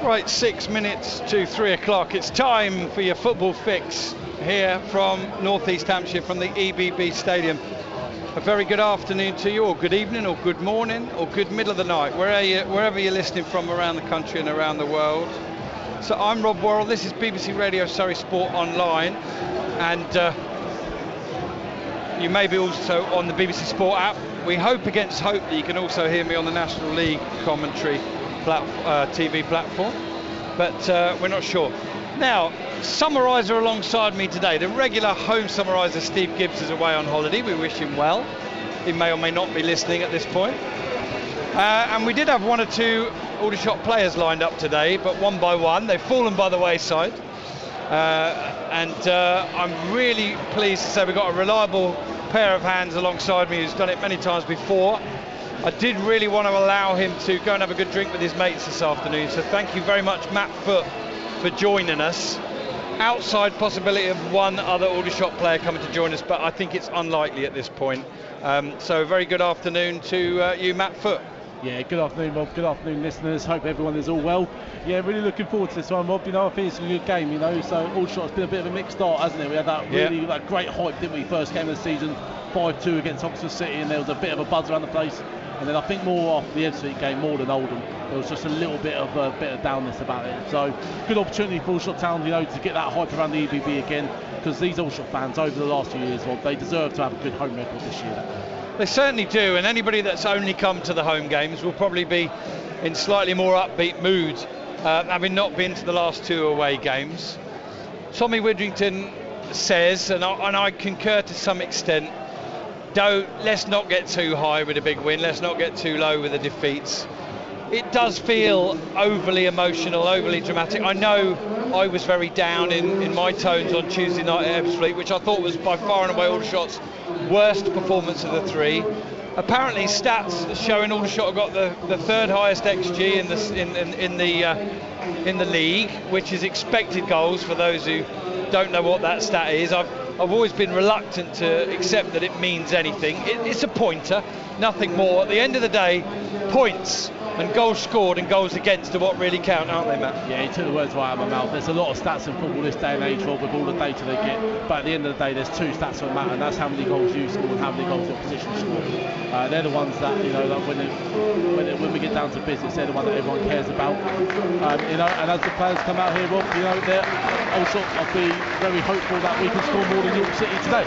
Right, 6 minutes to 3 o'clock. It's time for your football fix here from North East Hampshire, from the EBB Stadium. A very good afternoon to you, or good evening, or good morning, or good middle of the night, wherever you're listening from around the country and around the world. So I'm Rob Worrell, this is BBC Radio Surrey Sport Online, and you may be also on the BBC Sport app. We hope against hope that you can also hear me on the National League commentary TV platform, but we're not sure. Now, summariser alongside me today, the regular home summariser Steve Gibbs is away on holiday. We wish him well. He may or may not be listening at this point. And we did have one or two Aldershot players lined up today, but one by one they've fallen by the wayside. I'm really pleased to say we've got a reliable pair of hands alongside me who's done it many times before. I did really want to allow him to go and have a good drink with his mates this afternoon, so thank you very much, Matt Foote, for joining us. Outside possibility of one other Aldershot player coming to join us, but I think it's unlikely at this point. So a very good afternoon to you, Matt Foote. Yeah, good afternoon, Rob. Good afternoon, listeners. Hope everyone is all well. Yeah, really looking forward to this one, Rob. I think it's a good game, So Aldershot's been a bit of a mixed start, hasn't it? We had that that great hype, didn't we, first game of the season, 5-2 against Oxford City, and there was a bit of a buzz around the place. And then I think more after the Ebbsfleet game, more than Oldham, there was just a little bit of downness about it. So good opportunity for Aldershot Town, to get that hype around the EBB again, because these Aldershot fans over the last few years, Rob, they deserve to have a good home record this year. They certainly do, and anybody that's only come to the home games will probably be in slightly more upbeat mood, having not been to the last two away games. Tommy Widrington says, and I concur to some extent, let's not get too high with a big win, let's not get too low with the defeats. It does feel overly emotional, overly dramatic. I know I was very down in my tones on Tuesday night at Ebbsfleet, which I thought was by far and away Aldershot's worst performance of the three. Apparently stats showing Aldershot have got the third highest XG in the league, which is expected goals, for those who don't know what that stat is. I've always been reluctant to accept that it means anything. It's a pointer, nothing more. At the end of the day, points and goals scored and goals against are what really count, aren't they, Matt? Yeah, you took the words right out of my mouth. There's a lot of stats in football this day and age, Rob, with all the data they get. But at the end of the day, there's two stats that matter, and that's how many goals you score and how many goals the opposition score. They're the ones that, when we get down to business, they're the one that everyone cares about. And as the players come out here, Rob, they're also, I'll be very hopeful that we can score more than York City today.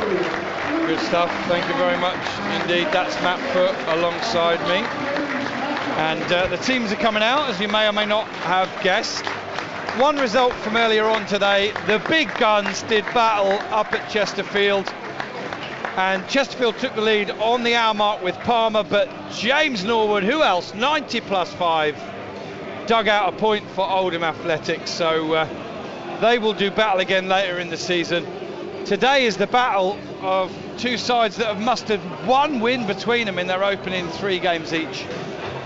Good stuff. Thank you very much indeed. That's Matt Foote alongside me. And the teams are coming out, as you may or may not have guessed. One result from earlier on today, the big guns did battle up at Chesterfield, and Chesterfield took the lead on the hour mark with Palmer, but James Norwood, who else, 90 plus 5, dug out a point for Oldham Athletics, so they will do battle again later in the season. Today is the battle of two sides that have mustered one win between them in their opening 3 games each.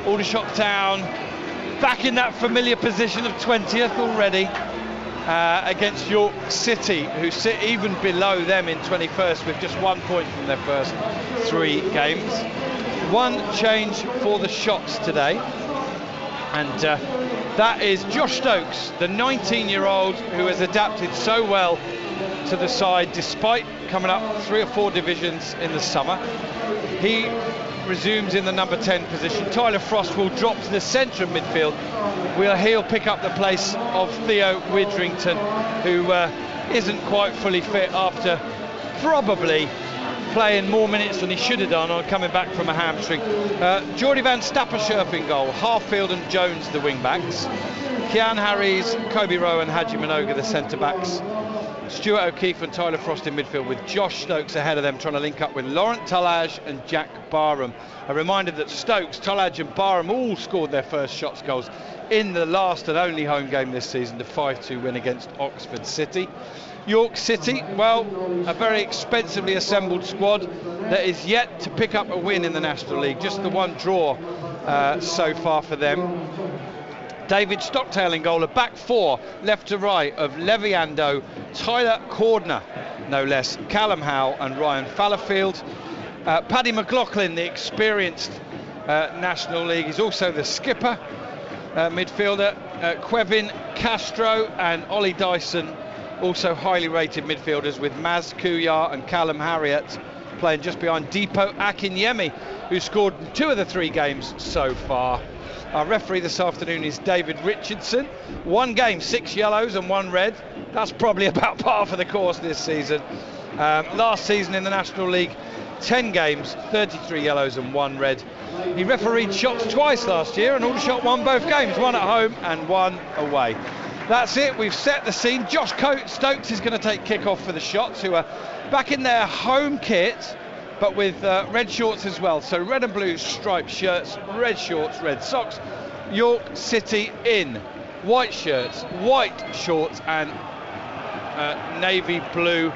Aldershot Town back in that familiar position of 20th already against York City, who sit even below them in 21st with just 1 point from their first 3 games. One change for the shots today, and that is Josh Stokes, the 19-year-old who has adapted so well to the side despite coming up 3 or 4 divisions in the summer. He resumes in the number 10 position. Tyler Frost will drop to the centre of midfield. He'll pick up the place of Theo Widrington, who isn't quite fully fit after probably playing more minutes than he should have done on coming back from a hamstring. Geordie van Stapperscherp in goal, Harfield and Jones the wing backs, Kian Harries, Kobe Rowe and Haji Minoga the centre backs, Stuart O'Keefe and Tyler Frost in midfield, with Josh Stokes ahead of them, trying to link up with Laurent Talage and Jack Barham. A reminder that Stokes, Talage and Barham all scored their first shots goals in the last and only home game this season, the 5-2 win against Oxford City. York City, well, a very expensively assembled squad that is yet to pick up a win in the National League, just the one draw so far for them. David Stockdale in goal, a back 4 left to right of Leviando, Tyler Cordner no less, Callum Howe and Ryan Fallowfield. Paddy McLaughlin, the experienced National League, is also the skipper. midfielder. Quevin Castro and Ollie Dyson, also highly rated midfielders, with Maz Kuyar and Callum Harriott playing just behind Deepo Akinyemi, who scored 2 of the 3 games so far. Our referee this afternoon is David Richardson. 1 game, 6 yellows and 1 red. That's probably about par for the course this season. Last season in the National League, 10 games, 33 yellows and 1 red. He refereed shots twice last year, and Aldershot won both games, 1 at home and 1 away. That's it, we've set the scene. Josh Stokes is going to take kick-off for the Shots, who are back in their home kit, but with red shorts as well. So red and blue striped shirts, red shorts, red socks. York City in white shirts, white shorts and navy blue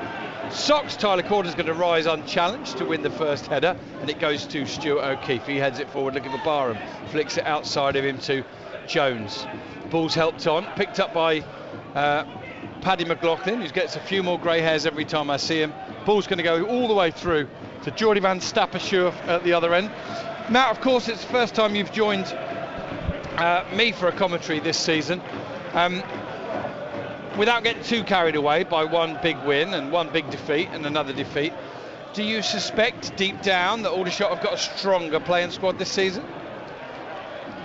socks. Tyler Corder's going to rise unchallenged to win the first header, and it goes to Stuart O'Keefe. He heads it forward looking for Barham, flicks it outside of him to Jones. Ball's helped on, picked up by Paddy McLaughlin, who gets a few more grey hairs every time I see him. Ball's going to go all the way through to Geordie van Stappershoef at the other end. Matt, of course, it's the first time you've joined me for a commentary this season. Without getting too carried away by 1 big win and 1 big defeat and another defeat, do you suspect deep down that Aldershot have got a stronger playing squad this season?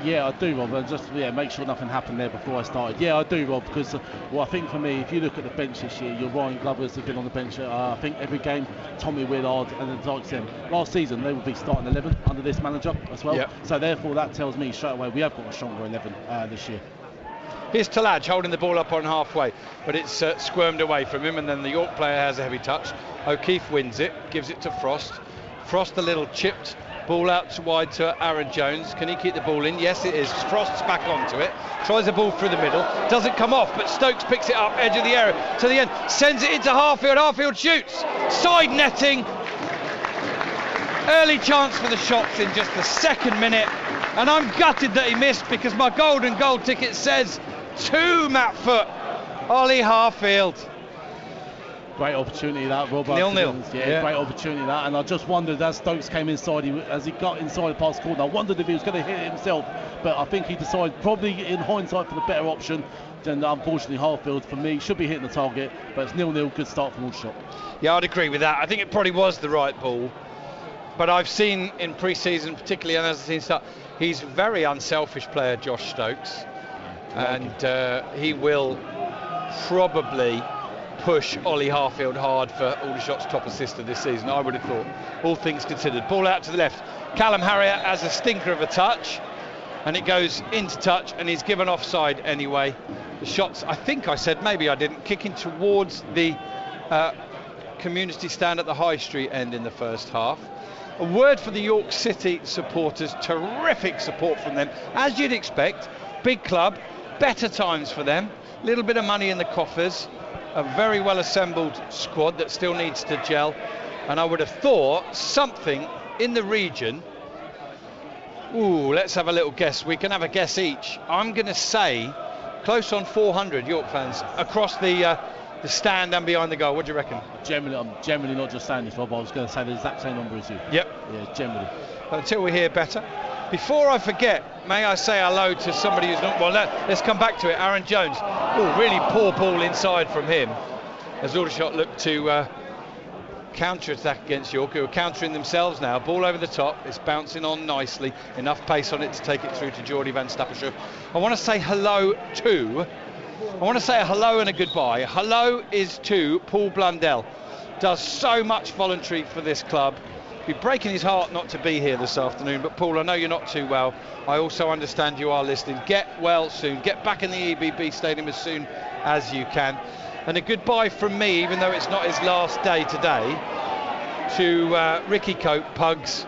Yeah, I do, Rob. And just make sure nothing happened there before I started. Yeah, I do, Rob, because I think for me, if you look at the bench this year, your Ryan Glovers have been on the bench. I think every game, Tommy Willard and the likes of them. Last season, they will be starting 11 under this manager as well. Yep. So therefore, that tells me straight away we have got a stronger 11 this year. Here's Talaj holding the ball up on halfway, but it's squirmed away from him, and then the York player has a heavy touch. O'Keefe wins it, gives it to Frost. Frost a little chipped. Ball out to wide to Aaron Jones. Can he keep the ball in? Yes, it is. Frost's back onto it. Tries the ball through the middle. Doesn't come off, but Stokes picks it up, edge of the area to the end. Sends it into Harfield. Harfield shoots. Side netting. Early chance for the Shots in just the 2nd minute. And I'm gutted that he missed, because my golden goal ticket says 2, Matt Foot. Ollie Harfield. Great opportunity that, Rob. 0-0. Yeah, great opportunity that. And I just wondered, as Stokes came inside, as he got inside past corner, I wondered if he was going to hit it himself. But I think he decided, probably in hindsight, for the better option. Then unfortunately, Harfield, for me, should be hitting the target. But it's 0-0, good start from Aldershot. Yeah, I'd agree with that. I think it probably was the right ball. But I've seen in pre-season, particularly, and as I've seen start, he's a very unselfish player, Josh Stokes. And he will probably push Ollie Harfield hard for Aldershot's top assister this season, I would have thought, all things considered. Ball out to the left. Callum Harriott has a stinker of a touch, and it goes into touch, and he's given offside anyway. The Shots, I think I said, maybe I didn't, kicking towards the community stand at the High Street end in the first half. A word for the York City supporters, terrific support from them, as you'd expect. Big club, better times for them, little bit of money in the coffers. A very well assembled squad that still needs to gel, and I would have thought something in the region. Let's have a little guess. We can have a guess each. I'm going to say close on 400 York fans across the stand and behind the goal. What do you reckon? I'm generally not just saying this, Rob. I was going to say the exact same number as you. Yep. Yeah, generally. But until we hear better. Before I forget, may I say hello to somebody who's not... Well, let's come back to it. Aaron Jones. Really poor ball inside from him, as Aldershot look to counter-attack against York, who are countering themselves now. Ball over the top. It's bouncing on nicely. Enough pace on it to take it through to Geordie van Stappershoef. I want to say hello and a goodbye. Hello is to Paul Blundell. Does so much voluntary for this club. Be breaking his heart not to be here this afternoon, but Paul, I know you're not too well. I also understand you are listening. Get well soon. Get back in the EBB Stadium as soon as you can. And a goodbye from me, even though it's not his last day today, to Ricky Cope, Pugs.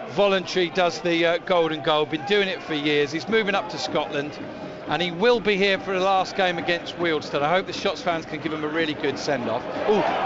Voluntary, does the golden goal. Been doing it for years. He's moving up to Scotland, and he will be here for the last game against Wealdstone. I hope the Shots fans can give him a really good send-off.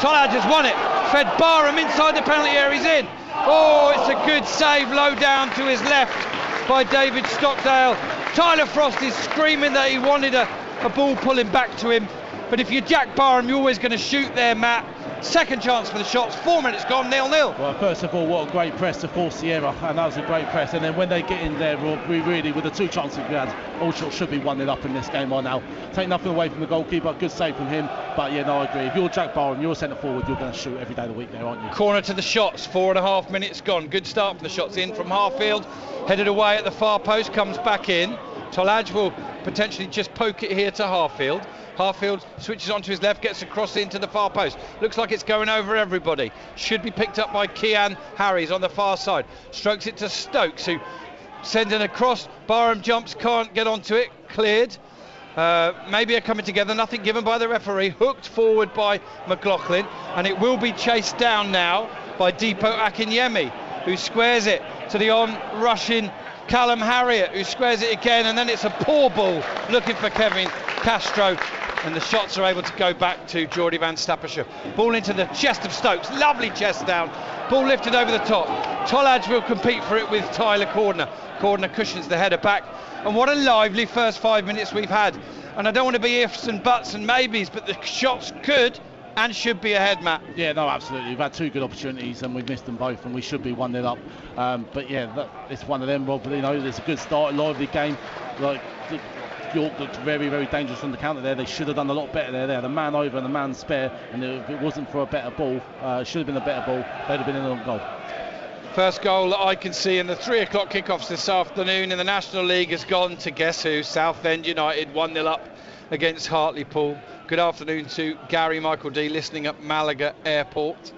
Tollard has won it. Fed Barham inside the penalty area. He's in. It's a good save, low down to his left by David Stockdale. Tyler Frost is screaming that he wanted a ball pulling back to him. But if you're Jack Barham, you're always going to shoot there, Matt. Second chance for the shots, 4 minutes gone, 0-0. Well, first of all, what a great press to force the error, and that was a great press. And then when they get in there, we really, with the 2 chances we had, Aldershot should be 1-0 up in this game right now. Take nothing away from the goalkeeper, good save from him. But yeah, no, I agree. If you're Jack Barham, you're a centre forward, you're going to shoot every day of the week there, aren't you? Corner to the shots, 4.5 minutes gone. Good start from the shots in from Harfield. Headed away at the far post, comes back in. Tolaj will potentially just poke it here to Harfield. Harfield switches onto his left, gets across into the far post. Looks like it's going over everybody. Should be picked up by Kian Harries on the far side. Strokes it to Stokes, who sends it across. Barham jumps, can't get onto it. Cleared. Maybe a coming together. Nothing given by the referee. Hooked forward by McLaughlin. And it will be chased down now by Deepo Akinyemi, who squares it to the on-rushing Callum Harriott, who squares it again, and then it's a poor ball looking for Kevin Castro, and the shots are able to go back to Geordie van Stappershire. Ball into the chest of Stokes, lovely chest down, ball lifted over the top. Tolaj will compete for it with Tyler Cordner. Cordner cushions the header back, and what a lively first 5 minutes we've had. And I don't want to be ifs and buts and maybes, but the shots could and should be ahead, Matt. Yeah, no, absolutely. We've had 2 good opportunities and we've missed them both, and we should be 1-0 up. But yeah, it's one of them, Rob. You know, it's a good start, a lively game. Like, York looked very, very dangerous on the counter there. They should have done a lot better there. They had a man over and a man spare, and if it wasn't for a better ball, should have been a better ball, they'd have been in on goal. First goal that I can see in the 3 o'clock kickoffs this afternoon in the National League has gone to guess who? Southend United, 1-0 up against Hartlepool. Good afternoon to Gary Michael D listening at Malaga Airport.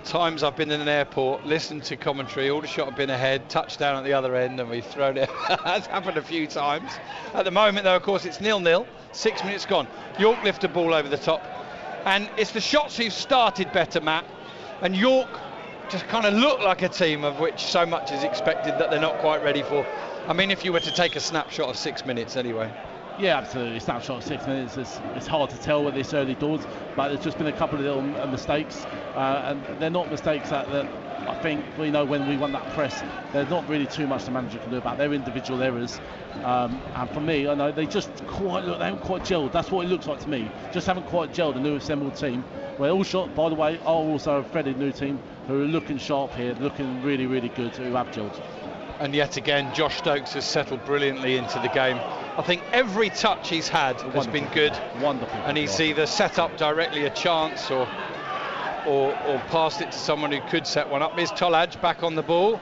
Times I've been in an airport, listened to commentary, Aldershot have been ahead, touchdown at the other end, and we've thrown it. That's happened a few times. At the moment though, of course, it's 0-0, 6 minutes gone. York lift a ball over the top, and it's the shots who've started better, Matt, and York just kind of look like a team of which so much is expected that they're not quite ready for. I mean, if you were to take a snapshot of 6 minutes anyway. Yeah, absolutely. Snapshot of 6 minutes. It's hard to tell with this early doors, but there's just been a couple of little mistakes, and they're not mistakes that I think, you know, when we won that press, there's not really too much the manager can do about. They're individual errors, and for me, I know they just they haven't quite gelled. That's what it looks like to me. Just haven't quite gelled. The new assembled team. Where Aldershot, by the way, are also a threaded new team who are looking sharp here, looking really, really good, who have gelled. And yet again, Josh Stokes has settled brilliantly into the game. I think every touch he's had has been good. Wonderful. And he's either set up directly a chance or passed it to someone who could set one up. Here's Tolaj back on the ball.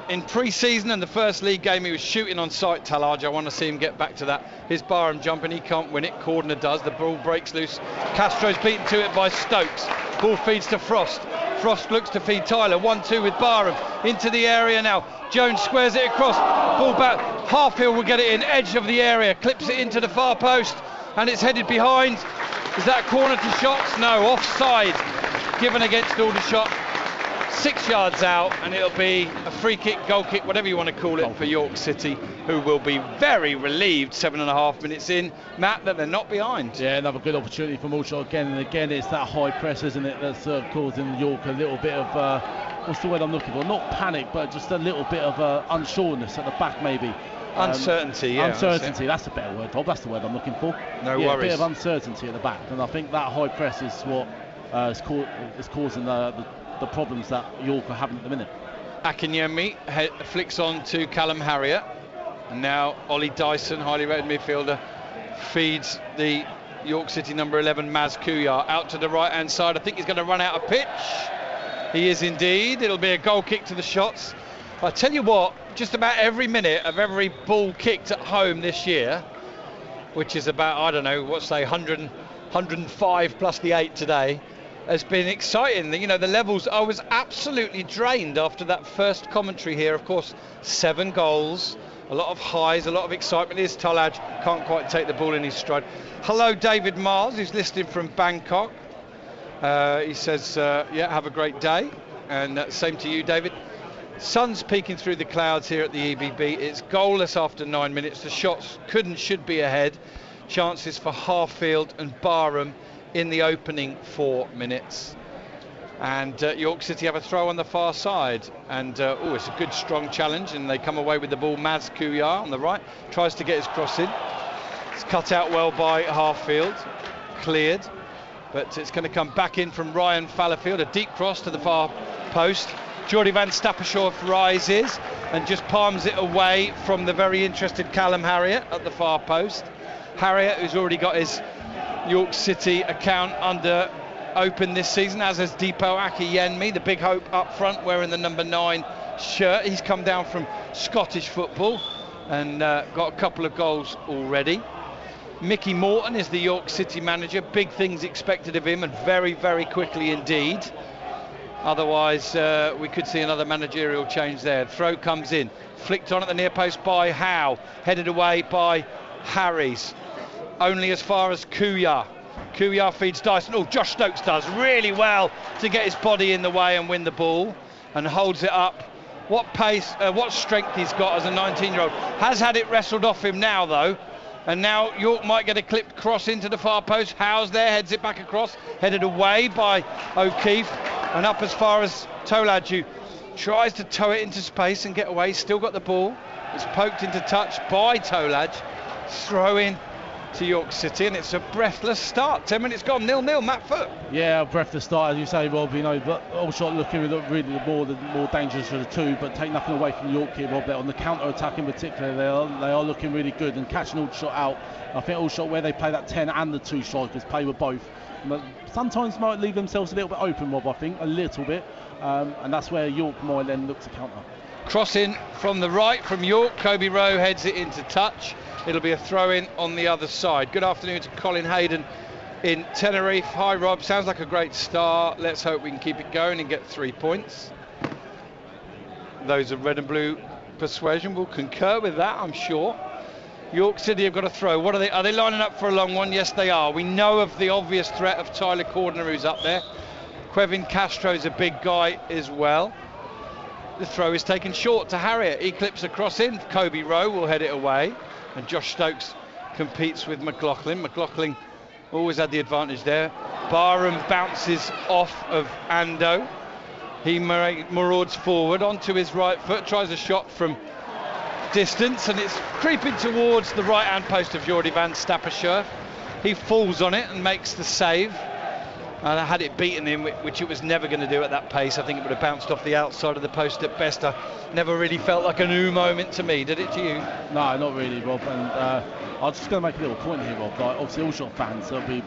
In pre-season and the first league game, he was shooting on sight, Tolaj. I want to see him get back to that. Here's Barham jumping, he can't win it. Cordner does, the ball breaks loose. Castro's beaten to it by Stokes. Ball feeds to Frost. Frost looks to feed Tyler, 1-2 with Barham, into the area now. Jones squares it across, ball back, Harfield will get it in, edge of the area, clips it into the far post, and it's headed behind. Is that corner to shots? No, offside, given against Aldershot. 6 yards out, and it'll be a free kick, goal kick, whatever you want to call it, for York City, who will be very relieved 7.5 minutes in, Matt, that they're not behind. Yeah, another good opportunity from Aldershot again, and again it's that high press, isn't it, that's causing York a little bit of, what's the word I'm looking for, not panic, but just a little bit of unsureness at the back maybe. Uncertainty, yeah. Uncertainty, that's a better word, Bob, that's the word I'm looking for. No worries. A bit of uncertainty at the back, and I think that high press is what is causing the problems that York are having at the minute. Akinyemi flicks on to Callum Harriott, and now Ollie Dyson, highly rated midfielder, feeds the York City number 11 Maz Kuyar out to the right hand side. I think he's going to run out of pitch. He is indeed. It'll be a goal kick to the shots. I tell you what, just about every minute of every ball kicked at home this year, which is about, I don't know, what's say 105 plus the 8 today, has been exciting. You know, the levels, I was absolutely drained after that first commentary here. Of course, 7 goals, a lot of highs, a lot of excitement. Here's Tolaj, can't quite take the ball in his stride. Hello, David Miles, who's listening from Bangkok. He says, yeah, have a great day. And same to you, David. Sun's peeking through the clouds here at the EBB. It's goalless after 9 minutes. The shots could and should be ahead. Chances for Harfield and Barham in the opening 4 minutes. And York City have a throw on the far side, and it's a good strong challenge, and they come away with the ball. Maz Kuyar on the right tries to get his cross in. It's cut out well by Harfield, cleared. but it's going to come back in from Ryan Fallowfield, a deep cross to the far post. Geordie van Stappershoef rises and just palms it away from the very interested Callum Harriott at the far post. Harriott, who's already got his York City account under open this season, as has Deepo Akiyenmi, the big hope up front, wearing the number 9 shirt. He's come down from Scottish football and got a couple of goals already. Mickey Morton is the York City manager. Big things expected of him, and very, very quickly indeed. Otherwise, we could see another managerial change there. Throw comes in, flicked on at the near post by Howe, headed away by Harries. Only as far as Kouya. Kouya feeds Dyson. Oh, Josh Stokes does really well to get his body in the way and win the ball, and holds it up. What pace, what strength he's got as a 19-year-old. Has had it wrestled off him now, though. And now York might get a clipped cross into the far post. Howe's there, heads it back across, headed away by O'Keefe, and up as far as Tolaj, who tries to tow it into space and get away. Still got the ball. It's poked into touch by Tolaj. Throw in to York City, and it's a breathless start. 10 minutes gone, 0-0, Matt Foot. Yeah, a breathless start, as you say, Rob. You know, but Aldershot looking really more dangerous for the two, but take nothing away from York here, Rob. They're on the counter attack in particular. They are looking really good and catching Aldershot out. I think Aldershot, where they play that 10 and the 2 strikers, play with both. But sometimes might leave themselves a little bit open, Rob. I think a little bit, and that's where York might then look to counter. Cross in from the right from York. Kobe Rowe heads it into touch. It'll be a throw-in on the other side. Good afternoon to Colin Hayden in Tenerife. Hi, Rob. Sounds like a great start. Let's hope we can keep it going and get 3 points. Those of red and blue persuasion will concur with that, I'm sure. York City have got a throw. What are they? Are they lining up for a long one? Yes, they are. We know of the obvious threat of Tyler Cordner, who's up there. Quevin Castro's a big guy as well. The throw is taken short to Harriott. He clips across in. Kobe Rowe will head it away. And Josh Stokes competes with McLaughlin. McLaughlin always had the advantage there. Barham bounces off of Ando. He marauds forward onto his right foot, tries a shot from distance, and it's creeping towards the right hand post of Geordie van Stappershoef. He falls on it and makes the save. And had it beaten him, which it was never going to do at that pace, I think it would have bounced off the outside of the post at best. Never really felt like a new moment to me, did it to you? No, not really, Rob. And I was just going to make a little point here, Rob. Like, obviously, Aldershot fans, they'll be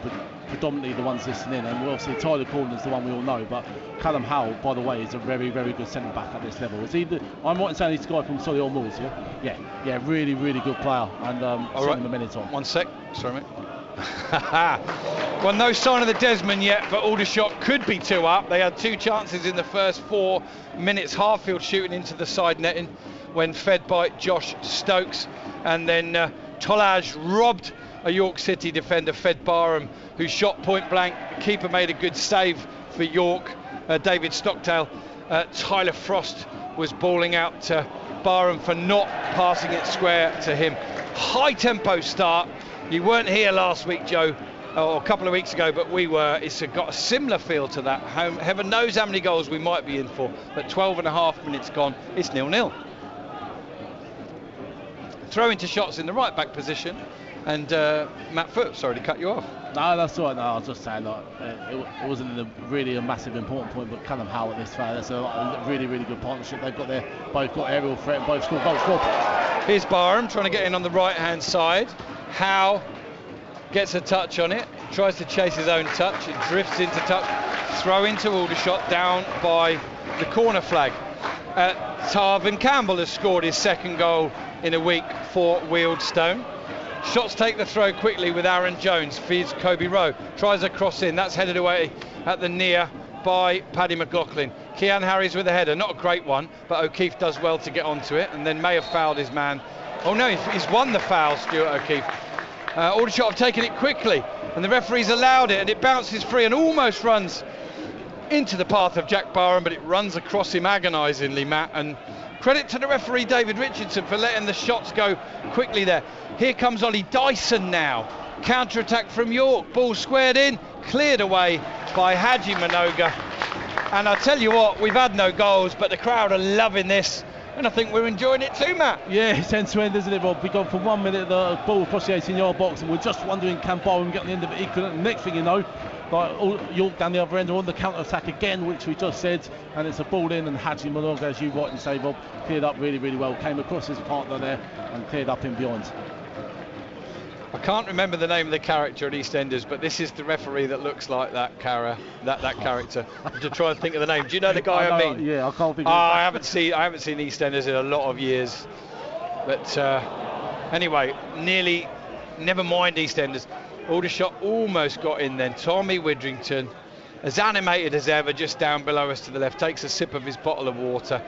predominantly the ones listening, and obviously Tyler Cordner's the one we all know. But Callum Howell, by the way, is a very, very good centre back at this level. I'm right in saying he's a guy from Solihull Moors, yeah? Yeah, really, really good player. And all right, the minutes on. 1 sec. Sorry, mate. Well, no sign of the Desmond yet, but Aldershot could be 2 up. They had 2 chances in the first 4 minutes. Harfield shooting into the side netting when fed by Josh Stokes, and then Tolaj robbed a York City defender, fed Barham, who shot point blank. The keeper made a good save for York, David Stockdale. Tyler Frost was bawling out to Barham for not passing it square to him. High tempo start. You weren't here last week, Joe, or a couple of weeks ago, but we were. It's got a similar feel to that. Heaven knows how many goals we might be in for, but 12 and a half minutes gone, it's 0-0. Throw into shots in the right back position, and Matt Foot, sorry to cut you off. No, that's all right. No, I was just saying that it wasn't really a massive important point, but Callum Howell at this fair, that's a really, really good partnership they've got there. Both got aerial threat and both scored goals. Here's Barham trying to get in on the right hand side. Howe gets a touch on it, tries to chase his own touch, it drifts into touch, throw into Aldershot, down by the corner flag. Tarvin Campbell has scored his 2nd goal in a week for Wealdstone. Shots take the throw quickly with Aaron Jones, feeds Kobe Rowe, tries a cross in, that's headed away at the near by Paddy McLaughlin. Kean Harries with a header, not a great one, but O'Keefe does well to get onto it, and then may have fouled his man. Oh no, he's won the foul, Stuart O'Keefe. Aldershot have taken it quickly, and the referee's allowed it, and it bounces free and almost runs into the path of Jack Barham, but it runs across him agonisingly, Matt, and credit to the referee David Richardson for letting the shots go quickly there. Here comes Ollie Dyson now. Counter-attack from York, ball squared in, cleared away by Haji Minoga. And I tell you what, we've had no goals, but the crowd are loving this. And I think we're enjoying it too, Matt. Yeah, it's end to end, isn't it, Rob? We've gone for 1 minute, the ball across the 18-yard box, and we're just wondering, can Barham get on the end of it? He couldn't. Next thing you know, York down the other end are on the counter-attack again, which we just said, and it's a ball in, and Haji Manoga, as you rightly say, Rob, cleared up really, really well, came across his partner there and cleared up in beyond. I can't remember the name of the character at EastEnders, but this is the referee that looks like that character. To try and think of the name. Do you know the guy I mean? Yeah, I can't think. I haven't seen EastEnders in a lot of years, but anyway, never mind EastEnders. Aldershot almost got in then. Tommy Widrington, as animated as ever, just down below us to the left, takes a sip of his bottle of water,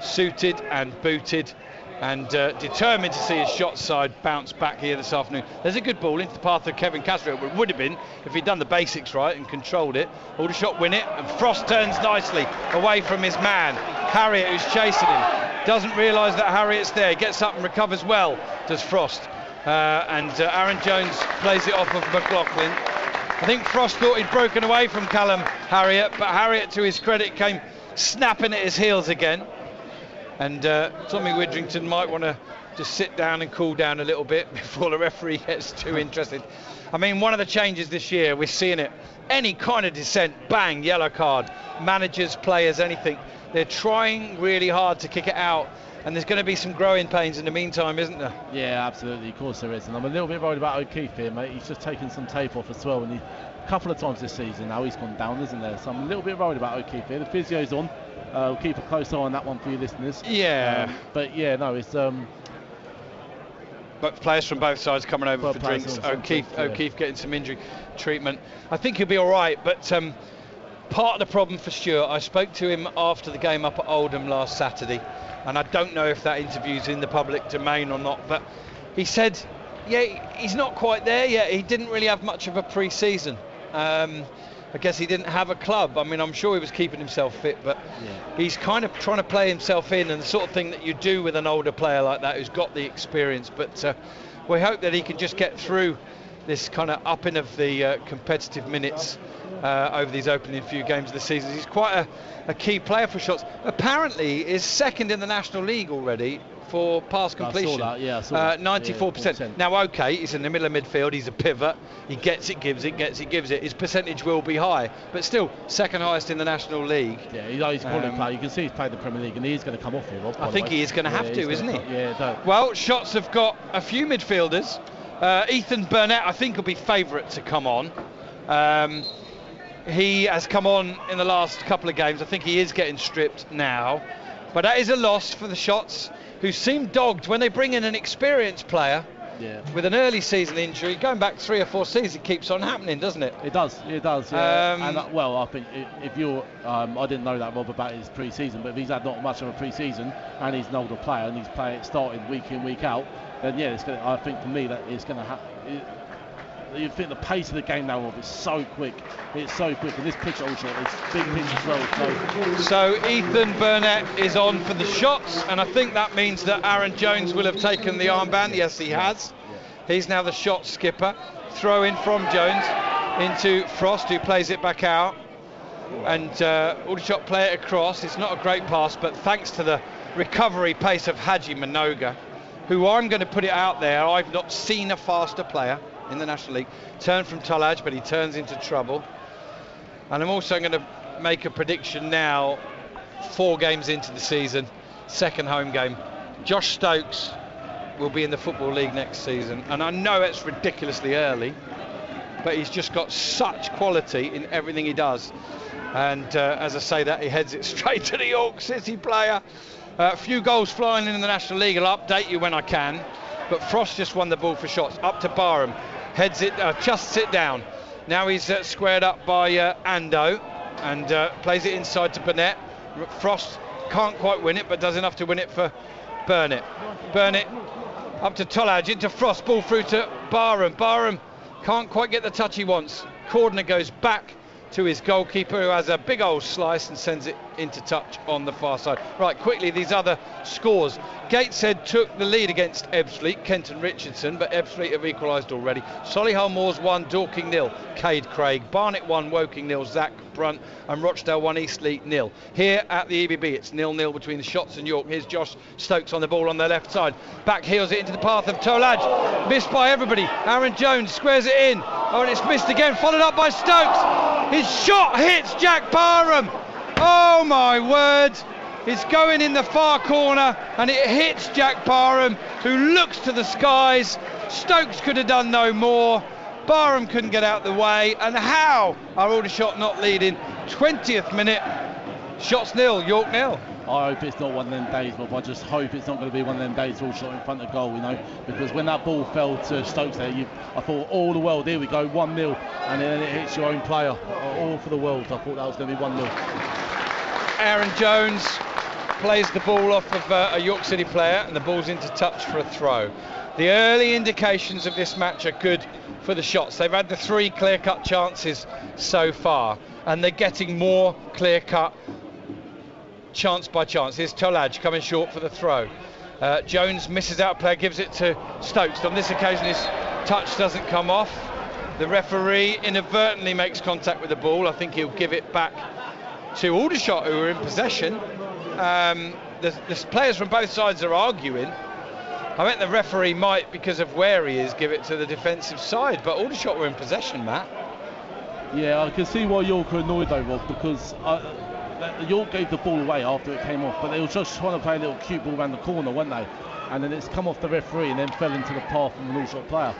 suited and booted, and determined to see his shot side bounce back here this afternoon. There's a good ball into the path of Kevin Casriel, but it would have been if he'd done the basics right and controlled it. Aldershot win it, and Frost turns nicely away from his man, Harriet, who's chasing him. Doesn't realise that Harriet's there. He gets up and recovers well, does Frost. And Aaron Jones plays it off of McLaughlin. I think Frost thought he'd broken away from Callum Harriet, but Harriet, to his credit, came snapping at his heels again. And Tommy Widrington might want to just sit down and cool down a little bit before the referee gets too interested. I mean, one of the changes this year, we're seeing it. Any kind of dissent, bang, yellow card. Managers, players, anything. They're trying really hard to kick it out. And there's going to be some growing pains in the meantime, isn't there? Yeah, absolutely. Of course there is. And I'm a little bit worried about O'Keefe here, mate. He's just taken some tape off as well. And a couple of times this season now he's gone down, isn't there? So I'm a little bit worried about O'Keefe here. The physio's on. We'll keep a close eye on that one for you listeners. Yeah. But yeah, no, it's... But players from both sides coming over for drinks. O'Keefe getting some injury treatment. I think he'll be all right, but part of the problem for Stuart, I spoke to him after the game up at Oldham last Saturday, and I don't know if that interview's in the public domain or not, but he said, yeah, he's not quite there yet. He didn't really have much of a pre-season. I guess he didn't have a club. I mean, I'm sure he was keeping himself fit, but he's kind of trying to play himself in, and the sort of thing that you do with an older player like that who's got the experience. But we hope that he can just get through this kind of upping of the competitive minutes over these opening few games of the season. He's quite a key player for Shots. Apparently is second in the National League already for pass completion. I saw that. 94%. Yeah, now, okay, he's in the middle of midfield, he's a pivot, he gets it, gives it, gets it, gives it. His percentage will be high, but still second highest in the National League. Yeah, he's a quality player. You can see he's played the Premier League, and he's going to come off here, Rob. I think he is going to have to, isn't he? Yeah. Well, Shots have got a few midfielders. Ethan Burnett, I think, will be favourite to come on. He has come on in the last couple of games. I think he is getting stripped now, but that is a loss for the Shots, who seem dogged when they bring in an experienced player with an early season injury. Going back 3 or 4 seasons, it keeps on happening, doesn't it? It does. Yeah. I think if you're, I didn't know that, Rob, about his pre-season, but if he's had not much of a pre-season and he's an older player and he's starting week in, week out, then yeah, I think for me that it's going to happen. You think the pace of the game now, Rob, is so quick. It's so quick, and this pitch also is big pitch as well. So Ethan Burnett is on for the Shots, and I think that means that Aaron Jones will have taken the armband. Yes, he has. He's now the Shots skipper. Throw in from Jones into Frost, who plays it back out, and Aldershot play it across. It's not a great pass, but thanks to the recovery pace of Haji Manoga, who I'm going to put it out there, I've not seen a faster player in the National League. Turn from Tolaj, but he turns into trouble. And I'm also going to make a prediction now, 4 games into the season, second home game. Josh Stokes will be in the Football League next season, and I know it's ridiculously early, but he's just got such quality in everything he does. And as I say that, he heads it straight to the York City player. A few goals flying in the National League. I'll update you when I can. But Frost just won the ball for Shots. Up to Barham. Heads it, just sit down. Now he's squared up by Ando, and plays it inside to Burnett. Frost can't quite win it, but does enough to win it for Burnett. Burnett up to Tolaj, into Frost. Ball through to Barham. Barham can't quite get the touch he wants. Cordner goes back to his goalkeeper, who has a big old slice and sends it into touch on the far side. Right, quickly, these other scores. Gateshead took the lead against Ebbsfleet, Kenton Richardson, but Ebbsfleet have equalised already. Solihull Moors 1, Dorking 0, Cade Craig. Barnet 1, Woking 0, Zach Brunt, and Rochdale 1, Eastleigh 0. Here at the EBB, it's 0-0 between the Shots and York. Here's Josh Stokes on the ball on their left side. Back heels it into the path of Tolaj. Missed by everybody. Aaron Jones squares it in. Oh, and it's missed again, followed up by Stokes. His shot hits Jack Barham. Oh my word. It's going in the far corner and it hits Jack Barham, who looks to the skies. Stokes could have done no more. Barham couldn't get out the way. And how are Aldershot not leading? 20th minute. Shots nil, York nil. I hope it's not one of them days, but I just hope it's not going to be one of them days all shot in front of goal, you know, because when that ball fell to Stokes there, I thought, all the world, here we go, 1-0, and then it hits your own player, all for the world. I thought that was going to be 1-0. Aaron Jones plays the ball off of a York City player, and the ball's into touch for a throw. The early indications of this match are good for the shots. They've had the 3 clear-cut chances so far, and they're getting more clear-cut chance by chance. Here's Tolaj coming short for the throw. Jones misses out player, gives it to Stokes. On this occasion his touch doesn't come off. The referee inadvertently makes contact with the ball. I think he'll give it back to Aldershot, who are in possession. The players from both sides are arguing. I think the referee might, because of where he is, give it to the defensive side, but Aldershot were in possession, Matt. Yeah, I can see why York are annoyed though, Rob, because York gave the ball away after it came off, but they were just trying to play a little cute ball around the corner, weren't they? And then it's come off the referee and then fell into the path of an Aldershot player.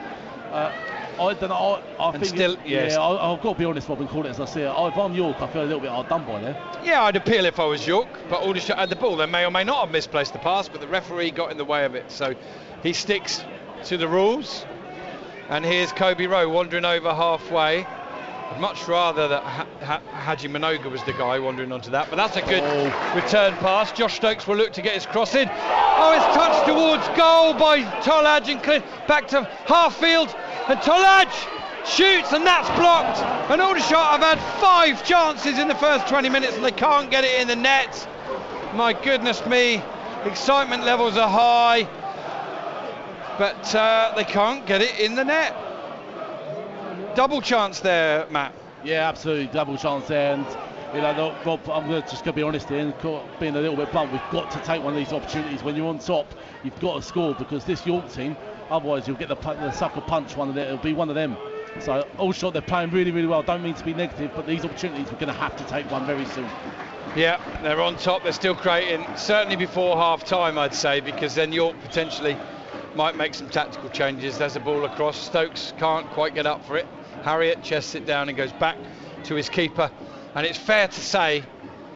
I don't know. I think still, yes. Yeah, I've got to be honest, Rob, and call it as I see it. If I'm York, I feel a little bit hard done by there. Yeah, I'd appeal if I was York, but Aldershot had the ball. They may or may not have misplaced the pass, but the referee got in the way of it, so he sticks to the rules. And here's Kobe Rowe wandering over halfway. I'd much rather that Haji Minoga was the guy wandering onto that, but that's a good return pass. Josh Stokes will look to get his cross in. Oh, it's touched towards goal by Tolaj and cleared back to half field, and Tolaj shoots and that's blocked. And Aldershot have had 5 chances in the first 20 minutes and they can't get it in the net. My goodness me, excitement levels are high, but they can't get it in the net. Double chance there, Matt. Yeah, absolutely, double chance there. And you know, Rob, I'm just going to be honest here, and being a little bit blunt, we've got to take one of these opportunities. When you're on top, you've got to score, because this York team, otherwise you'll get the sucker punch one of them. It'll be one of them. So Aldershot, they're playing really, really well. Don't mean to be negative, but these opportunities, we're going to have to take one very soon. Yeah, they're on top. They're still creating, certainly before half time, I'd say, because then York potentially might make some tactical changes. There's a ball across. Stokes can't quite get up for it. Harriott chests it down and goes back to his keeper. And it's fair to say,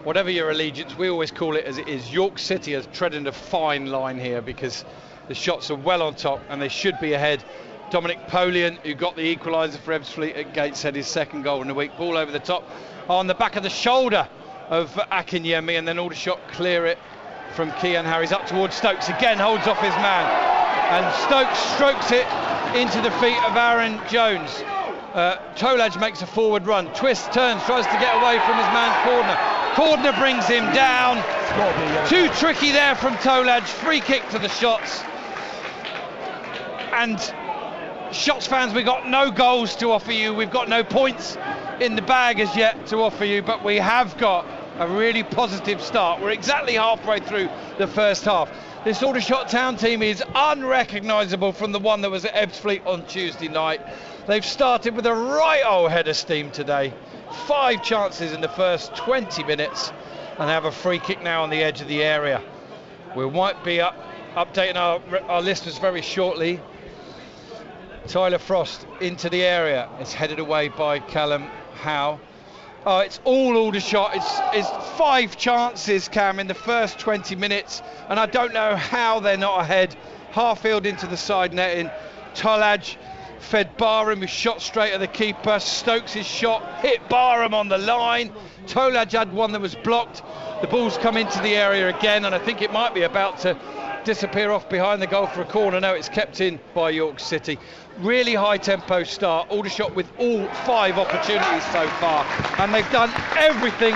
whatever your allegiance, we always call it as it is. York City is treading a fine line here, because the shots are well on top and they should be ahead. Dominic Polian, who got the equaliser for Ebbsfleet at Gateshead, his second goal in the week. Ball over the top on the back of the shoulder of Akinyemi, and then Aldershot clear it from Kian Harries up towards Stokes. Again holds off his man, and Stokes strokes it into the feet of Aaron Jones. Tolaj makes a forward run, twists, turns, tries to get away from his man Cordner. Cordner brings him down. Too tricky there from Tolaj. Free kick to the Shots. And Shots fans, we've got no goals to offer you. We've got no points in the bag as yet to offer you, but we have got a really positive start. We're exactly halfway through the first half. This Aldershot Town team is unrecognisable from the one that was at Ebbsfleet on Tuesday night. They've started with a right old head of steam today. 5 chances in the first 20 minutes, and they have a free kick now on the edge of the area. We might be updating our listeners very shortly. Tyler Frost into the area. It's headed away by Callum Howe. Oh, it's all Aldershot. It's 5 chances, Cam, in the first 20 minutes, and I don't know how they're not ahead. Harfield into the side netting. Tolaj fed Barham, who shot straight at the keeper. Stokes' shot hit Barham on the line. Tolaj had one that was blocked. The ball's come into the area again, and I think it might be about to disappear off behind the goal for a corner. No, it's kept in by York City. Really high tempo start. Aldershot with all 5 opportunities so far, and they've done everything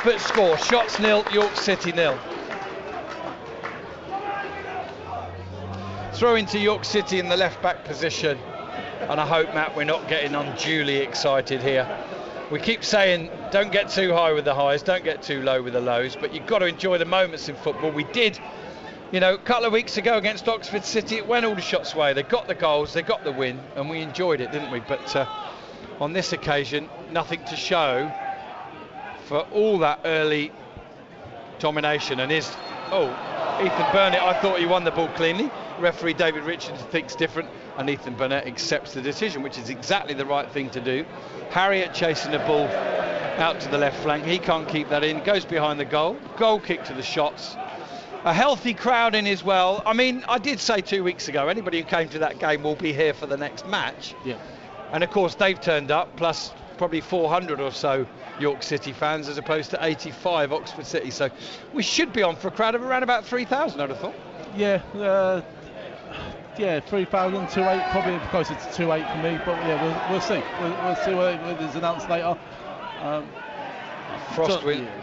but score. Shots nil, York City nil. Throw into York City in the left back position, and I hope, Matt, we're not getting unduly excited here. We keep saying don't get too high with the highs, don't get too low with the lows, but you've got to enjoy the moments in football. We did, you know, a couple of weeks ago against Oxford City. It went Aldershot's way. They got the goals, they got the win, and we enjoyed it, didn't we? But on this occasion, nothing to show for all that early domination. And Ethan Burnett, I thought he won the ball cleanly. Referee David Richards thinks different, and Ethan Burnett accepts the decision, which is exactly the right thing to do. Harriott chasing the ball out to the left flank. He can't keep that in. Goes behind the goal. Goal kick to the shots. A healthy crowd in as well. I mean, I did say 2 weeks ago, anybody who came to that game will be here for the next match. Yeah. And of course, they've turned up, plus probably 400 or so York City fans, as opposed to 85 Oxford City. So we should be on for a crowd of around about 3,000, I'd have thought. Yeah, 3,000, 2,800, probably closer to 2,800 for me. But yeah, we'll see. We'll see what is announced later. I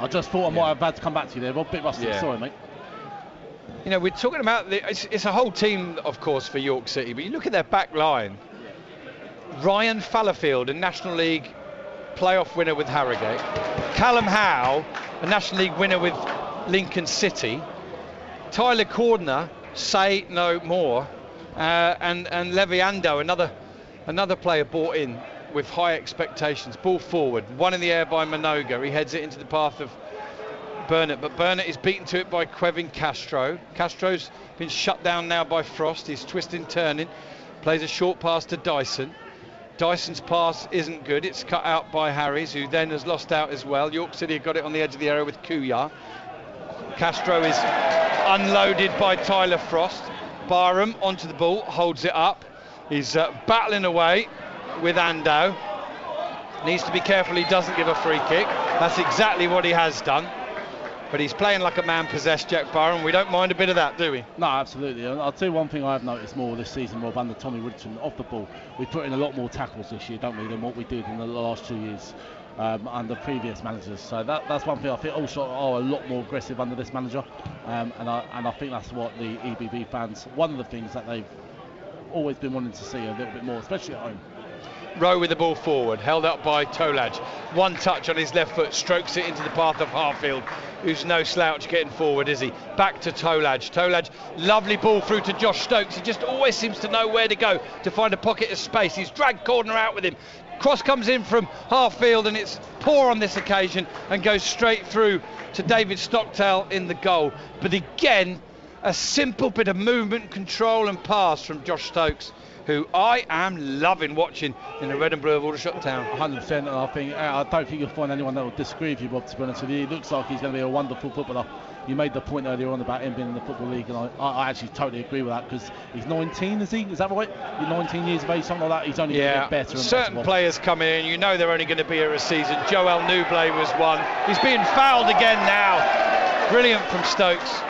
just thought I might have had to come back to you there, Rob. Bit rusty, sorry, mate. You know, we're talking about it's a whole team, of course, for York City, but you look at their back line. Ryan Fallowfield, a National League playoff winner with Harrogate. Callum Howe, a National League winner with Lincoln City. Tyler Cordner, say no more. And Levi Ando, another player brought in with high expectations. Ball forward, one in the air by Minoga. He heads it into the path of Burnett, but Burnett is beaten to it by Quevin Castro. Castro's been shut down now by Frost. He's twisting, turning, plays a short pass to Dyson. Dyson's pass isn't good. It's cut out by Harries, who then has lost out as well. York City have got it on the edge of the area with Kuyar. Castro is unloaded by Tyler Frost. Barham onto the ball, holds it up. He's battling away with Ando. Needs to be careful he doesn't give a free kick. That's exactly what he has done. But he's playing like a man possessed, Jack Barham. We don't mind a bit of that, do we? No, absolutely. I'll tell you one thing I've noticed more this season, Rob, under Tommy Richardson, off the ball. We put in a lot more tackles this year, don't we, than what we did in the last 2 years under previous managers. So that's one thing. I think Aldershot are a lot more aggressive under this manager, and I think that's what the EBB fans, one of the things that they've always been wanting to see a little bit more, especially at home. Rowe with the ball forward, held up by Tolaj. One touch on his left foot, strokes it into the path of Harfield, who's no slouch getting forward, is he? Back to Tolaj. Tolaj, lovely ball through to Josh Stokes. He just always seems to know where to go to find a pocket of space. He's dragged Cordner out with him. Cross comes in from Harfield, and it's poor on this occasion and goes straight through to David Stockdale in the goal. But again, a simple bit of movement, control and pass from Josh Stokes, who I am loving watching in the red and blue of Aldershot Town. 100%, and I don't think you'll find anyone that will disagree with you, Bob, to be honest with you. He looks like he's going to be a wonderful footballer. You made the point earlier on about him being in the Football League, and I actually totally agree with that, because he's 19, is he? Is that right? He's 19 years of age, something like that. He's only going to get better and certain better. Players come in, you know they're only going to be here a season. Joel Newblay was one. He's being fouled again now. Brilliant from Stokes.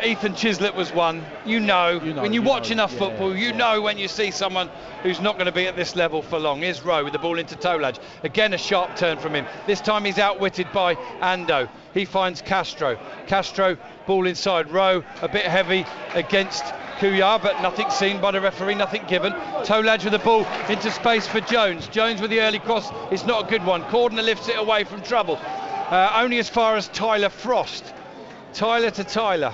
Ethan Chislett was one. You know when you watch enough football, you know when you see someone who's not going to be at this level for long. Here's Rowe with the ball into Tolaj. Again, a sharp turn from him. This time he's outwitted by Ando. He finds Castro. Castro, ball inside. Rowe, a bit heavy against Kuyar, but nothing seen by the referee, nothing given. Tolaj with the ball into space for Jones. Jones with the early cross. It's not a good one. Cordner lifts it away from trouble. Only as far as Tyler Frost. Tyler to Tyler.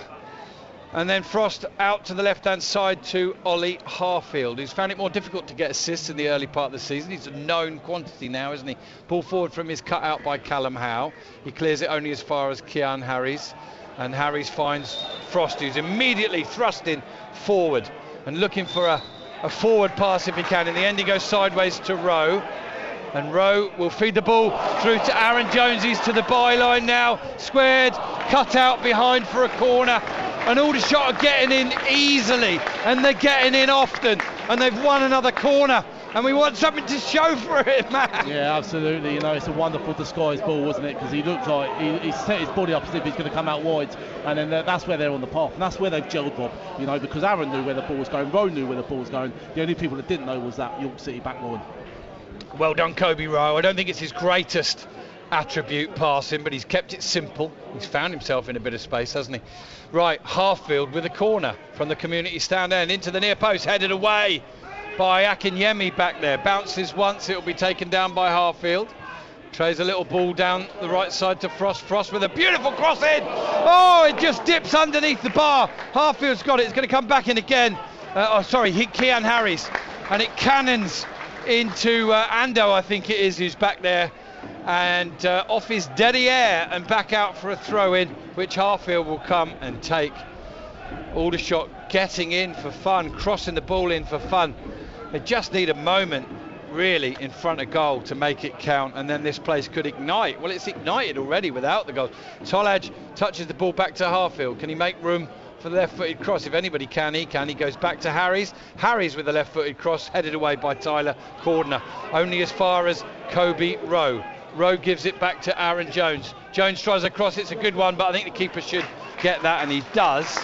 And then Frost out to the left-hand side to Ollie Harfield, who's found it more difficult to get assists in the early part of the season. He's a known quantity now, isn't he? Ball forward from his cut out by Callum Howe. He clears it only as far as Kian Harries. And Harries finds Frost, who's immediately thrusting forward and looking for a forward pass if he can. In the end, he goes sideways to Rowe. And Rowe will feed the ball through to Aaron Jones. He's to the byline now. Squared, cut out behind for a corner. And Aldershot are getting in easily, and they're getting in often, and they've won another corner, and we want something to show for it, man. Yeah, absolutely. You know, it's a wonderful disguised ball, wasn't it? Because he looks like he set his body up as if he's going to come out wide, and then that's where they're on the path, and that's where they've gelled, Bob. You know, because Aaron knew where the ball was going, Rowe knew where the ball was going. The only people that didn't know was that York City back line. Well done, Kobe Rowe. I don't think it's his greatest attribute passing, but he's kept it simple. He's found himself in a bit of space, hasn't he? Right, Harfield with a corner from the community stand end into the near post, headed away by Akinyemi back there. Bounces once, it'll be taken down by Harfield. Trays a little ball down the right side to Frost. Frost with a beautiful cross in. Oh, it just dips underneath the bar. Harfield's got it. It's going to come back in again. Kian Harries. And it cannons into Ando, I think it is, who's back there, and off his derriere and back out for a throw-in, which Harfield will come and take. Aldershot getting in for fun, crossing the ball in for fun. They just need a moment, really, in front of goal to make it count, and then this place could ignite. Well, it's ignited already without the goal. Tolaj touches the ball back to Harfield. Can he make room for the left-footed cross? If anybody can, he can. He goes back to Harries. Harries with the left-footed cross, headed away by Tyler Cordner. Only as far as Kobe Rowe. Rowe gives it back to Aaron Jones. Jones tries a cross. It's a good one, but I think the keeper should get that, and he does.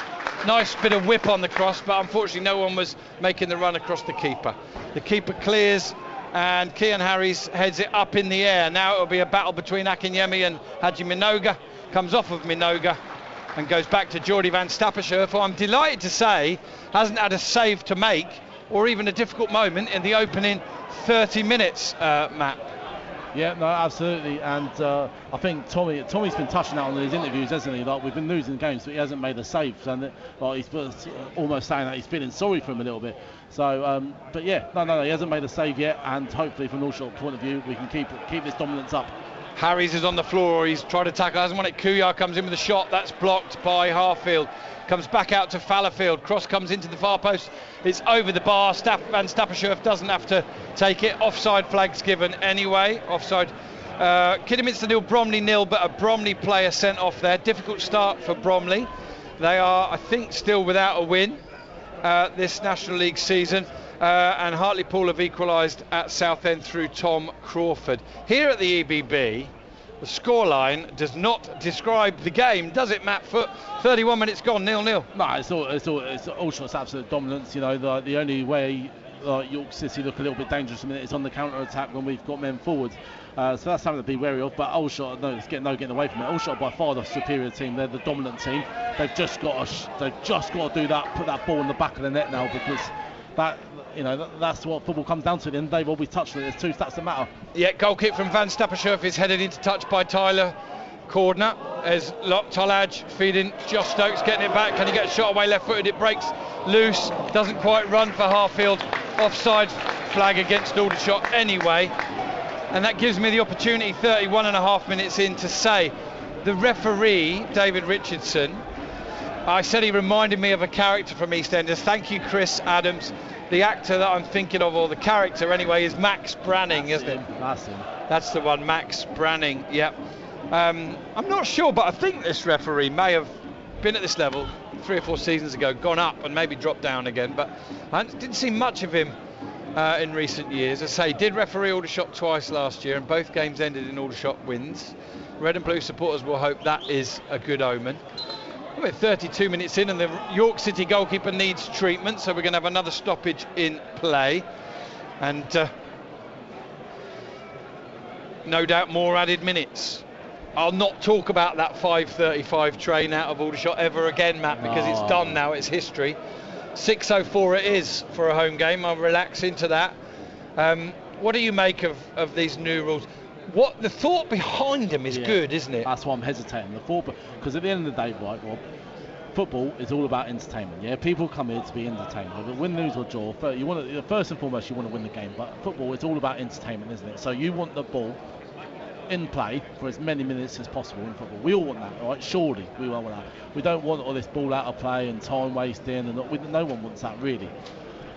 Nice bit of whip on the cross, but unfortunately no one was making the run across the keeper. The keeper clears, and Kian Harries heads it up in the air. Now it'll be a battle between Akinyemi and Haji Minoga. Comes off of Minoga and goes back to Jordi van Stappershoef, who I'm delighted to say hasn't had a save to make or even a difficult moment in the opening 30 minutes, Matt. Yeah, no, absolutely, and I think Tommy's been touching that on his interviews, hasn't he? Like, we've been losing games, but he hasn't made a save, and he's almost saying that he's feeling sorry for him a little bit. So, but yeah, no, he hasn't made a save yet, and hopefully, from an Aldershot point of view, we can keep this dominance up. Harries is on the floor. He's tried to tackle, hasn't won it. Kuyar comes in with a shot that's blocked by Harfield. Comes back out to Fallowfield. Cross comes into the far post. It's over the bar. Van Stappershoef doesn't have to take it. Offside flag's given anyway. Offside. Kidderminster 0, Bromley 0, but a Bromley player sent off there. Difficult start for Bromley. They are, I think, still without a win this National League season. And Hartlepool have equalised at Southend through Tom Crawford. Here at the EBB, the scoreline does not describe the game, does it, Matt Foot? 31 minutes gone, 0-0. No, it's Aldershot's absolute dominance. You know, the only way York City look a little bit dangerous a minute is on the counter attack when we've got men forward. So that's something to be wary of. But Aldershot, it's getting away from it. Aldershot by far the superior team. They're the dominant team. They've just got to do that. Put that ball in the back of the net now, because that's what football comes down to. And they've always touched it. There's two stats that matter. Yeah, goal kick from Van Stappershoef is headed into touch by Tyler Cordner. As Tolaj feeding Josh Stokes, getting it back. Can he get a shot away left-footed? It breaks loose. Doesn't quite run for Harfield. Offside flag against Aldershot anyway. And that gives me the opportunity, 31.5 minutes in, to say the referee, David Richardson, I said he reminded me of a character from EastEnders. Thank you, Chris Adams. The actor that I'm thinking of, or the character anyway, is Max Branning, isn't it? That's him. That's the one, Max Branning, yep. I'm not sure, but I think this referee may have been at this level 3 or 4 seasons ago, gone up and maybe dropped down again, but I didn't see much of him in recent years. As I say, did referee Aldershot twice last year, and both games ended in Aldershot wins. Red and blue supporters will hope that is a good omen. We're 32 minutes in, and the York City goalkeeper needs treatment, so we're going to have another stoppage in play, and no doubt more added minutes. I'll not talk about that 5:35 train out of Aldershot ever again, Matt, because it's done now. It's history. 6:04 it is for a home game. I'll relax into that. What do you make of these new rules? What the thought behind them is good, isn't it? That's why I'm hesitating. The thought, because at the end of the day, right, Rob, football is all about entertainment. Yeah, people come here to be entertained. Whether win, lose or draw, first and foremost, you want to win the game. But football is all about entertainment, isn't it? So you want the ball in play for as many minutes as possible in football. We all want that, right? Surely we all want that. We don't want all this ball out of play and time wasting, and no one wants that really.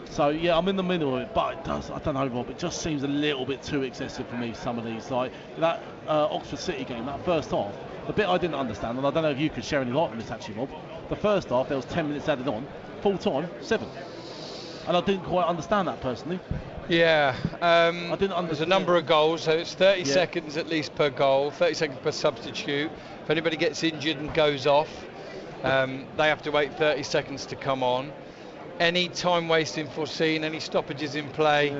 So yeah, I'm in the middle of it, but it does, I don't know, Rob, it just seems a little bit too excessive for me, some of these. Like that Oxford City game, that first half, the bit I didn't understand, and I don't know if you could share any light on this actually, Rob. The first half, there was 10 minutes added on, full time, 7. And I didn't quite understand that personally. Yeah, I didn't understand. There's a number of goals, so it's 30 seconds at least per goal, 30 seconds per substitute. If anybody gets injured and goes off, they have to wait 30 seconds to come on. Any time wasting foreseen, any stoppages in play,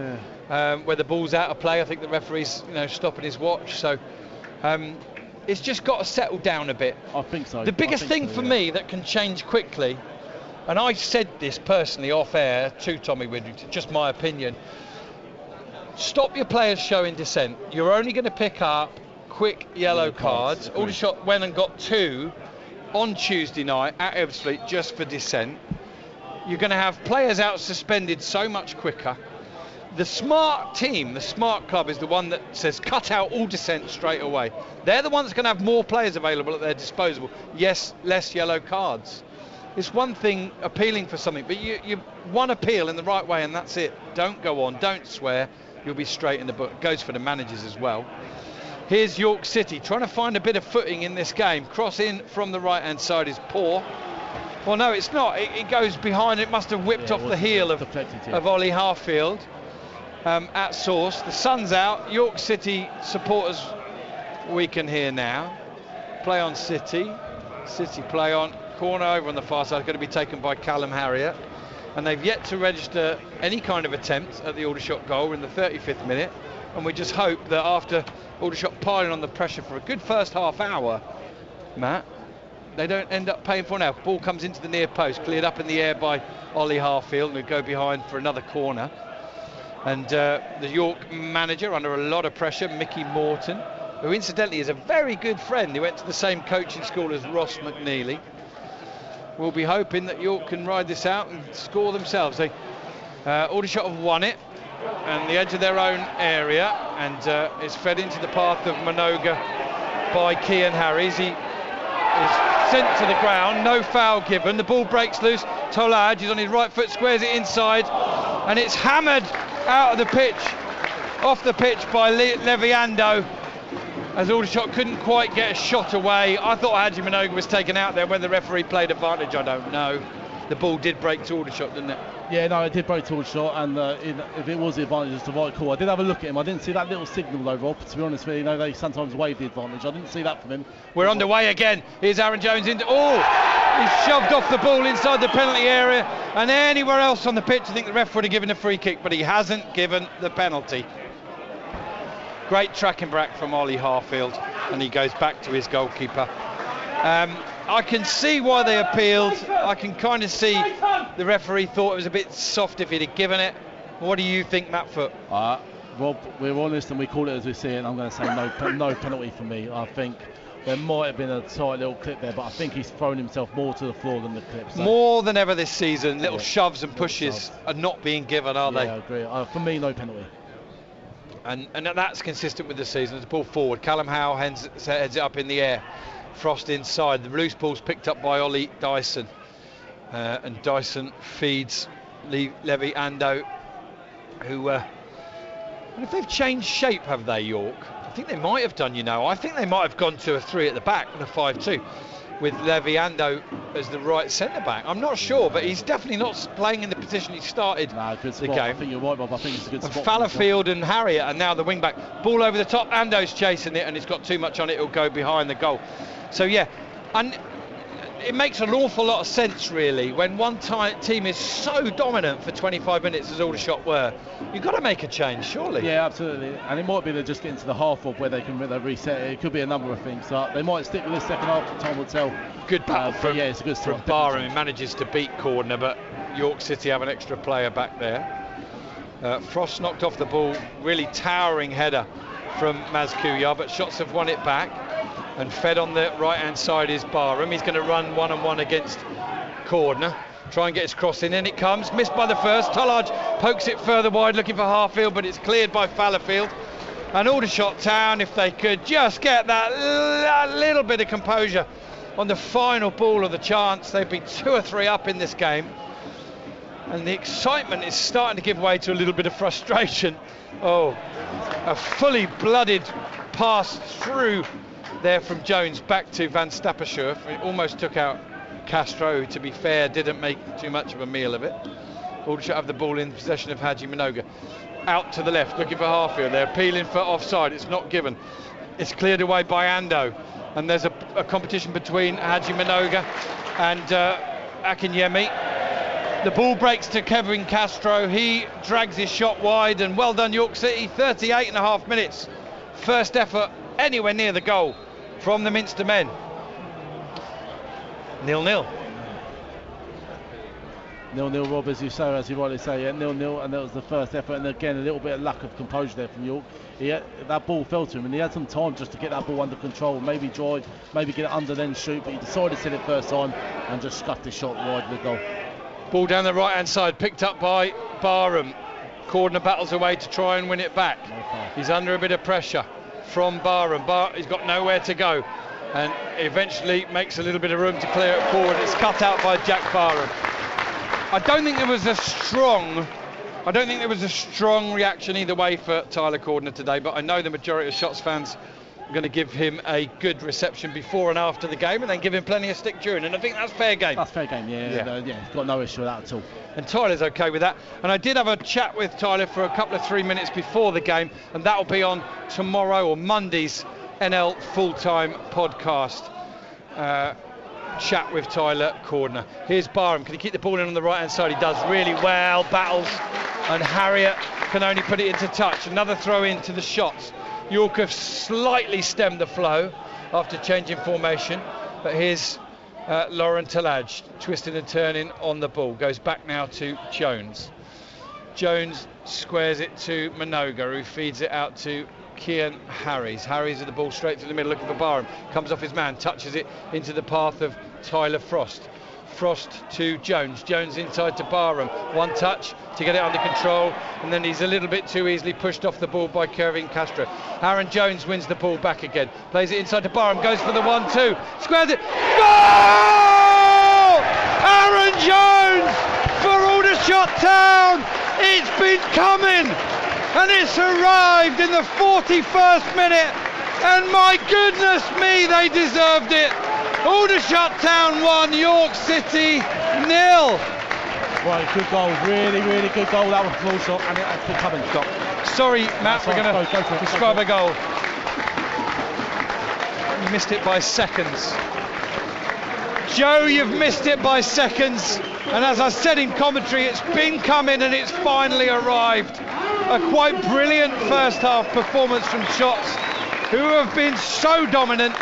where the ball's out of play, I think the referee's stopping his watch. So it's just got to settle down a bit. I think so. The biggest thing for me that can change quickly, and I said this personally off air to Tommy Widrington, just my opinion, stop your players showing dissent. You're only going to pick up quick yellow cards. Aldershot went and got 2 on Tuesday night at Ebbsfleet just for dissent. You're going to have players out suspended so much quicker. The smart team, the smart club, is the one that says cut out all dissent straight away. They're the ones that's going to have more players available at their disposal. Yes, less yellow cards. It's one thing appealing for something, but you one appeal in the right way and that's it. Don't go on, don't swear, you'll be straight in the book. It goes for the managers as well. Here's York City trying to find a bit of footing in this game. Cross in from the right hand side is poor. Well, no, it's not. It goes behind. It must have whipped off the heel of Ollie Harfield. At source, the sun's out. York City supporters we can hear now. Play on City. City play on. Corner over on the far side, going to be taken by Callum Harriott. And they've yet to register any kind of attempt at the Aldershot goal in the 35th minute. And we just hope that after Aldershot piling on the pressure for a good first half hour, Matt, they don't end up paying for now. Ball comes into the near post, cleared up in the air by Ollie Harfield, and will go behind for another corner. And the York manager, under a lot of pressure, Mickey Morton, who incidentally is a very good friend. He went to the same coaching school as Ross McNeely. We'll be hoping that York can ride this out and score themselves. Aldershot have won it, and the edge of their own area, and it's fed into the path of Minoga by Cian Harries. He is sent to the ground, no foul given. The ball breaks loose. Tolaj is on his right foot, squares it inside, and it's hammered out of the pitch, off the pitch by Leviando, as Aldershot couldn't quite get a shot away. I thought Haji Minoga was taken out there. Whether the referee played advantage, I don't know. The ball did break to Aldershot, didn't it? Yeah, no, it did break to Aldershot, and if it was the advantage, it's the right call. I did have a look at him. I didn't see that little signal though, Rob. To be honest with you, they sometimes wave the advantage. I didn't see that from him. We're underway again. Here's Aaron Jones into. He's shoved off the ball inside the penalty area, and anywhere else on the pitch, I think the ref would have given a free kick, but he hasn't given the penalty. Great tracking back from Ollie Harfield, and he goes back to his goalkeeper. I can see why they appealed. I can kind of see the referee thought it was a bit soft if he'd have given it. What do you think, Matt Foot? Rob, we're honest and we call it as we see it, and I'm going to say no penalty for me. I think there might have been a tight little clip there, but I think he's thrown himself more to the floor than the clip. So. More than ever this season, little shoves and pushes are not being given, are they? Yeah, I agree. For me, no penalty. And that's consistent with the season. It's the ball forward. Callum Howe heads it up in the air. Frost inside. The loose ball's picked up by Ollie Dyson. And Dyson feeds Levy Ando, who... if they've changed shape, have they, York? I think they might have done, I think they might have gone to a 3 at the back and a 5-2 with Levy Ando as the right centre-back. I'm not sure, but he's definitely not playing in the position he started good the spot. game. I think you're right, Bob. I think it's a good spot. Fallowfield and Harriott are now the wing-back. Ball over the top, Ando's chasing it, and it's got too much on it, it'll go behind the goal. So, yeah, and it makes an awful lot of sense, really, when one team is so dominant for 25 minutes as Aldershot were. You've got to make a change, surely. Yeah, absolutely. And it might be they're just getting to the half of where they can reset it. It could be a number of things. So they might stick with this second half. Time will tell. Good battle from it's a good from Barham, who manages to beat Cordner, but York City have an extra player back there. Frost knocked off the ball, really towering header from Mazkuya, but shots have won it back. And fed on the right-hand side is Barham. He's going to run one-on-one against Cordner. Try and get his cross in it comes. Missed by the first. Tolaj pokes it further wide, looking for Harfield, but it's cleared by Fallowfield. And Aldershot Town, if they could just get that little bit of composure on the final ball of the chance, they'd be 2 or 3 up in this game. And the excitement is starting to give way to a little bit of frustration. Oh, a fully blooded pass through there from Jones back to Van Stappershoef. It almost took out Castro, who, to be fair, didn't make too much of a meal of it. Aldershot have the ball in possession of Haji Minoga. Out to the left, looking for Harfield. They're appealing for offside. It's not given. It's cleared away by Ando. And there's a competition between Haji Minoga and Akinyemi. The ball breaks to Kevin Castro. He drags his shot wide, and well done, York City. 38.5 minutes. First effort anywhere near the goal from the Minster men. 0-0. 0-0, Rob, as you rightly say, 0-0, and that was the first effort, and again a little bit of lack of composure there from York. That ball fell to him, and he had some time just to get that ball under control, maybe drive, maybe get it under, then shoot, but he decided to hit it first time and just scuffed his shot wide of the goal. Ball down the right hand side, picked up by Barham. Cordner battles away to try and win it back. He's under a bit of pressure from Barham. He's got nowhere to go, and eventually makes a little bit of room to clear it forward. It's cut out by Jack Barham. I don't think there was a strong reaction either way for Tyler Cordner today, but I know the majority of Shots fans are going to give him a good reception before and after the game, and then give him plenty of stick during, and I think that's fair game. That's fair game, yeah. He's got no issue with that at all. And Tyler's okay with that. And I did have a chat with Tyler for a couple of 3 minutes before the game, and that will be on tomorrow or Monday's NL full-time podcast. Chat with Tyler Cordner. Here's Barham. Can he keep the ball in on the right hand side? He does really well. Battles, and Harriet can only put it into touch. Another throw into the Shots. York have slightly stemmed the flow after changing formation, but here's Lauren Talladge twisting and turning on the ball. Goes back now to Jones. Jones squares it to Minoga, who feeds it out to Kian Harries. Harries with the ball straight through the middle looking for Barham. Comes off his man, touches it into the path of Tyler Frost. Frost to Jones. Jones inside to Barham. One touch to get it under control, and then he's a little bit too easily pushed off the ball by Kevin Castro. Aaron Jones wins the ball back again. Plays it inside to Barham. Goes for the 1-2. Squares it. Goal! Aaron Jones for Aldershot Town. It's been coming, and it's arrived in the 41st minute, and my goodness me, they deserved it. Aldershot Town 1, York City 0. Right, good goal, really good goal. That was a shot, and it's been coming. Stop. Sorry, Matt, we're going to describe a goal. You missed it by seconds. Joe, you've missed it by seconds, and as I said in commentary, it's been coming and it's finally arrived. A quite brilliant first half performance from Shots, who have been so dominant.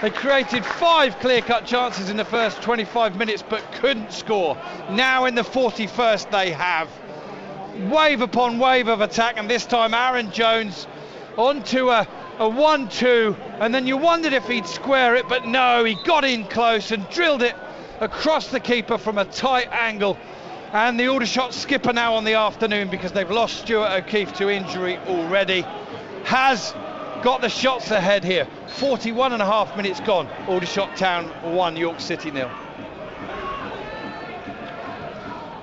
They created 5 clear-cut chances in the first 25 minutes but couldn't score. Now in the 41st they have. Wave upon wave of attack, and this time Aaron Jones onto a 1-2, and then you wondered if he'd square it, but no, he got in close and drilled it across the keeper from a tight angle. And the Aldershot skipper now on the afternoon, because they've lost Stuart O'Keefe to injury already, has got the Shots ahead here. 41 and a half minutes gone. Aldershot Town 1, York City 0.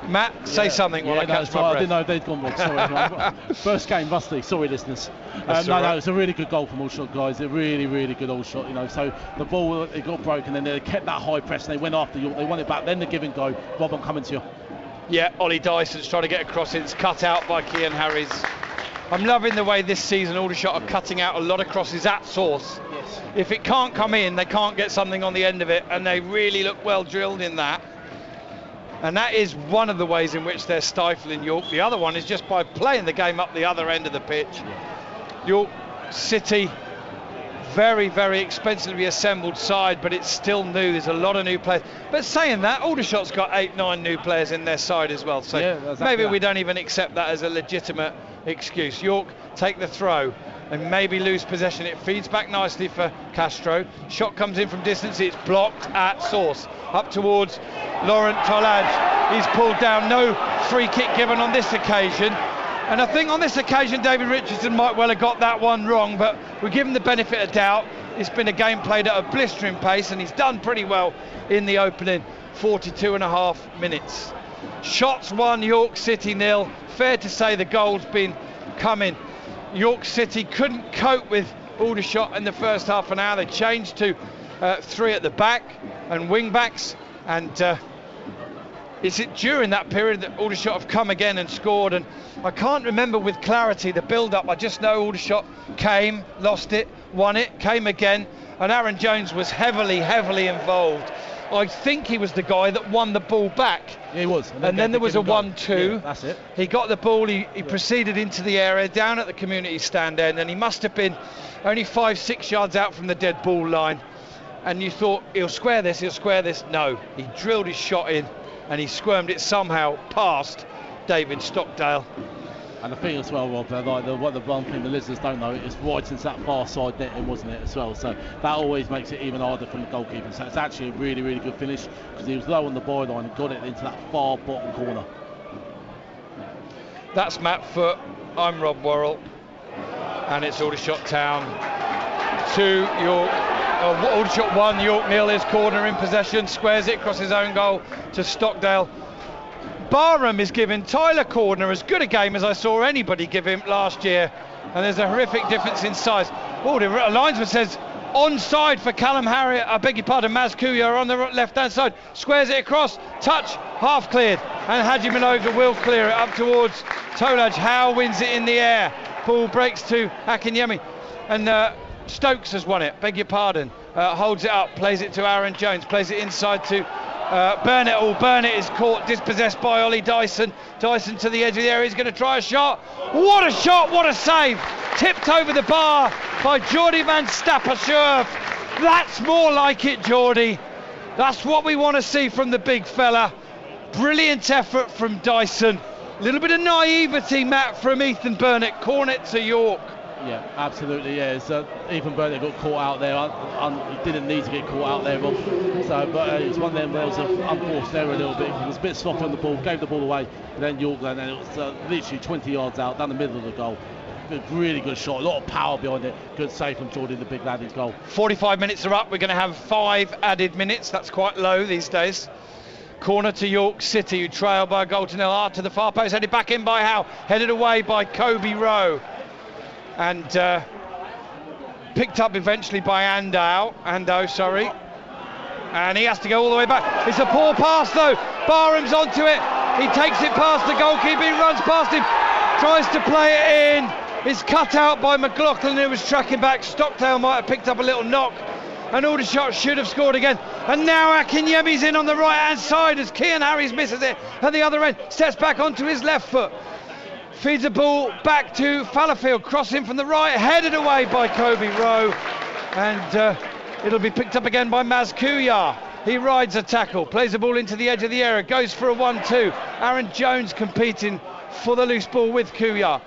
Matt, say something while I catch my breath. I didn't know if they'd gone wrong. Sorry. First game, rusty. Sorry, listeners. No, it's a really good goal from Aldershot, guys. A really good Aldershot. So the ball, it got broken, and they kept that high press, and they went after York. They won it back. Then the give and go. Rob, I'm coming to you. Yeah, Ollie Dyson's trying to get across it. It's cut out by Kian Harries. I'm loving the way this season Aldershot are cutting out a lot of crosses at source. Yes. If it can't come in, they can't get something on the end of it, and they really look well drilled in that. And that is one of the ways in which they're stifling York. The other one is just by playing the game up the other end of the pitch. Yeah. York City, very expensively assembled side, but it's still new. There's a lot of new players. But saying that, Aldershot's got 8-9 new players in their side as well. So yeah, exactly, maybe we don't even accept that as a legitimate excuse. York take the throw and maybe lose possession. It feeds back nicely for Castro. Shot comes in from distance. It's blocked at source. Up towards Laurent Tolage. He's pulled down. No free kick given on this occasion. And I think on this occasion David Richardson might well have got that one wrong, but we give him the benefit of doubt. It's been a game played at a blistering pace, and he's done pretty well in the opening 42 and a half minutes. Shots 1, York City 0. Fair to say the goal's been coming. York City couldn't cope with Aldershot in the first half an hour. They changed to 3 at the back and wing backs, and it's during that period that Aldershot have come again and scored. And I can't remember with clarity the build-up. I just know Aldershot came, lost it, won it, came again, and Aaron Jones was heavily involved. I think he was the guy that won the ball back. Yeah, he was. And then there was a 1-2. Yeah, that's it. He got the ball, he proceeded into the area, down at the community stand end, and he must have been only 5-6 yards out from the dead ball line. And you thought, he'll square this. No, he drilled his shot in, and he squirmed it somehow past David Stockdale. And the thing as well, Rob, what the one thing the listeners don't know is right into that far side netting, wasn't it, as well? So that always makes it even harder from the goalkeeper. So it's actually a really good finish, because he was low on the byline and got it into that far bottom corner. That's Matt Foote. I'm Rob Worrell. And it's Aldershot Town 2, York. Aldershot 1, York 0. His corner in possession. Squares it across his own goal to Stockdale. Barham is giving Tyler Cordner as good a game as I saw anybody give him last year. And there's a horrific difference in size. Oh, the linesman says onside for Callum Harriott. I beg your pardon, Maz Kuya on the left-hand side. Squares it across. Touch. Half cleared. And Haji Minoga will clear it up towards Tolaj. Howe wins it in the air. Ball breaks to Akinyemi. And Stokes has won it. Beg your pardon. Holds it up. Plays it to Aaron Jones. Plays it inside to Burnett. Oh, Burnett is caught, dispossessed by Ollie Dyson. Dyson to the edge of the area. He's going to try a shot. What a shot! What a save! Tipped over the bar by Geordie van Stappershoef. That's more like it, Geordie. That's what we want to see from the big fella. Brilliant effort from Dyson. A little bit of naivety, Matt, from Ethan Burnett. Cornet to York. Yeah, absolutely. Yeah, Ethan Burnett got caught out there. He didn't need to get caught out there, Rob. But it's one of them. There was an unforced error a little bit. He was a bit sloppy on the ball, gave the ball away, and then York. And then it was literally 20 yards out, down the middle of the goal. Really good shot, a lot of power behind it. Good save from Geordie, the big lad, his goal. 45 minutes are up. We're going to have 5 added minutes. That's quite low these days. Corner to York City, who trail by a goal to nil. Art to the far post, headed back in by Howe, headed away by Kobe Rowe, and picked up eventually by Ando, and he has to go all the way back. It's a poor pass though. Barham's onto it. He takes it past the goalkeeper. He runs past him, tries to play it in. It's cut out by McLaughlin, who was tracking back. Stockdale might have picked up a little knock. And Aldershot should have scored again. And now Akinyemi's in on the right-hand side as Cian Harries misses it at the other end. Steps back onto his left foot. Feeds the ball back to Fallowfield. Crossing from the right. Headed away by Kobe Rowe. And it'll be picked up again by Maz Kuya. He rides a tackle. Plays the ball into the edge of the area. Goes for a 1-2. Aaron Jones competing for the loose ball with Kuya.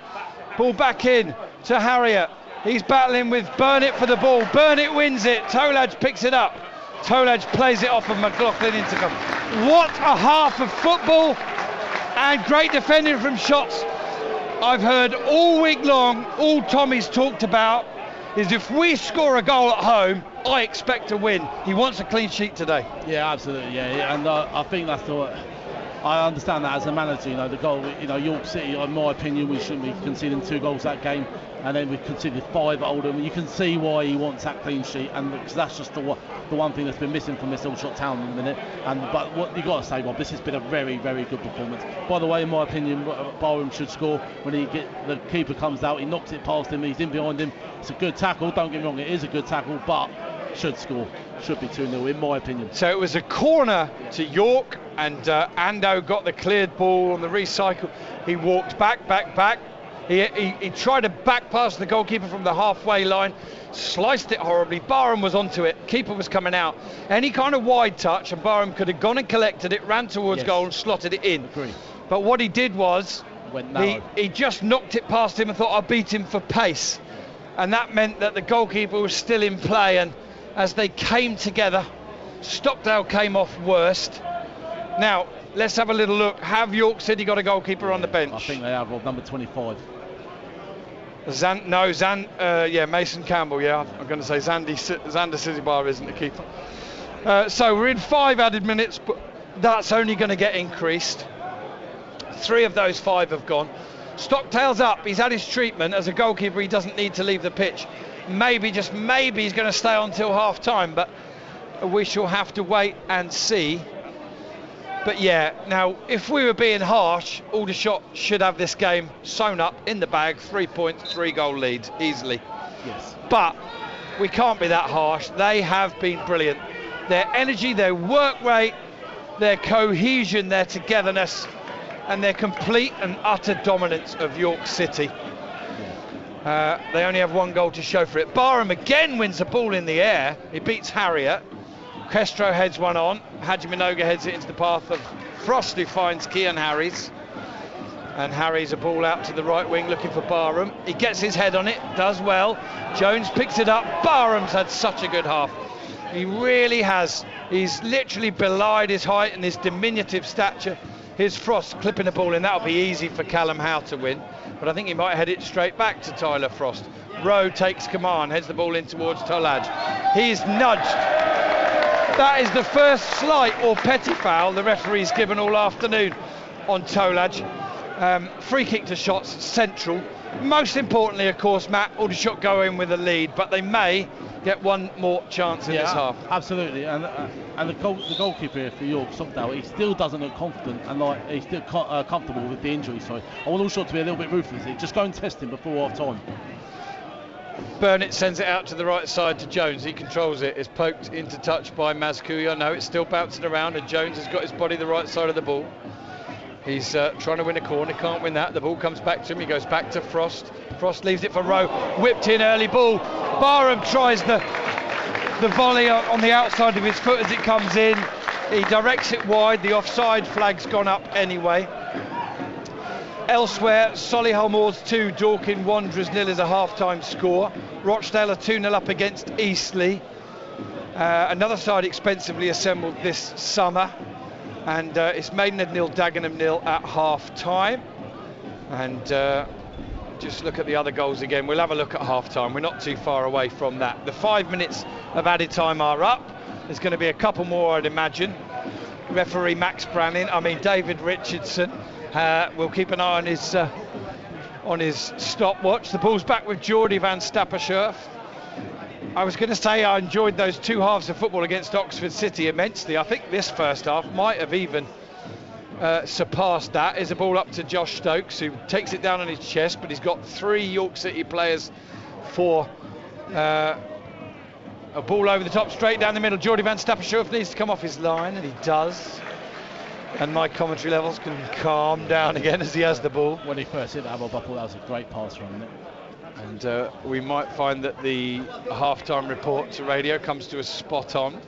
Ball back in to Harriott. He's battling with Burnett for the ball. Burnett wins it. Tolaj picks it up. Tolaj plays it off of McLaughlin into goal. What a half of football, and great defending from Shots. I've heard all week long, all Tommy's talked about is if we score a goal at home, I expect to win. He wants a clean sheet today. Yeah, absolutely. Yeah. And I think that's what I understand that as a manager. You know, the goal. You know, York City, in my opinion, we shouldn't be conceding 2 goals that game. And then we conceded 5 at Oldham. You can see why he wants that clean sheet, and because that's just the one thing that's been missing from this Aldershot Town in a minute. But what you got to say, Bob, this has been a very, very good performance. By the way, in my opinion, Barham should score when the keeper comes out. He knocks it past him. He's in behind him. It's a good tackle. Don't get me wrong, it is a good tackle, but should score. Should be 2-0 in my opinion. So it was a corner to York, and Ando got the cleared ball on the recycle. He walked back. He tried to back pass the goalkeeper from the halfway line, sliced it horribly. Barham was onto it. Keeper was coming out. Any kind of wide touch, and Barham could have gone and collected it, ran towards goal and slotted it in. Agree. But what he did was he just knocked it past him and thought, I'll beat him for pace. And that meant that the goalkeeper was still in play, and as they came together, Stockdale came off worst. Now, let's have a little look. Have York City got a goalkeeper on the bench? I think they have, number 25. Mason Campbell, yeah. I'm going to say Xander Sizibar isn't the keeper. So we're in 5 added minutes, but that's only going to get increased. 3 of those 5 have gone. Stockdale's up. He's had his treatment. As a goalkeeper, he doesn't need to leave the pitch. Maybe, just maybe, he's going to stay on till half-time, but we shall have to wait and see. But yeah, now if we were being harsh, Aldershot should have this game sewn up in the bag. 3 points, 3 goal leads easily. Yes. But we can't be that harsh. They have been brilliant. Their energy, their work rate, their cohesion, their togetherness, and their complete and utter dominance of York City. They only have 1 goal to show for it. Barham again wins the ball in the air. He beats Harriott. Castro heads one on. Haji Minoga heads it into the path of Frost, who finds Cian Harries. And Harries a ball out to the right wing looking for Barham. He gets his head on it, does well. Jones picks it up. Barham's had such a good half. He really has. He's literally belied his height and his diminutive stature. Here's Frost clipping the ball in. That'll be easy for Callum Howe to win, but I think he might head it straight back to Tyler Frost. Rowe takes command, heads the ball in towards Tolaj. He's nudged. That is the first slight or petty foul the referee's given all afternoon on Tolaj. Free kick to Shots, central. Most importantly, of course, Matt, Aldershot go in with a lead, but they may get one more chance in this half. Absolutely, and the goalkeeper here for York, Stockdale, he still doesn't look confident and like he's still comfortable with the injury. So I want Aldershot to be a little bit ruthless. Just go and test him before half time. Burnett sends it out to the right side to Jones. He controls it. It's poked into touch by Mazkuya. No, it's still bouncing around, and Jones has got his body the right side of the ball. He's trying to win a corner, can't win that. The ball comes back to him, he goes back to Frost. Frost leaves it for Rowe, whipped in early ball. Barham tries the volley on the outside of his foot as it comes in. He directs it wide, the offside flag's gone up anyway. Elsewhere, Solihull Moors 2, Dorking Wanderers 0 is a half-time score. Rochdale are 2-0 up against Eastleigh. Another side expensively assembled this summer. And it's Maidenhead 0, Dagenham 0 at half-time. And just look at the other goals again. We'll have a look at half-time. We're not too far away from that. The 5 minutes of added time are up. There's going to be a couple more, I'd imagine. Referee David Richardson will keep an eye on his stopwatch. The ball's back with Geordie van Stappershoef. I was going to say I enjoyed those two halves of football against Oxford City immensely. I think this first half might have even surpassed that. Is a ball up to Josh Stokes, who takes it down on his chest, but he's got 3 York City players for a ball over the top, straight down the middle. Geordie van Stappershoef needs to come off his line, and he does. And my commentary levels can calm down again as he has the ball. When he first hit that ball, that was a great pass from him. And we might find that the half-time report to radio comes to us spot on,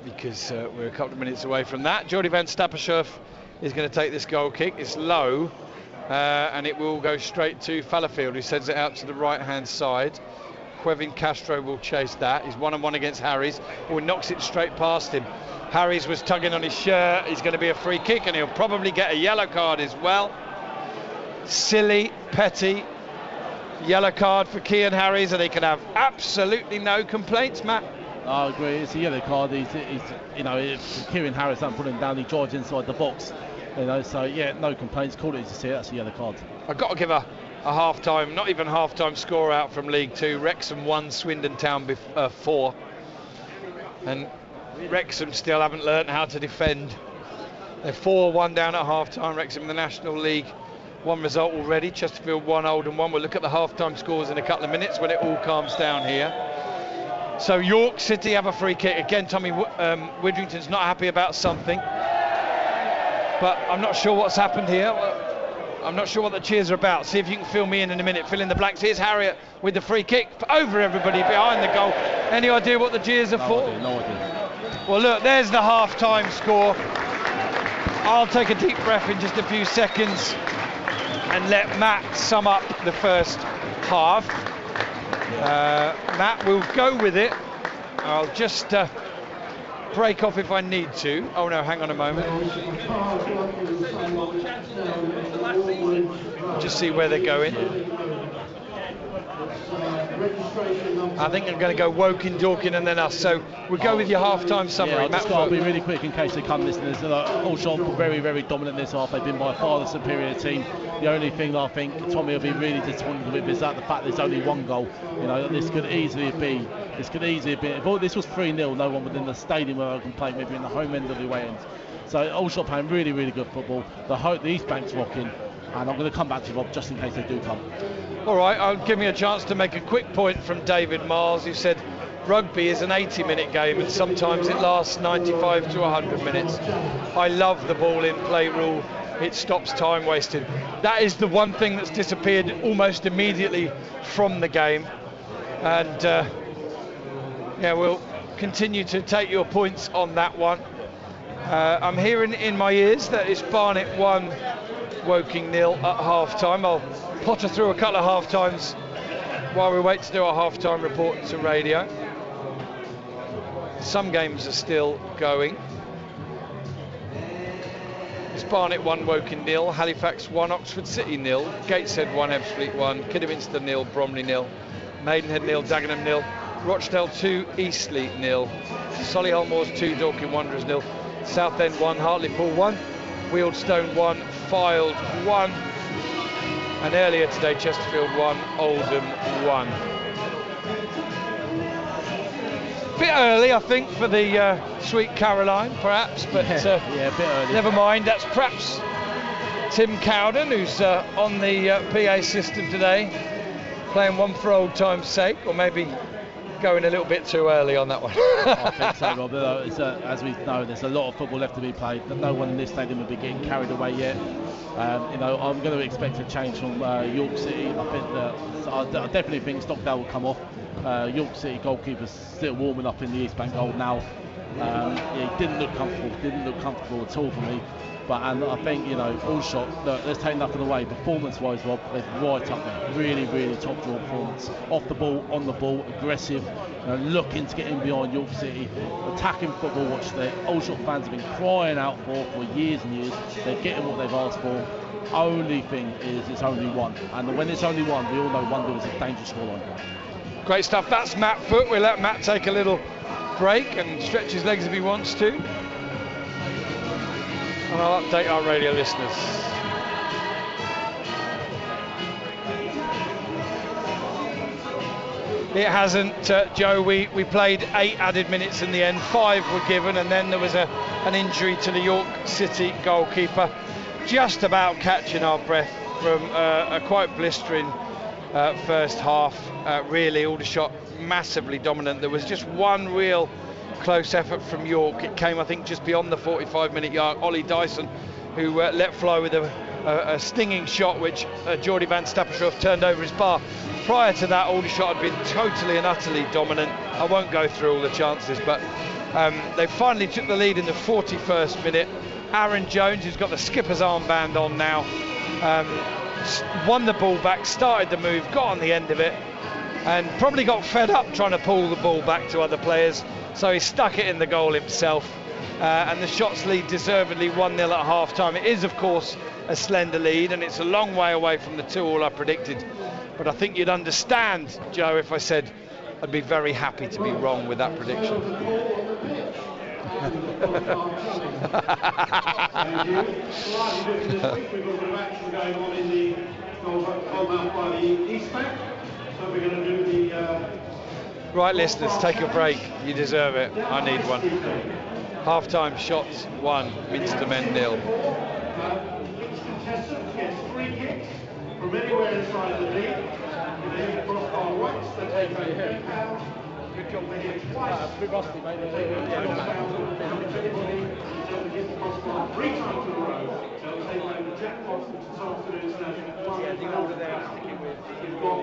because we're a couple of minutes away from that. Geordie van Stappershoef is going to take this goal kick. It's low, and it will go straight to Fallowfield, who sends it out to the right-hand side. Quevin Castro will chase that. He's 1-on-1 against Harries, who knocks it straight past him. Harries was tugging on his shirt. He's going to be a free kick, and he'll probably get a yellow card as well. Silly, petty yellow card for Kean Harries, and he can have absolutely no complaints, Matt. I agree, it's a yellow card. He's Kieran Harris don't put him down, he drives inside the box, so yeah, no complaints. Call it as you see it, that's a yellow card. I've got to give a half-time, not even half-time score out from League 2. Wrexham 1, Swindon Town 4, and Wrexham still haven't learnt how to defend. They're 4-1 down at half-time. Wrexham in the National League. One result already, Chesterfield 1, Oldham 1. We'll look at the half-time scores in a couple of minutes when it all calms down here. So York City have a free kick. Again, Tommy Widrington's not happy about something. But I'm not sure what's happened here. I'm not sure what the cheers are about. See if you can fill me in a minute, fill in the blanks. Here's Harriet with the free kick over everybody behind the goal. Any idea what the cheers are for? No idea. Well, look, there's the half-time score. I'll take a deep breath in just a few seconds and let Matt sum up the first half. Matt will go with it. I'll just break off if I need to. Oh no, hang on a moment. Just see where they're going. I think I'm going to go Woking, Dorking and then us. So we'll go with your half-time summary. Yeah, I'll be really quick in case they come listeners. Aldershot were very, very dominant this half. They've been by far the superior team. The only thing I think Tommy will be really disappointed with is that the fact there's only one goal. This could easily have been. If this was 3-0, no one within the stadium would have complained, maybe in the home end or the away end. So Aldershot playing really, really good football. The East Bank's rocking. And I'm going to come back to Rob just in case they do come. All right, I'll give me a chance to make a quick point from David Miles, who said rugby is an 80-minute game and sometimes it lasts 95 to 100 minutes. I love the ball in play rule. It stops time wasted. That is the one thing that's disappeared almost immediately from the game. And we'll continue to take your points on that one. I'm hearing in my ears that it's Barnet 1, Woking 0 at half-time. I'll potter through a couple of half-times while we wait to do our half-time report to radio. Some games are still going. Prince Barnet 1, Woking 0, Halifax 1, Oxford City 0, Gateshead 1, Ebbsfleet 1, Kidderminster 0, Bromley 0, Maidenhead 0, Dagenham 0, Rochdale 2, Eastleigh 0, Solihull Moors 2, Dorking Wanderers 0, Southend 1, Hartlepool 1, Wealdstone 1, Fylde 1, and earlier today Chesterfield 1, Oldham 1. Bit early, I think, for the Sweet Caroline, perhaps, but yeah, a bit early. Never mind. That's perhaps Tim Cowden, who's on the PA system today, playing one for old time's sake, or maybe going a little bit too early on that one. I think so, Rob. As we know, there's a lot of football left to be played. No one in this stadium will be getting carried away yet. I'm going to expect a change from York City. I definitely think Stockdale will come off. York City goalkeeper's still warming up in the East Bank goal now. He didn't look comfortable at all for me. But I think, Aldershot, let's take nothing away. Performance-wise, Rob, they're right up there. Really, really top-draw performance. Off the ball, on the ball, aggressive, looking to get in behind York City. Attacking football, which the Aldershot fans have been crying out for years and years. They're getting what they've asked for. Only thing is, it's only one. And when it's only one, we all know 1-0 is a dangerous scoreline. Great stuff. That's Matt Foote. We'll let Matt take a little break and stretch his legs if he wants to. And I'll update our radio listeners. It hasn't, Joe. We played 8 added minutes in the end. 5 were given, and then there was an injury to the York City goalkeeper. Just about catching our breath from a quite blistering first half. Really, Aldershot massively dominant. There was just one real close effort from York. It came, I think, just beyond the 45-minute mark. Ollie Dyson, who let fly with a stinging shot, which Jordy van Stappershoef turned over his bar. Prior to that, Aldershot had been totally and utterly dominant. I won't go through all the chances, but they finally took the lead in the 41st minute. Aaron Jones, who's got the skipper's armband on now, won the ball back, started the move, got on the end of it, and probably got fed up trying to pull the ball back to other players, so he stuck it in the goal himself, and the Shots lead deservedly 1-0 at half-time. It is, of course, a slender lead, and it's a long way away from the 2-2 I predicted, but I think you'd understand, Joe, if I said I'd be very happy to be wrong with that prediction. Right, listeners, take a break. You deserve it. I need one. Half-time Shots 1, Minster Men 0. Gets 3 kicks from anywhere inside the league. They cross our rights, they take £3. Good job, they hit twice. Bit rusty, mate. £3 times in a row. They'll take home the jackpot this afternoon's national. We've got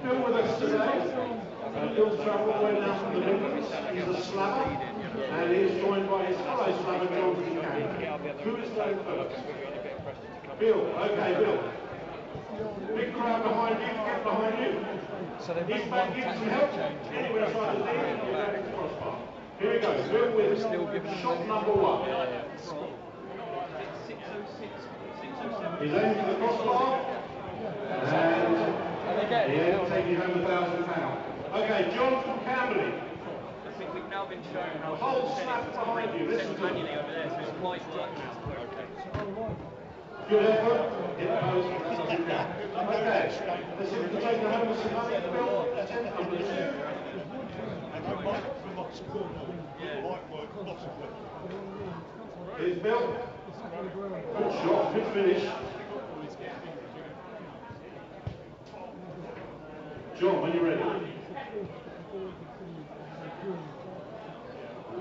Bill with us today. Bill's travelled all the way down from the Midlands. He's a slabber, and he's joined by his fellow slabber, John Buchanan. Who is going first? Bill, okay, Bill. Big crowd behind you, get behind you. So they East Bank gives some help. Anywhere inside the lead, you're ready to crossbar. Here we go, Bill with shot number 1. He's aiming for the crossbar. And he ends up taking home £1,000. Okay, John from Camberley. I think we've now been shown how The whole slap behind you, listen to manually over there, so it's quite much. Good effort. Hit the post. Okay. This is to take the home with some money. Bill, attempt number 2. Here's Bill. Good shot, good finish. John, when you're ready.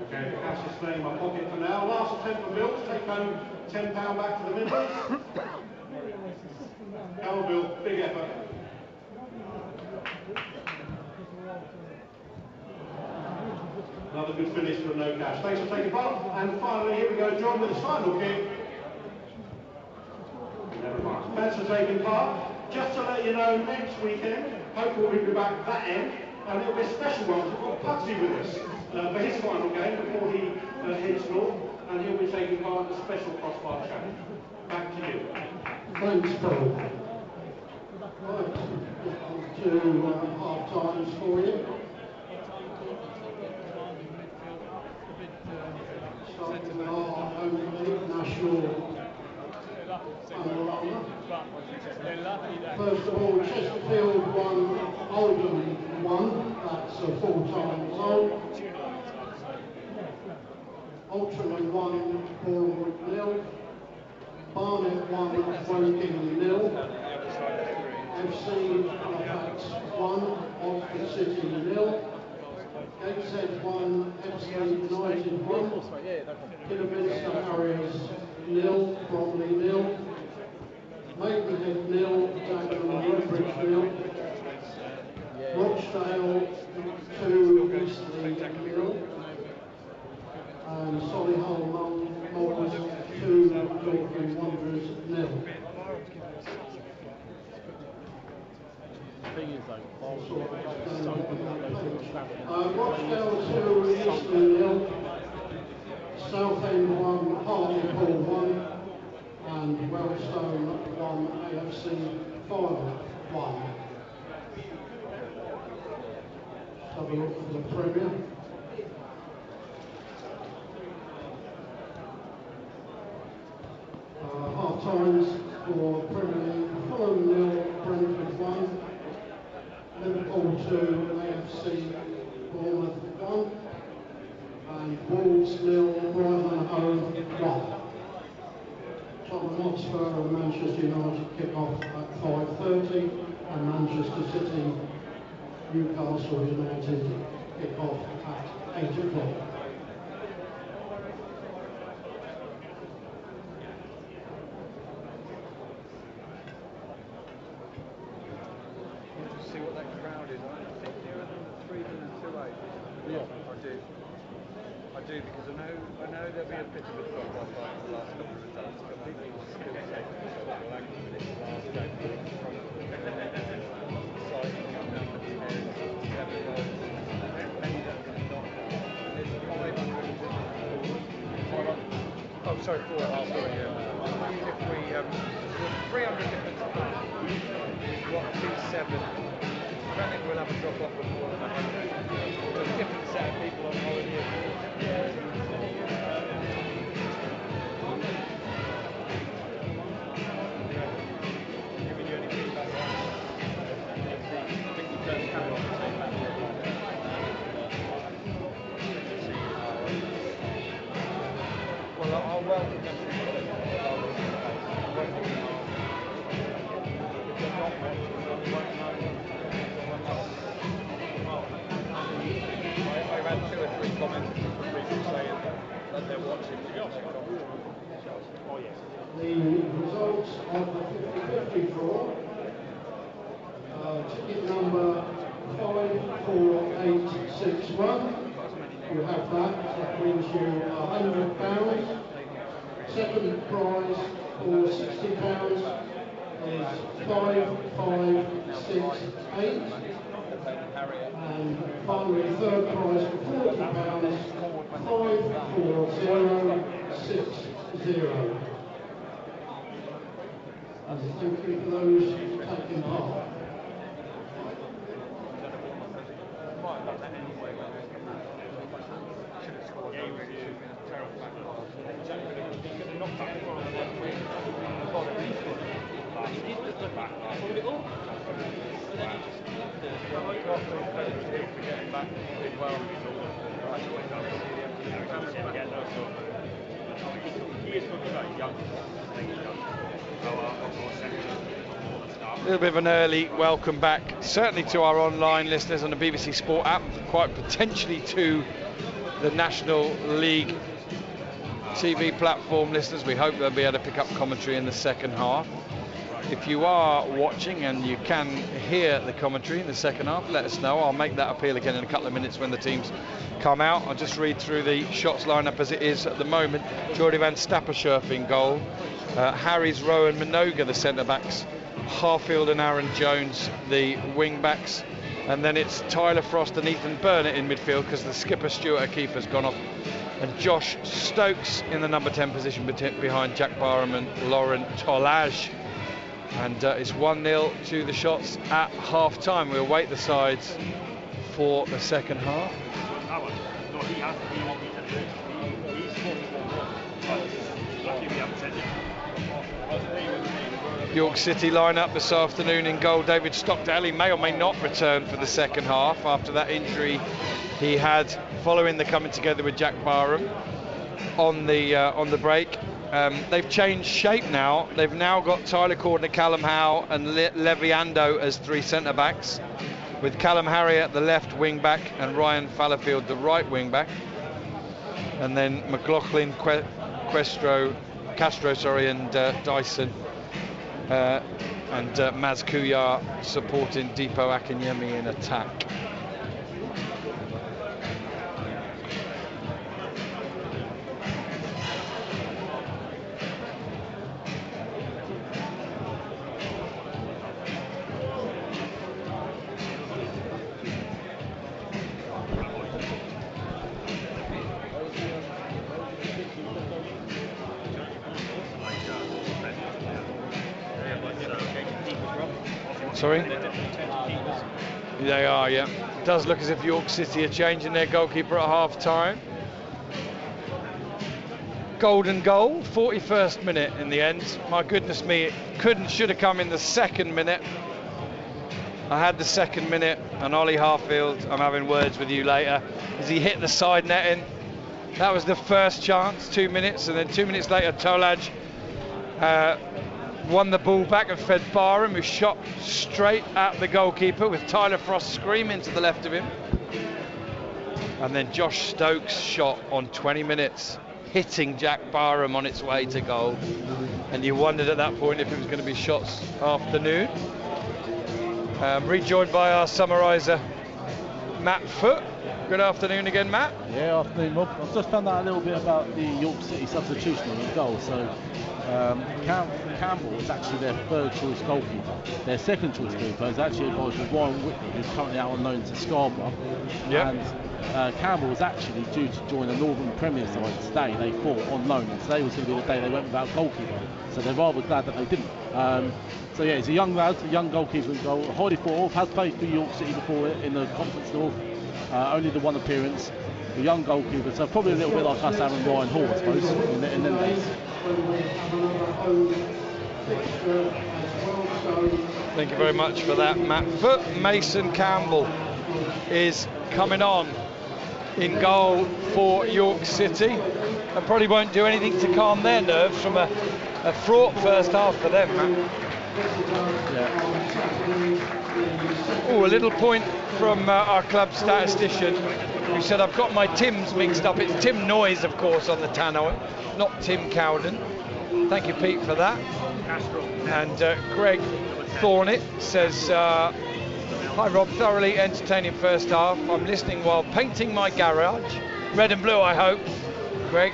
Okay, the cash is staying in my pocket for now. Last attempt for Bill to take home £10 back to the Midlands. Come on, Bill, big effort. Another good finish for no cash. Thanks for taking part. And finally, here we go, John with his final kick. Never mind. Thanks for taking part. Just to let you know, next weekend, hopefully we'll be back at that end. And it'll be a special one. We've got Pugsy with us for his final game before he heads north. and he'll be taking part in a special crossbar challenge. Back to you. Thanks, Paul. Right, to half times for you. Starting with our home league national underrunner. First of all, Chesterfield 1, Oldham 1. That's a full-time result. Altrincham 1, Bournemouth 0. Barnet 1, Woking 0. FC Halifax 1, Oxford City 0. Gateshead 1, FC United 1. Kidderminster Harriers 0, Bromley 0. Maidenhead 0, Dagenham and Redbridge 0. Rochdale 2, Eastleigh 0. And Solihull Moors 2, Dorking Wanderers 0. Rochdale 2, Eastleigh 0. Southend 1, Hartlepool 1. And Wellstone 1, AFC 1. Have a look for the Premier. Half times for Premier League: Fulham 0, Brentford 1. Liverpool 2, AFC Bournemouth 1. And Wolves 0, Brighton and Hove 1. Tottenham Hotspur and Manchester United kick off at 5:30, and Manchester City, Newcastle United kick off at 8 o'clock. See what that crowd is. I think nearer than 328. Yeah, I do because I know there'll be a bit of a drop off after the last couple of results, but people will still take the result. Well, actually, this last game in front of the side come down on the head, 7 goals, many that have not done. There's 500. Oh, sorry, 4.5. Sorry, yeah. If we 300 difference. We've got 2-7. I don't think we'll have a drop off of more than 100. There's a different set of people on holiday. Giving you any feedback on I think the first camera on the same back here. Well, I'll welcome them to I've had 2 or 3 comments from people saying that they're watching. Oh, yes. The results of the 50-50 draw. Ticket number 54861. You have that. That brings you £100. Second prize for £60 is 5568. And finally, third prize for £40, 54060. And thank you for those taking part. A little bit of an early welcome back, certainly to our online listeners on the BBC Sport app, quite potentially to the National League TV platform listeners. We hope they'll be able to pick up commentary in the second half. If you are watching and you can hear the commentary in the second half, let us know. I'll make that appeal again in a couple of minutes when the teams come out. I'll just read through the shots lineup as it is at the moment. Jordi van Stapperscherf in goal. Harries, Rowan, Minoga, the centre-backs. Harfield and Aaron Jones, the wing-backs. And then it's Tyler Frost and Ethan Burnett in midfield because the skipper, Stuart O'Keefe, has gone off and Josh Stokes in the number 10 position behind Jack Barham and Lauren Tolage. And it's 1-0 to the Shots at half-time. We'll await the sides for the second half. York City line-up this afternoon in goal. David Stockdale, he may or may not return for the second half after that injury he had following the coming together with Jack Barham on the break. They've changed shape now. They've now got Tyler Cordner, Callum Howe and Leviando as 3 centre-backs, with Callum Harriott the left wing-back and Ryan Fallowfield the right wing-back. And then McLaughlin, Castro, and Dyson and Maz Kuyar supporting Deepo Akinyemi in attack. Sorry? They are, yeah. It does look as if York City are changing their goalkeeper at half-time. Golden goal, 41st minute in the end. My goodness me, it should have come in the second minute. I had the second minute, and Ollie Harfield, I'm having words with you later, as he hit the side netting. That was the first chance, 2 minutes, and then 2 minutes later, Tolage won the ball back and fed Barham, who shot straight at the goalkeeper with Tyler Frost screaming to the left of him. And then Josh Stokes shot on 20 minutes, hitting Jack Barham on its way to goal. And you wondered at that point if it was going to be Shots afternoon. Rejoined by our summariser, Matt Foote. Good afternoon again, Matt. Yeah, afternoon, Rob. I've just found out a little bit about the York City substitution in goal. So Campbell is actually their third choice goalkeeper. Their second choice goalkeeper is actually a guy called Warren Whitney, who's currently out on loan to Scarborough. Yep. And Campbell was actually due to join the Northern Premier side today. They fought on loan, and today was going to be the day they went without goalkeeper. So they're rather glad that they didn't. So yeah, he's a young lad, a young goalkeeper in goal. Highly thought of, has played for York City before in the Conference North. Only the one appearance. A young goalkeeper, so probably a little bit like us having Ryan Hall, I suppose, in them days. Thank you very much for that, Matt Foote. Mason Campbell is coming on in goal for York City, and probably won't do anything to calm their nerves from a fraught first half for them, Matt. Yeah. Oh, a little point from our club statistician, who said I've got my Tims mixed up. It's Tim Noyes, of course, on the tannoy, not Tim Cowden. Thank you, Pete, for that. And Greg Thornett says, hi Rob, thoroughly entertaining first half. I'm listening while painting my garage. Red and blue, I hope. Greg.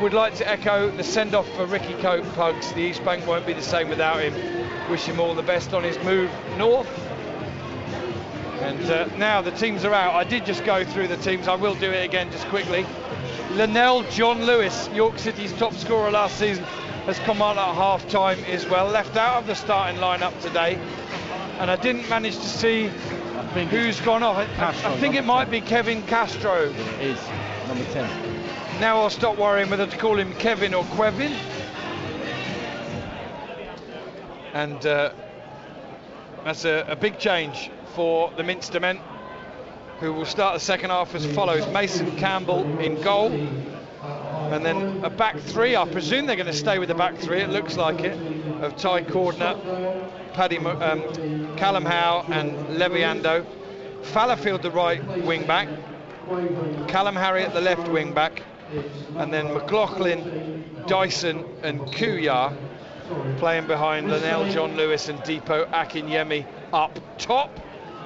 Would like to echo the send-off for Ricky Cope Pugs. The East Bank won't be the same without him. Wish him all the best on his move north. And now the teams are out. I did just go through the teams. I will do it again just quickly. Linnell John Lewis, York City's top scorer last season, has come on at half-time as well. Left out of the starting lineup today. And I didn't manage to see who's gone off. I think it might be Kevin Castro. It is, number 10. Now I'll stop worrying whether to call him Kevin or Quevin. And that's a big change for the Minster men, who will start the second half as follows. Mason Campbell in goal, and then a back three. I presume they're going to stay with the back three, it looks like it, of Ty Cordner, Callum Howe and Leviando. Fallowfield the right wing back, Callum Harriott the left wing back, and then McLaughlin, Dyson and Kuyar playing behind Linnell John Lewis and Deepo Akinyemi up top,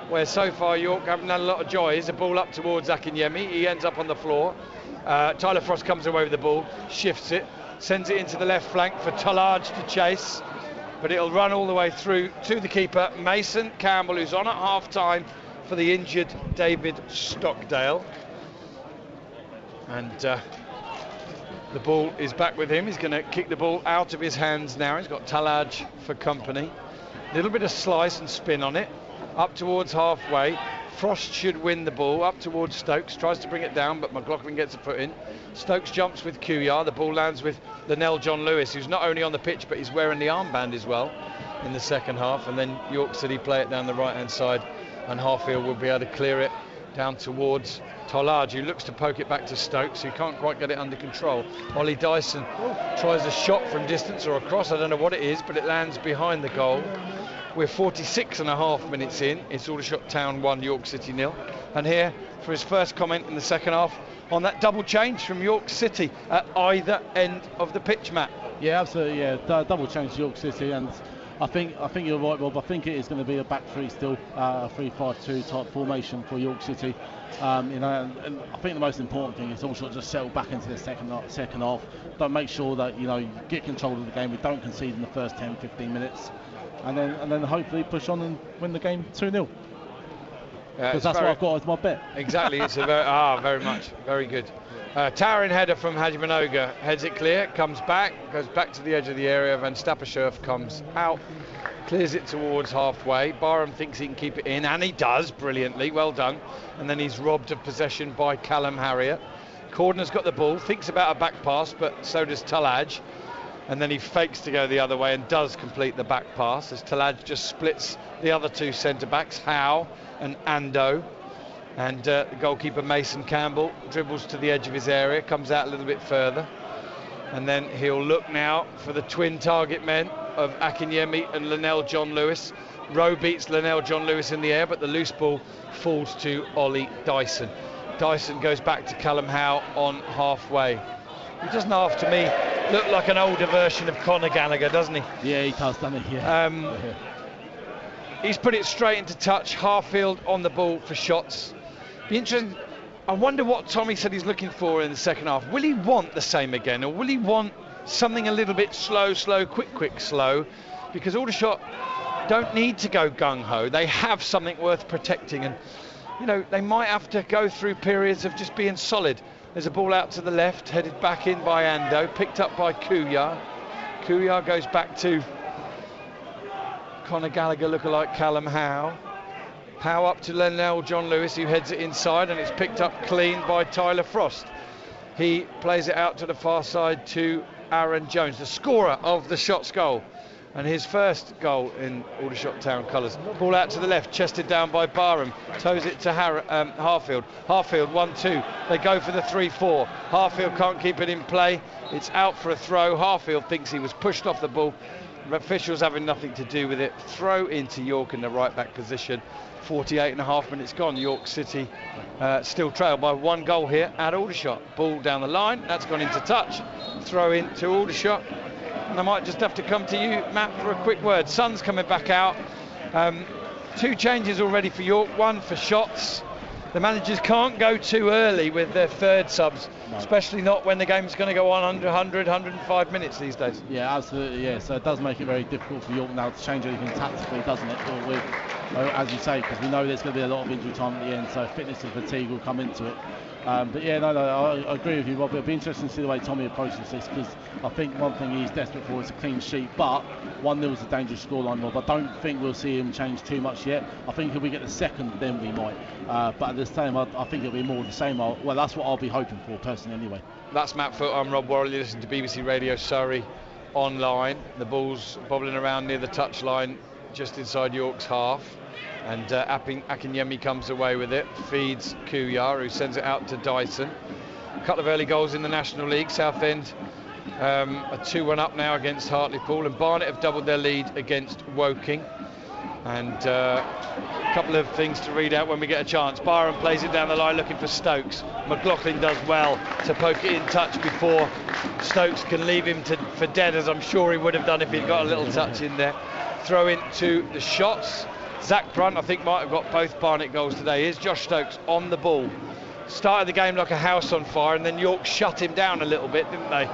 where so far York haven't had a lot of joy. Here's a ball up towards Akinyemi. He ends up on the floor. Tyler Frost comes away with the ball, shifts it, sends it into the left flank for Tolage to chase, but it'll run all the way through to the keeper, Mason Campbell, who's on at half-time for the injured David Stockdale. And the ball is back with him. He's going to kick the ball out of his hands now. He's got Talaj for company. A little bit of slice and spin on it. Up towards halfway. Frost should win the ball. Up towards Stokes. Tries to bring it down, but McLaughlin gets a foot in. Stokes jumps with Kuyar. The ball lands with Linnell John Lewis, who's not only on the pitch, but he's wearing the armband as well in the second half. And then York City play it down the right-hand side, and Harfield will be able to clear it down towards Talaj, who looks to poke it back to Stokes, who can't quite get it under control. Ollie Dyson tries a shot from distance or across, I don't know what it is, but it lands behind the goal. We're 46.5 minutes in. It's Aldershot Town 1, York City 0. And here, for his first comment in the second half, on that double change from York City at either end of the pitch, Matt. Yeah, absolutely, yeah. Double change to York City, and I think you're right, Rob. I think it is going to be a back three still, a 3-5-2 type formation for York City. And I think the most important thing is also just settle back into the second half. Don't make sure that you get control of the game. We don't concede in the first 10-15 minutes, and then hopefully push on and win the game 2-0. Because that's what I've got as my bet. Exactly. It's very much, very good. Towering header from Haji Minoga, heads it clear, comes back, goes back to the edge of the area. Van Stapperscherf comes out, clears it towards halfway. Barham thinks he can keep it in, and he does brilliantly. Well done. And then he's robbed of possession by Callum Harriott. Cordoner's got the ball, thinks about a back pass, but so does Talaj. And then he fakes to go the other way and does complete the back pass as Talaj just splits the other two centre-backs, Howe and Ando. And the goalkeeper Mason Campbell dribbles to the edge of his area, comes out a little bit further. And then he'll look now for the twin target men of Akinyemi and Linnell John Lewis. Rowe beats Linnell John Lewis in the air, but the loose ball falls to Ollie Dyson. Dyson goes back to Callum Howe on halfway. He doesn't half, to me, look like an older version of Conor Gallagher, doesn't he? Yeah, he does, doesn't he? Yeah. He's put it straight into touch. Harfield on the ball for shots. Be interesting. I wonder what Tommy said he's looking for in the second half. Will he want the same again, or will he want something a little bit slow, quick, slow? Because Aldershot don't need to go gung-ho. They have something worth protecting, and they might have to go through periods of just being solid. There's a ball out to the left, headed back in by Ando, picked up by Kuyar. Kuyar goes back to Conor Gallagher lookalike Callum Howe. Howe up to Linnell John Lewis, who heads it inside, and it's picked up clean by Tyler Frost. He plays it out to the far side to Aaron Jones, the scorer of the Shots goal, and his first goal in Aldershot Town colours. Ball out to the left, chested down by Barham, toes it to Harfield. Harfield 1-2, they go for the 3-4. Harfield can't keep it in play, it's out for a throw. Harfield thinks he was pushed off the ball, officials having nothing to do with it. Throw into York in the right back position. 48.5 minutes gone. York City still trail by 1 goal here at Aldershot. Ball down the line, that's gone into touch. Throw in to Aldershot. And I might just have to come to you, Matt, for a quick word. Sun's coming back out. 2 changes already for York, 1 for shots. The managers can't go too early with their third subs, especially not when the game's going to go on 105 minutes these days. Yeah, absolutely, yeah. So it does make it very difficult for York now to change anything tactically, doesn't it? With, as you say, because we know there's going to be a lot of injury time at the end, so fitness and fatigue will come into it. But yeah, I agree with you, Rob. It'll be interesting to see the way Tommy approaches this, because I think one thing he's desperate for is a clean sheet, but 1-0 is a dangerous scoreline, Rob. I don't think we'll see him change too much yet. I think if we get the second, then we might. But at this time, I think it'll be more of the same. Well, that's what I'll be hoping for, personally, anyway. That's Matt Foot. I'm Rob Worrell. You listen to BBC Radio Surrey online. The ball's bobbling around near the touchline, just inside York's half. And Akinyemi comes away with it, feeds Kuyar, who sends it out to Dyson. A couple of early goals in the National League. Southend are 2-1 up now against Hartlepool, and Barnet have doubled their lead against Woking. And a couple of things to read out when we get a chance. Barham plays it down the line looking for Stokes. McLaughlin does well to poke it in touch before Stokes can leave him for dead, as I'm sure he would have done if he'd got a little touch in there. Throw in to the Shots. Zach Brunt, I think, might have got both Barnet goals today. Here's Josh Stokes on the ball. Started the game like a house on fire, and then York shut him down a little bit, didn't they?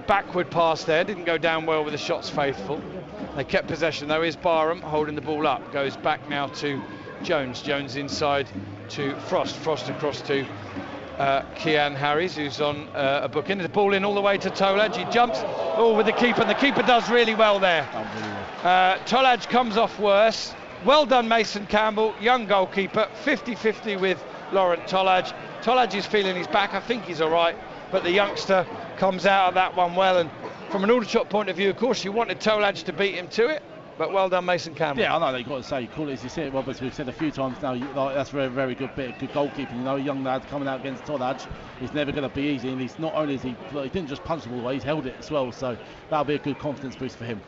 Backward pass there, didn't go down well with the Shots faithful. They kept possession though. Here's Barham holding the ball up. Goes back now to Jones. Jones inside to Frost. Frost across to Kian Harries, who's on a booking. The ball in all the way to Tolaj. He jumps with the keeper, and the keeper does really well there. Tolaj comes off worse. Well done, Mason Campbell, young goalkeeper, 50-50 with Laurent Tolaj. Tolaj is feeling his back. I think he's all right, but the youngster comes out of that one well. And from an Aldershot point of view, of course, you wanted Tolaj to beat him to it. But well done, Mason Campbell. Yeah, I know, you've got to say, cool as you see it, Rob, as we've said a few times now, that's a very, very good bit of good goalkeeping. You know, a young lad coming out against Tolaj, he's never going to be easy, and he's not only he didn't just punch the ball away, he's held it as well, so that'll be a good confidence boost for him.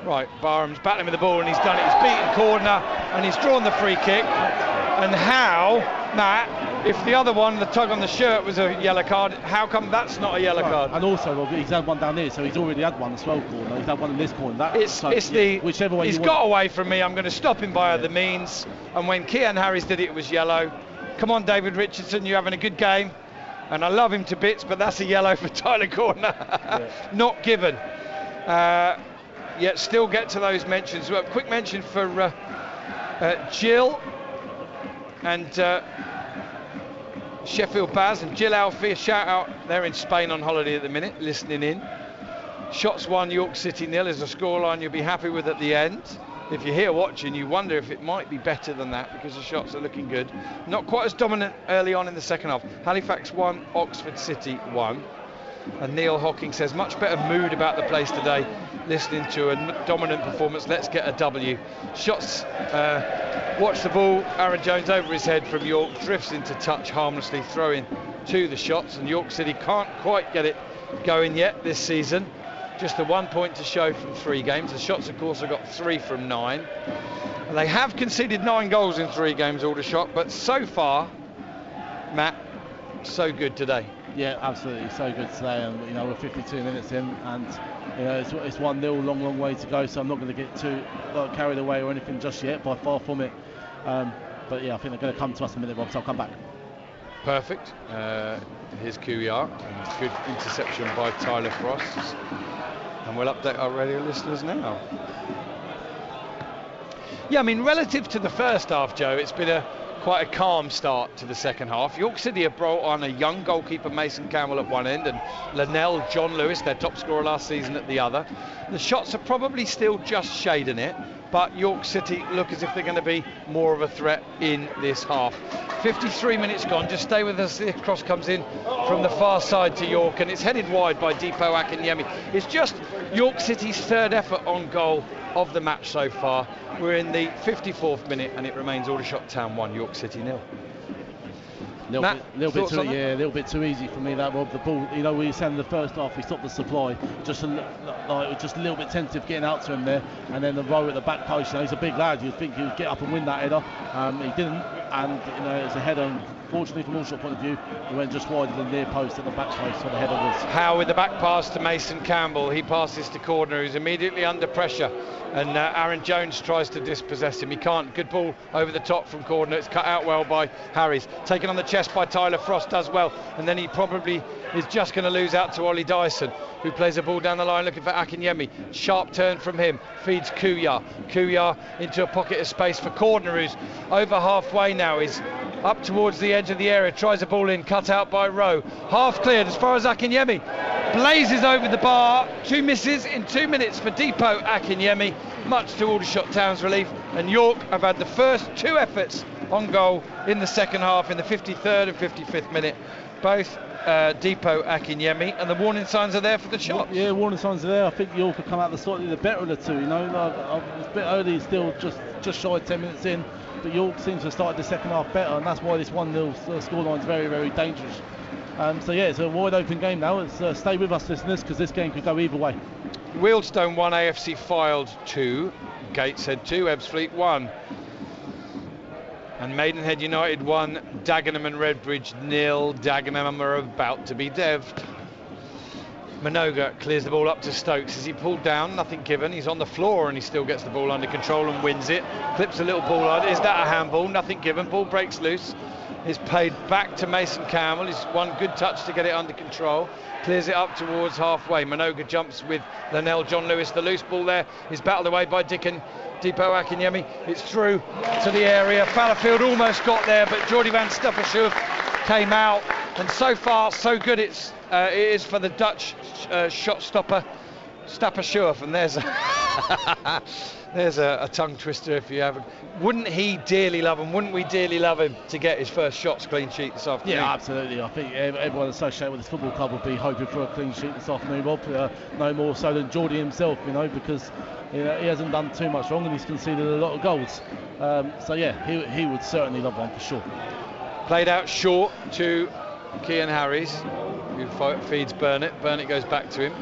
Right, Barham's battling with the ball, and he's done it. He's beaten corner, and he's drawn the free kick. And how, Matt, if the other one, the tug on the shirt, was a yellow card, how come that's not a yellow card? And also, Rob, he's had one down here, so he's already had one as well, corner. He's had one in this corner. Whichever way he's got away from me. I'm going to stop him by other means. And when Kian Harris did it, it was yellow. Come on, David Richardson, you're having a good game. And I love him to bits, but that's a yellow for Tyler Corner. Not given. Yet still get to those mentions. Well, quick mention for Jill and Sheffield Baz and Jill Alfie. A shout out, they're in Spain on holiday at the minute, listening in. Shots 1, York City 0 is a scoreline you'll be happy with at the end. If you're here watching, you wonder if it might be better than that because the shots are looking good. Not quite as dominant early on in the second half. Halifax 1, Oxford City 1. And Neil Hocking says, much better mood about the place today, listening to a dominant performance. Let's get a W. Shots, watch the ball. Aaron Jones over his head from York, drifts into touch harmlessly, throwing to the shots. And York City can't quite get it going yet this season. Just the 1 point to show from 3 games. The shots, of course, have got 3 from 9. And they have conceded 9 goals in 3 games, Aldershot. But so far, Matt, so good today. Yeah, absolutely, so good today, and you know we're 52 minutes in, and you know it's 1-0, long way to go. So I'm not going to get too carried away or anything just yet, by far from it. But yeah, I think they're going to come to us in a minute, Rob. So I'll come back. Perfect. Here's QER, and good interception by Tyler Frost, and we'll update our radio listeners now. Yeah, I mean, relative to the first half, Joe, it's been quite a calm start to the second half. York City have brought on a young goalkeeper, Mason Campbell, at one end, and Linnell John Lewis, their top scorer last season, at the other. The shots are probably still just shading it, but York City look as if they're going to be more of a threat in this half. 53 minutes gone. Just stay with us. The cross comes in from the far side to York, and it's headed wide by Deepo Akinyemi. It's just York City's third effort on goal of the match so far. We're in the 54th minute, and it remains Aldershot Town 1, York City 0. A little bit too easy for me, that, Rob. The ball, you know, we said in the first half we stopped the supply, just a little bit tentative getting out to him there, and then the row at the back post. You know, he's a big lad. You'd think he would get up and win that header. He didn't, and you know, it's a header. Fortunately, from Aldershot point of view, he went just wide of the near post at the back post, so the header was. Howe with the back pass to Mason Campbell. He passes to Cordner, who's immediately under pressure, and Aaron Jones tries to dispossess him. He can't. Good ball over the top from Cordner. It's cut out well by Harris. Taken on the chest by Tyler Frost, does well, and then he probably is just going to lose out to Ollie Dyson, who plays a ball down the line looking for Akinyemi. Sharp turn from him, feeds Kuyar. Kuyar into a pocket of space for Cordner, who's over halfway now. He's up towards the edge of the area, tries a ball in, cut out by Rowe. Half cleared as far as Akinyemi. Blazes over the bar. 2 misses in 2 minutes for Deepo Akinyemi, much to Aldershot Town's relief. And York have had the first 2 efforts on goal in the second half, in the 53rd and 55th minute. Both Deepo Akinyemi, and the warning signs are there for the shots. Yeah, warning signs are there. I think York have come out slightly the better of the 2. You know, it's a bit early, still just shy of 10 minutes in, but York seems to have started the second half better, and that's why this 1-0 scoreline is very, very dangerous. So yeah, it's a wide open game now. It's stay with us, listeners, because this game could go either way. Wealdstone 1, AFC Fylde 2, Gateshead 2, Ebbsfleet 1. And Maidenhead United 1, Dagenham and Redbridge 0. Dagenham are about to be devved. Minoga clears the ball up to Stokes. Is he pulled down? Nothing given. He's on the floor and he still gets the ball under control and wins it. Clips a little ball on. Is that a handball? Nothing given. Ball breaks loose. is played back to Mason Campbell. He's one good touch to get it under control. Clears it up towards halfway. Minoga jumps with Linnell. John Lewis, the loose ball there, is battled away by Deepo Akinyemi. It's through to the area. Fallowfield almost got there, but Jordi van Stappershoef came out. And so far, so good it is for the Dutch shot stopper, Stappershoef. And there's a tongue twister if you haven't. Wouldn't he dearly love him? Wouldn't we dearly love him to get his first shots clean sheet this afternoon? Yeah, absolutely. I think everyone associated with this football club would be hoping for a clean sheet this afternoon, Bob. No more so than Jordi himself, because he hasn't done too much wrong and he's conceded a lot of goals. So yeah, he would certainly love one for sure. Played out short to Cian Harries, who feeds Burnett. Burnett goes back to him.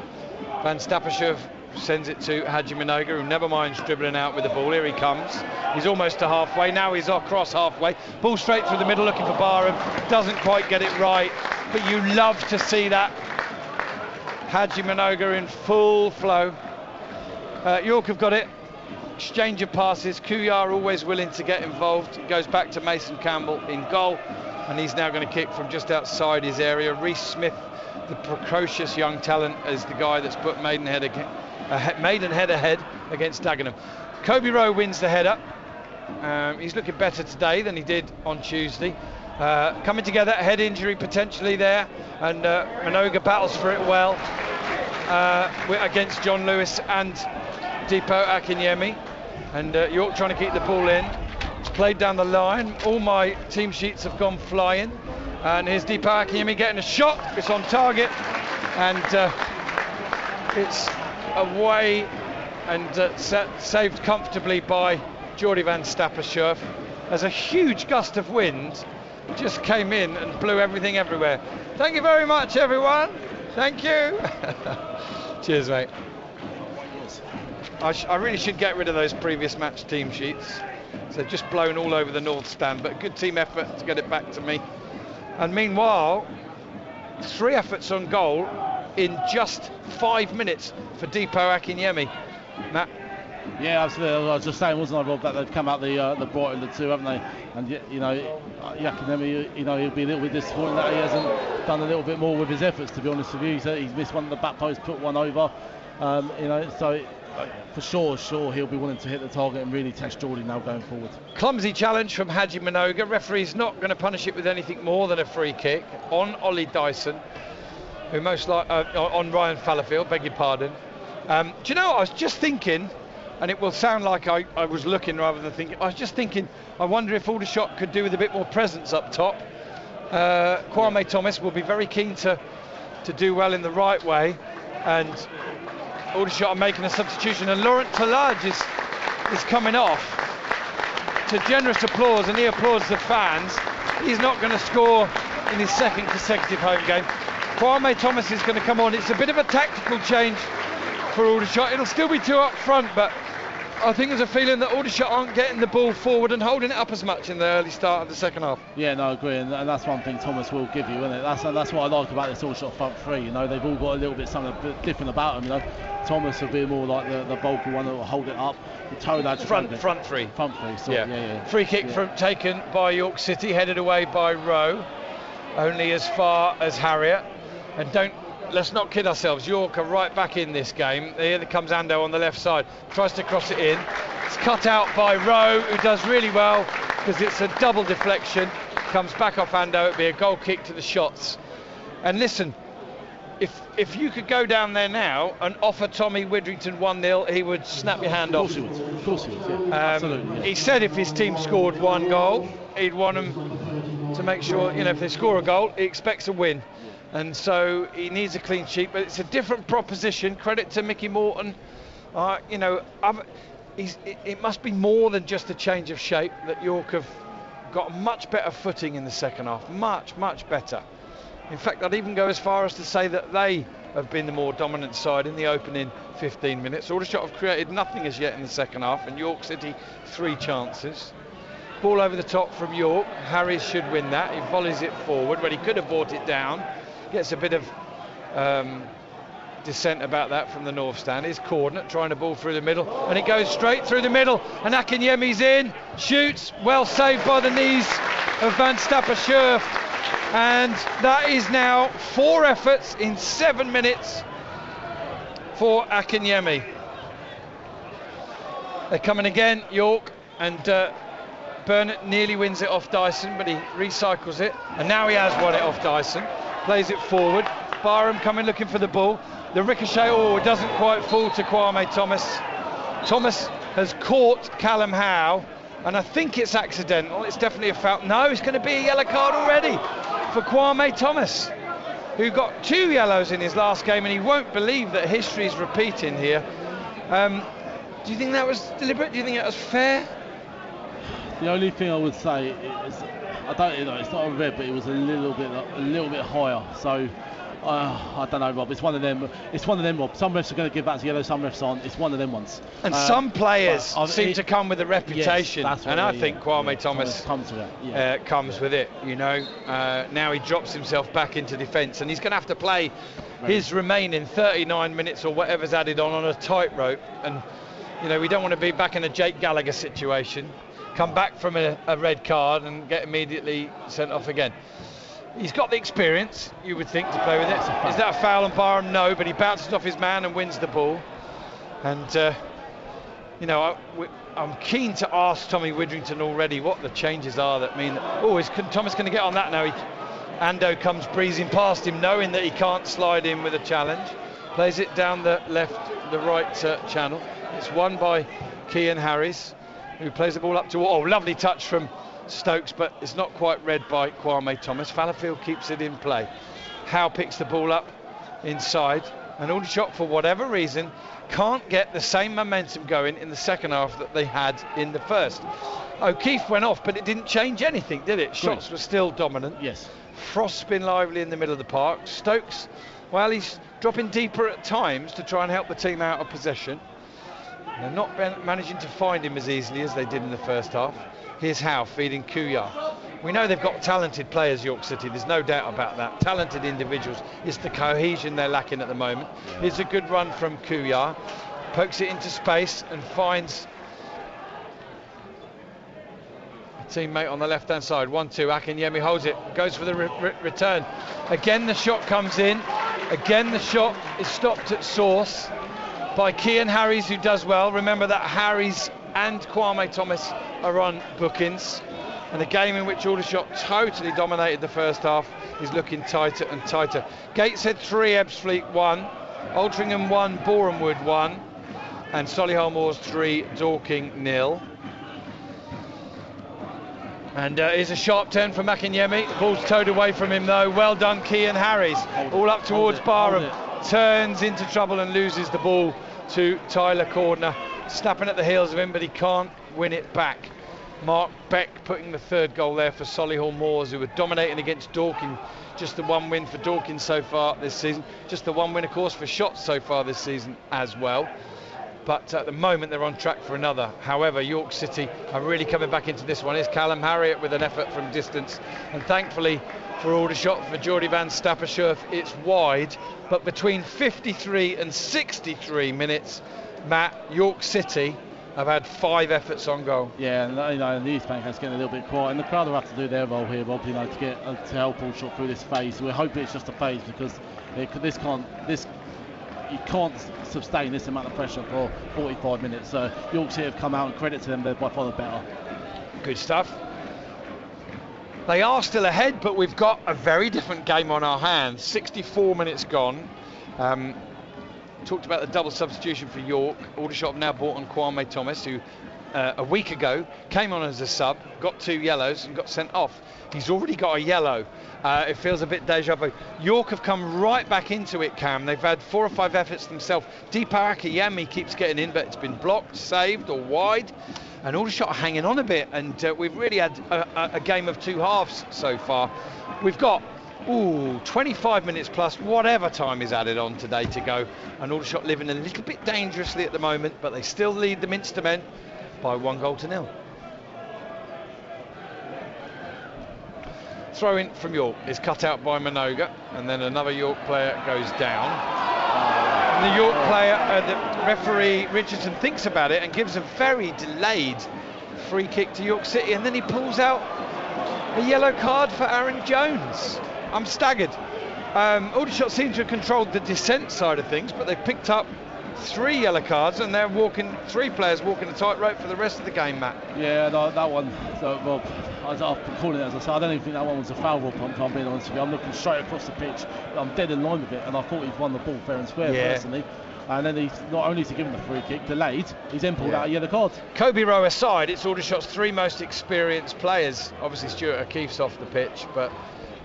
Van Stappershoef sends it to Haji Minoga, who never minds dribbling out with the ball. Here he comes. He's almost to halfway. Now he's across halfway. Ball straight through the middle, looking for Barham. Doesn't quite get it right, but you love to see that. Haji Minoga in full flow. York have got it. Exchange of passes. Kuyar always willing to get involved. It goes back to Mason Campbell in goal, and he's now going to kick from just outside his area. Reece Smith, the precocious young talent, is the guy that's put Maidenhead ahead against Dagenham. Kobe Rowe wins the header. He's looking better today than he did on Tuesday. Coming together, head injury potentially there, and Minoga battles for it well against John Lewis and Deepo Akinyemi, and York trying to keep the ball in. It's played down the line. All my team sheets have gone flying, and here's Deepo Akinyemi getting a shot. It's on target, and it's away and saved comfortably by Jordi van Stappershoef, as a huge gust of wind just came in and blew everything everywhere. Thank you very much, everyone. Thank you. Cheers, mate. I really should get rid of those previous match team sheets. So they've just blown all over the north stand, but a good team effort to get it back to me. And meanwhile, 3 efforts on goal in just 5 minutes for Deepo Akinyemi. Matt? Yeah, absolutely. I was just saying, wasn't I, Rob, that they've come out the Brighton, the two, haven't they? And Akinyemi, he'll be a little bit disappointed that he hasn't done a little bit more with his efforts, to be honest with you. He's missed one at the back post, put one over. So for sure he'll be wanting to hit the target and really test Jordi now going forward. Clumsy challenge from Haji Minoga. Referee's not going to punish it with anything more than a free kick on Ollie Dyson, who on Ryan Fallowfield, beg your pardon. Do you know what I was just thinking, and it will sound like I was looking rather than thinking. I was just thinking, I wonder if Aldershot could do with a bit more presence up top. Kwame Thomas will be very keen to do well in the right way, and Aldershot are making a substitution, and Laurent Talage is coming off to generous applause, and he applauds the fans. He's not going to score in his second consecutive home game. Kwame Thomas is going to come on. It's a bit of a tactical change for Aldershot. It'll still be 2 up front, but I think there's a feeling that Aldershot aren't getting the ball forward and holding it up as much in the early start of the second half. Yeah, no, I agree, and that's one thing Thomas will give you, isn't it? That's what I like about this Aldershot front three. They've all got a little bit something a bit different about them. Thomas will be more like the bulky one that will hold it up. Front three. So, yeah. Free kick taken by York City, headed away by Rowe, only as far as Harriet. And let's not kid ourselves, York are right back in this game. Here comes Ando on the left side, tries to cross it in. It's cut out by Rowe, who does really well because it's a double deflection. Comes back off Ando, it'd be a goal kick to the shots. And listen, if you could go down there now and offer Tommy Widrington 1-0, he would snap your hand off. Of course he would. Yeah. Absolutely. Yeah. He said if his team scored 1 goal, he'd want them to make sure, if they score a goal, he expects a win. And so he needs a clean sheet, but it's a different proposition. Credit to Mickey Morton. It must be more than just a change of shape that York have got much better footing in the second half. Much, much better. In fact, I'd even go as far as to say that they have been the more dominant side in the opening 15 minutes. Aldershot have created nothing as yet in the second half, and York City 3 chances. Ball over the top from York. Harris should win that. He volleys it forward when he could have brought it down. Gets a bit of dissent about that from the north stand. Here's Coordinate trying to ball through the middle, and it goes straight through the middle, and Akinyemi's in, shoots, well saved by the knees of Van Stapper-Schurft, and that is now 4 efforts in 7 minutes for Akinyemi. They're coming again, York, and Burnett nearly wins it off Dyson, but he recycles it, and now he has won it off Dyson. Plays it forward. Barham coming looking for the ball. The ricochet, it doesn't quite fall to Kwame Thomas. Thomas has caught Callum Howe, and I think it's accidental. It's definitely a foul. No, it's going to be a yellow card already for Kwame Thomas, who got 2 yellows in his last game, and he won't believe that history is repeating here. Do you think that was deliberate? Do you think it was fair? The only thing I would say is, I don't, it's not a red, but it was a little bit higher. So I don't know, Rob. It's one of them. Rob. Some refs are going to give that to yellow. Some refs aren't. It's one of them ones. And some players seem to come with a reputation, yes, and I think Kwame Thomas comes with it. Comes with it. You know, now he drops himself back into defence, and he's going to have to play his remaining 39 minutes or whatever's added on a tightrope. And you know, we don't want to be back in a Jake Gallagher situation. Come back from a red card and get immediately sent off again. He's got the experience, you would think, to play with it. Is that a foul on Barham? No, but he bounces off his man and wins the ball. And, you know, I'm keen to ask Tommy Widrington already what the changes are that mean... is Thomas going to get on that now? Ando comes breezing past him, knowing that he can't slide in with a challenge. Plays it down the right channel. It's won by Cian Harries, who plays the ball up to... lovely touch from Stokes, but it's not quite read by Kwame Thomas. Fallowfield keeps it in play. Howe picks the ball up inside, and Aldershot, for whatever reason, can't get the same momentum going in the second half that they had in the first. O'Keefe went off, but it didn't change anything, did it? Shots were still dominant. Yes. Frost's been lively in the middle of the park. Stokes, well, he's dropping deeper at times to try and help the team out of possession. They're not managing to find him as easily as they did in the first half. Here's Howe feeding Kuyar. We know they've got talented players, York City, there's no doubt about that. Talented individuals. It's the cohesion they're lacking at the moment. Here's a good run from Kuyar. Pokes it into space and finds a teammate on the left-hand side. 1-2, Akinyemi holds it, goes for the return. Again the shot comes in. Again the shot is stopped at source by Cian Harries, who does well. Remember that Harries and Kwame Thomas are on bookings, and a game in which Aldershot totally dominated the first half is looking tighter and tighter. Gateshead 3, Ebbsfleet 1, Altrincham 1, Borehamwood 1, and Solihull Moors 3, Dorking 0. And here's a sharp turn from Akinyemi. The ball's towed away from him though. Well done, Cian Harries. All up towards Barham. Turns into trouble and loses the ball to Tyler Cordner. Snapping at the heels of him, but he can't win it back. Mark Beck putting the third goal there for Solihull Moors, who were dominating against Dorking. Just the one win for Dorking so far this season. Just the one win, of course, for Shotts so far this season as well. But at the moment they're on track for another. However, York City are really coming back into this one. Here's Callum Harriott with an effort from distance, and thankfully for Aldershot, for Geordie Van Stapper-Schurft, it's wide. But between 53 and 63 minutes, Matt, York City have had 5 efforts on goal. Yeah, and you know, the East Bank has getting a little bit quiet, and the crowd will have to do their role here, Rob. You know, to get to help Aldershot through this phase. We're hoping it's just a phase, because you can't sustain this amount of pressure for 45 minutes. So York City have come out, and credit to them, they're by far the better. Good stuff. They are still ahead, but we've got a very different game on our hands. 64 minutes gone. Talked about the double substitution for York. Aldershot have now brought on Kwame Thomas, who a week ago came on as a sub, got 2 yellows and got sent off. He's already got a yellow. It feels a bit deja vu. York have come right back into it, Cam. They've had 4 or 5 efforts themselves. Deepa Akinyemi keeps getting in, but it's been blocked, saved or wide. And Aldershot are hanging on a bit, and we've really had a game of 2 halves so far. We've got 25 minutes plus whatever time is added on today to go, and Aldershot living a little bit dangerously at the moment, but they still lead the Minster men by 1-0. Throw in from York is cut out by Minoga, and then another York player goes down. the York player, the referee Richardson thinks about it and gives a very delayed free kick to York City, and then he pulls out a yellow card for Aaron Jones. I'm staggered. Aldershot seems to have controlled the descent side of things, but they've picked up 3 yellow cards, and they're 3 players walking a tightrope for the rest of the game, Matt. Yeah, that one, so, well, I've been calling it, as I said, I don't even think that one was a foul, Rob, if I'm being honest with you. I'm looking straight across the pitch, I'm dead in line with it, and I thought he'd won the ball fair and square, personally. And then he's not only to give him the free kick, delayed, he's then pulled out a yellow card. Kobe Rowe aside, it's Aldershot's 3 most experienced players. Obviously Stuart O'Keefe's off the pitch, but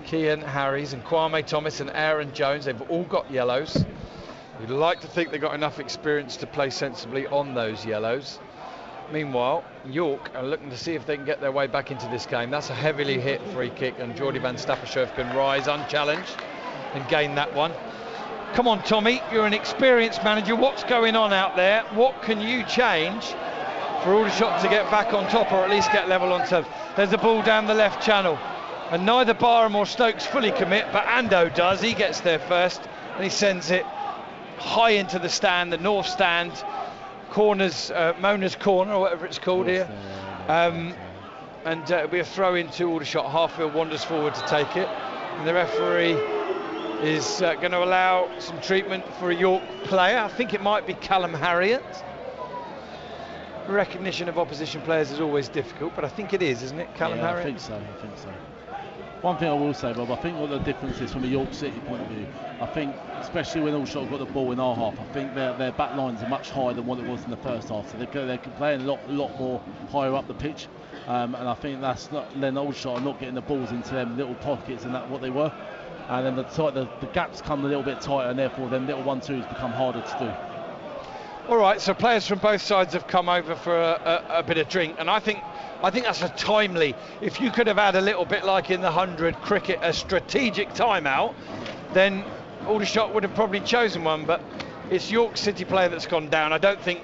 Cian Harries and Kwame Thomas and Aaron Jones, they've all got yellows. You'd like to think they've got enough experience to play sensibly on those yellows. Meanwhile, York are looking to see if they can get their way back into this game. That's a heavily hit free kick, and Geordie van Stappershoef can rise unchallenged and gain that one. Come on, Tommy, you're an experienced manager. What's going on out there? What can you change for Aldershot to get back on top, or at least get level on top? There's a ball down the left channel, and neither Barham or Stokes fully commit, but Ando does. He gets there first, and he sends it high into the stand, the north stand, corners, Mona's corner, or whatever it's called here. And it'll be a throw into Aldershot. Harfield wanders forward to take it, and the referee is going to allow some treatment for a York player. I think it might be Callum Harriott. Recognition of opposition players is always difficult, but I think it is, isn't it, Callum Harriott? I think so. One thing I will say, Bob, I think what the difference is from a York City point of view, I think, especially when Aldershot have got the ball in our half, I think their back lines are much higher than what it was in the first half. So they're playing a lot more higher up the pitch, and I think that's not, then Aldershot are not getting the balls into them little pockets and that what they were, and then the gaps come a little bit tighter, and therefore them little 1-2s become harder to do. All right, so players from both sides have come over for a bit of drink, and I think that's a timely. If you could have had a little bit like in the 100 cricket, a strategic timeout, then Aldershot would have probably chosen one. But it's York City player that's gone down. I don't think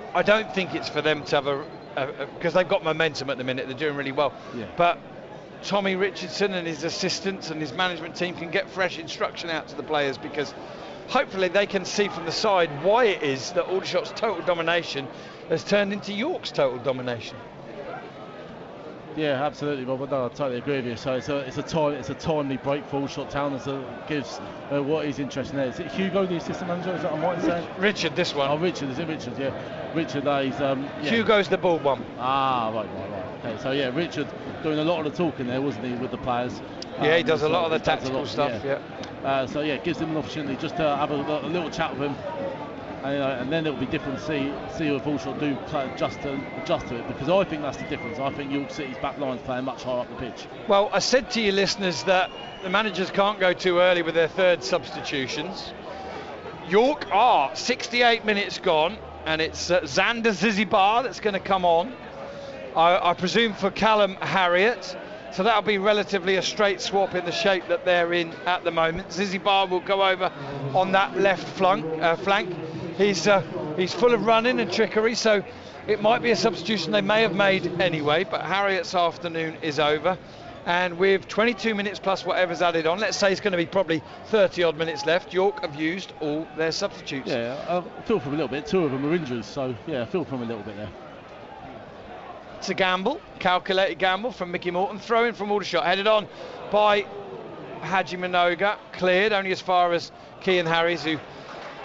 it's for them to have because they've got momentum at the minute. They're doing really well. Yeah. But Tommy Richardson and his assistants and his management team can get fresh instruction out to the players, because hopefully they can see from the side why it is that Aldershot's total domination has turned into York's total domination. Yeah, absolutely, Bob. I totally agree with you. So it's a timely break for Aldershot Town. It gives what is interesting there. Is it Hugo, the assistant manager? Is that I'm right in saying? Richard, this one. Oh, Richard. Is it Richard? Yeah, Richard. Hugo's the bald one. Ah, right. Okay, so yeah, Richard doing a lot of the talking there, wasn't he, with the players? Yeah, he does a lot of the tactical stuff. Yeah. So yeah, it gives them an opportunity just to have a little chat with him. And then it'll be different to see if Aldershot do adjust to it, because I think that's the difference. I think York City's back line's playing much higher up the pitch. Well, I said to you listeners that the managers can't go too early with their third substitutions. York are 68 minutes gone, and it's Xander Zizibar that's going to come on. I presume for Callum Harriott. So that'll be relatively a straight swap in the shape that they're in at the moment. Zizibar will go over on that left flank. He's full of running and trickery, so it might be a substitution they may have made anyway, but Harriott's afternoon is over, and with 22 minutes plus whatever's added on, let's say it's going to be probably 30 odd minutes left, York have used all their substitutes. Yeah, I feel for them a little bit. 2 of them are injuries, so yeah, I feel for them a little bit there. It's a gamble, calculated gamble from Mickey Morton, throw in from Aldershot, headed on by Haji Minoga, cleared only as far as Cian Harries, who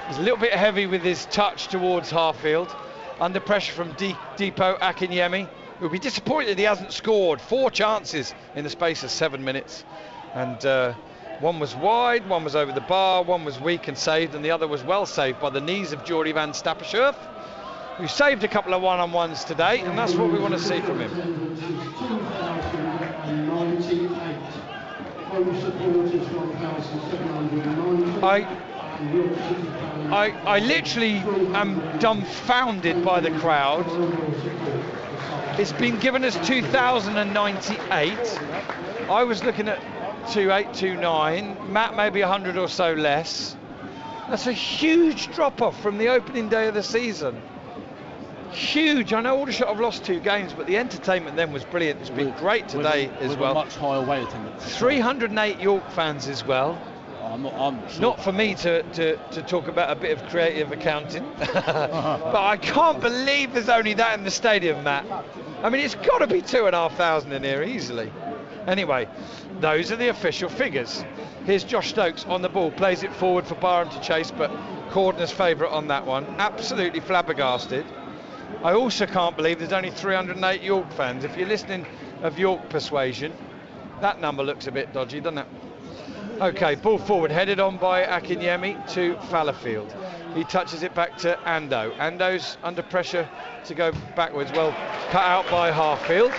is a little bit heavy with his touch towards Harfield, under pressure from Deepo Akinyemi, who'll be disappointed he hasn't scored. 4 chances in the space of 7 minutes, and one was wide, one was over the bar, one was weak and saved, and the other was well saved by the knees of Geordie van Stappershoef, who saved a couple of one-on-ones today, and that's what we want to see from him. I literally am dumbfounded by the crowd. It's been given as 2,098. I was looking at 2,829. Matt maybe 100 or so less. That's a huge drop-off from the opening day of the season. Huge. I know Aldershot have lost 2 games, but the entertainment then was brilliant. It's been great today as well. Much higher away attendance. 308 York fans as well. Oh, I'm sure. Not for me to talk about a bit of creative accounting, but I can't believe there's only that in the stadium, Matt. I mean, it's got to be 2,500 in here easily. Anyway, those are the official figures. Here's Josh Stokes on the ball, plays it forward for Barham to chase, but Cordner's favourite on that one. Absolutely flabbergasted. I also can't believe there's only 308 York fans. If you're listening of York persuasion, that number looks a bit dodgy, doesn't it? Okay, ball forward, headed on by Akinyemi to Fallowfield. He touches it back to Ando. Ando's under pressure to go backwards. Well, cut out by Harfield.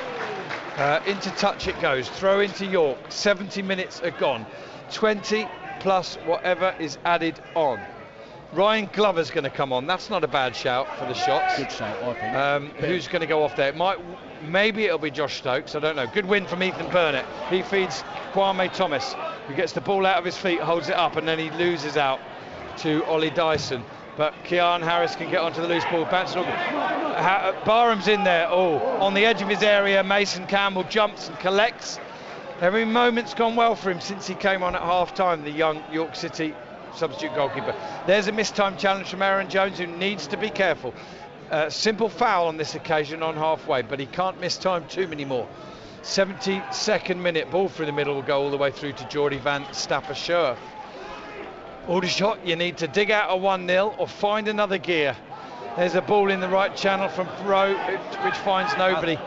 Into touch it goes. Throw into York. 70 minutes are gone. 20 plus whatever is added on. Ryan Glover's going to come on. That's not a bad shout for the shots. Good shout, I think. Who's going to go off there? Maybe it'll be Josh Stokes. I don't know. Good win from Ethan Burnett. He feeds Kwame Thomas, who gets the ball out of his feet, holds it up, and then he loses out to Ollie Dyson. But Kean Harris can get onto the loose ball. Barham's in there. On the edge of his area. Mason Campbell jumps and collects. Every moment's gone well for him since he came on at half-time, the young York City substitute goalkeeper. There's a missed-time challenge from Aaron Jones, who needs to be careful. Simple foul on this occasion on halfway, but he can't miss time too many more. 72nd minute, ball through the middle will go all the way through to Geordie van Stappershoef. Aldershot, you need to dig out a 1-0 or find another gear. There's a ball in the right channel from Rowe, which finds nobody.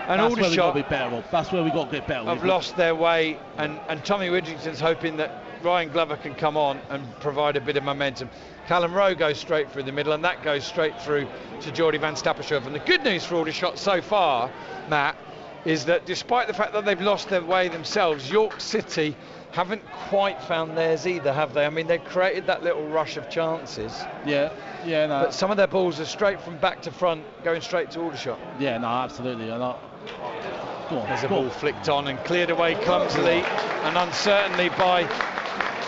And that's where we got to Aldershot be better. That's where we got to get better. have lost their way, and Tommy Widrington's hoping that Ryan Glover can come on and provide a bit of momentum. Callum Rowe goes straight through the middle, and that goes straight through to Geordie van Stappershoef. And the good news for Aldershot so far, Matt, is that despite the fact that they've lost their way themselves, York City haven't quite found theirs either, have they? I mean, they've created that little rush of chances. Yeah, no. But some of their balls are straight from back to front, going straight to Aldershot. Yeah, no, absolutely. There's a ball flicked on and cleared away clumsily and uncertainly by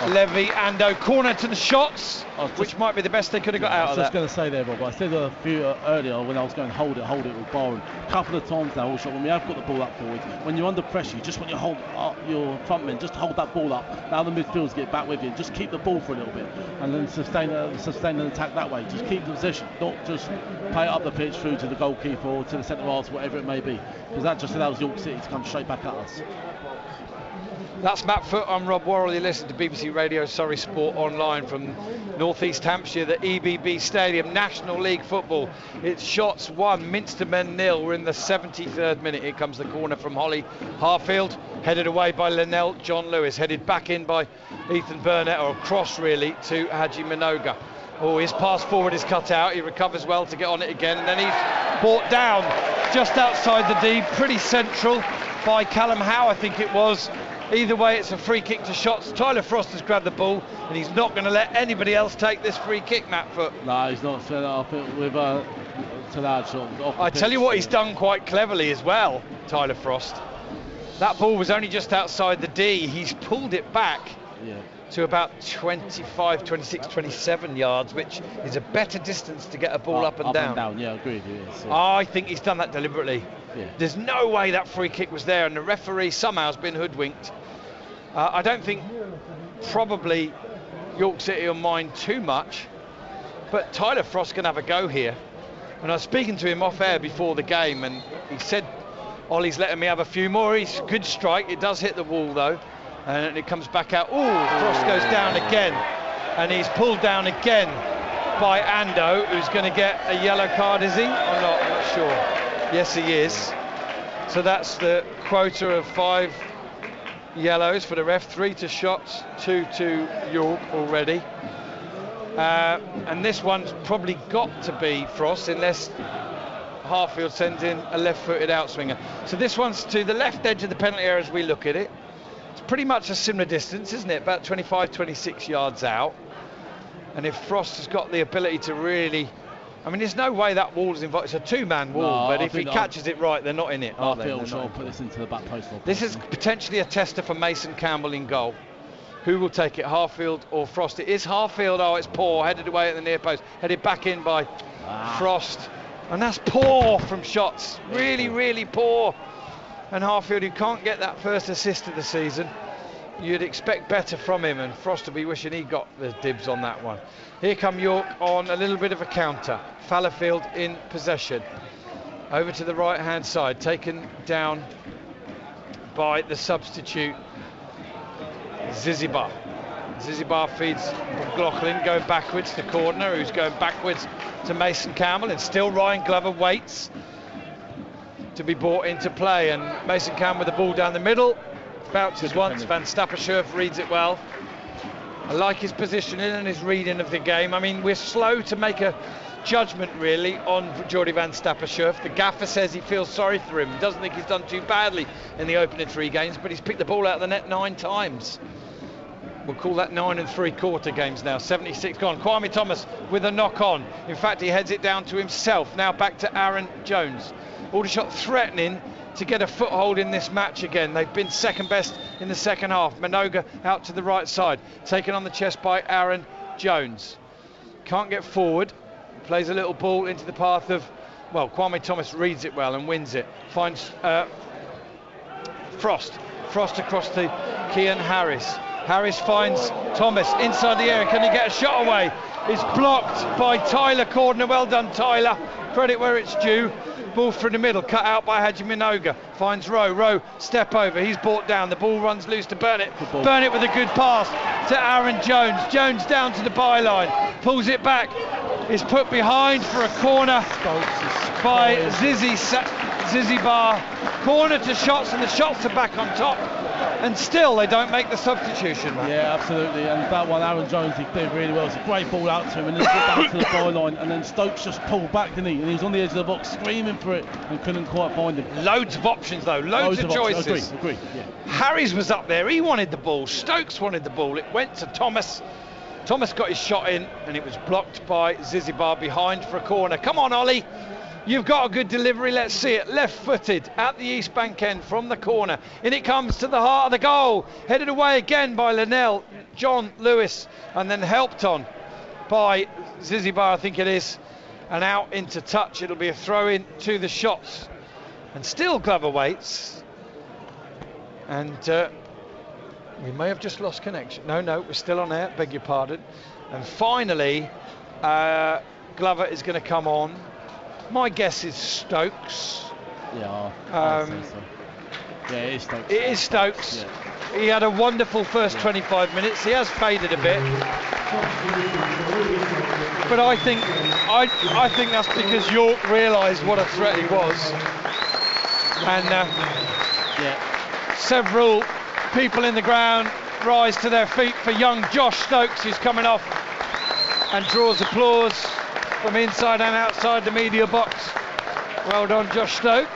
Levy. Ando, corner to the shots, which might be the best they could have got out of that. I was just going to say there, Bob, I said a few earlier when I was going hold it with Barham. A couple of times now, also, when we have got the ball up forward, when you're under pressure, you just want to hold up your front men, just hold that ball up. Now the midfielders get back with you, just keep the ball for a little bit and then sustain an attack that way. Just keep the position, not just play it up the pitch through to the goalkeeper or to the centre halves, whatever it may be, because that just allows York City to come straight back at us. That's Matt Foot. I'm Rob Worrell. You listen to BBC Radio Surrey Sport Online from North East Hampshire, the EBB Stadium, National League football. It's Shots 1, Minster Men 0. We're in the 73rd minute. Here comes the corner from Holly Harfield, headed away by Linnell John Lewis, headed back in by Ethan Burnett, or across really to Haji Minoga. His pass forward is cut out. He recovers well to get on it again, and then he's brought down just outside the D, pretty central by Callum Howe, I think it was. Either way, it's a free kick to Shots. Tyler Frost has grabbed the ball, and he's not going to let anybody else take this free kick, Matt Foot. No, he's not set up with I tell you what, he's done quite cleverly as well, Tyler Frost. That ball was only just outside the D. He's pulled it back to about 25, 26, 27 yards, which is a better distance to get a ball up and down. Yeah, I agree with you. Yes, I think he's done that deliberately. Yeah. There's no way that free kick was there, and the referee somehow has been hoodwinked. I don't think probably York City will mind too much, but Tyler Frost can have a go here. And I was speaking to him off air before the game, and he said, Ollie's letting me have a few more. He's a good strike. It does hit the wall though, and it comes back out. Frost goes down again, and he's pulled down again by Ando, who's going to get a yellow card, is he? I'm not sure. Yes, he is. So that's the quota of 5 yellows for the ref. 3 to Shots, 2 to York already. And this one's probably got to be Frost, unless Harfield sends in a left-footed outswinger. So this one's to the left edge of the penalty area as we look at it. It's pretty much a similar distance, isn't it? About 25, 26 yards out. And if Frost has got the ability to really... I mean, there's no way that wall's involved. It's a two-man wall, but if he catches it right, they're not in it, are they? I'll put this into the back post. This is potentially a tester for Mason Campbell in goal. Who will take it, Harfield or Frost? It is Harfield. He's poor, headed away at the near post, headed back in by Frost. And that's poor from Shots. Really, really poor. And Harfield, who can't get that first assist of the season, you'd expect better from him, and Frost will be wishing he got the dibs on that one. Here come York on a little bit of a counter. Fallowfield in possession. Over to the right hand side, taken down by the substitute Zizibar. Zizibar feeds McLaughlin, going backwards to Cordner, who's going backwards to Mason Campbell, and still Ryan Glover waits to be brought into play, and Mason Campbell with the ball down the middle, bounces once, Van Stappershoef reads it well. I like his positioning and his reading of the game. I mean, we're slow to make a judgment really on Geordie Van Stappershoef. The gaffer says he feels sorry for him, doesn't think he's done too badly in the opening 3 games, but he's picked the ball out of the net 9 times. We'll call that 9 3/4 games now. 76 gone. Kwame Thomas with a knock on. In fact, he heads it down to himself. Now back to Aaron Jones. Aldershot threatening to get a foothold in this match again. They've been second best in the second half. Minoga out to the right side, taken on the chest by Aaron Jones. Can't get forward. Plays a little ball into the path of, well, Kwame Thomas reads it well and wins it. Finds Frost. Frost across to Kian Harris. Harris finds Thomas inside the area. Can he get a shot away? It's blocked by Tyler Cordner. Well done, Tyler. Credit where it's due. Ball through the middle, cut out by Haji Minoga. Finds Rowe. Rowe, step over. He's brought down. The ball runs loose to Burnett. Burnett with a good pass to Aaron Jones. Jones down to the byline. Pulls it back. Is put behind for a corner by Zizibar. Corner to shots, and the shots are back on top. And still they don't make the substitution, man. Yeah, absolutely. And that one, Aaron Jones, he did really well. It's a great ball out to him, and then down to the byline, and then Stokes just pulled back, didn't he? And he was on the edge of the box screaming for it and couldn't quite find him. Loads of options though, loads of choices. Agree. Yeah. Harris was up there, he wanted the ball. Stokes wanted the ball. It went to Thomas. Thomas got his shot in, and it was blocked by Zizibar behind for a corner. Come on, Ollie. You've got a good delivery, let's see it. Left-footed at the East Bank end from the corner. In it comes to the heart of the goal. Headed away again by Linnell, John Lewis, and then helped on by Zizibar, I think it is. And out into touch. It'll be a throw-in to the shots. And still Glover waits. And we may have just lost connection. No, we're still on air, beg your pardon. And finally, Glover is going to come on. My guess is Stokes. Yeah, I'd say so. Yeah, it is Stokes. It is Stokes. Yeah. He had a wonderful first 25 minutes. He has faded a bit. But I think that's because York realised what a threat he was. And several people in the ground rise to their feet for young Josh Stokes, who's coming off and draws applause from inside and outside the media box. Well done, Josh Stokes.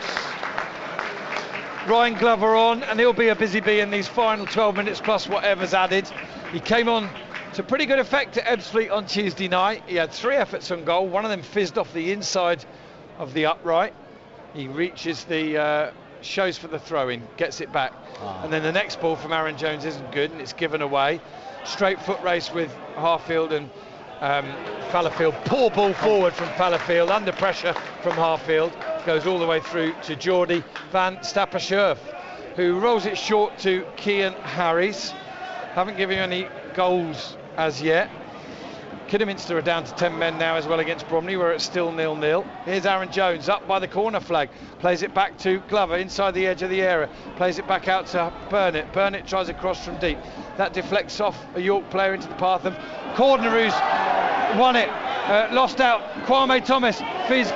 Ryan Glover on, and he'll be a busy bee in these final 12 minutes plus whatever's added. He came on to pretty good effect at Ebbsfleet on Tuesday night. He had 3 efforts on goal. One of them fizzed off the inside of the upright. He reaches the shows for the throw-in, gets it back. And then the next ball from Aaron Jones isn't good, and it's given away. Straight foot race with Harfield and Fallowfield. Poor ball forward from Fallowfield, under pressure from Harfield. Goes all the way through to Geordie Van Stappershoef, who rolls it short to Kian Harris. Haven't given you any goals as yet. Kidderminster are down to 10 men now as well against Bromley, where it's still 0-0. Here's Aaron Jones up by the corner flag. Plays it back to Glover inside the edge of the area. Plays it back out to Burnett. Burnett tries a cross from deep. That deflects off a York player into the path of Cordner, who's won it. Lost out. Kwame Thomas feeds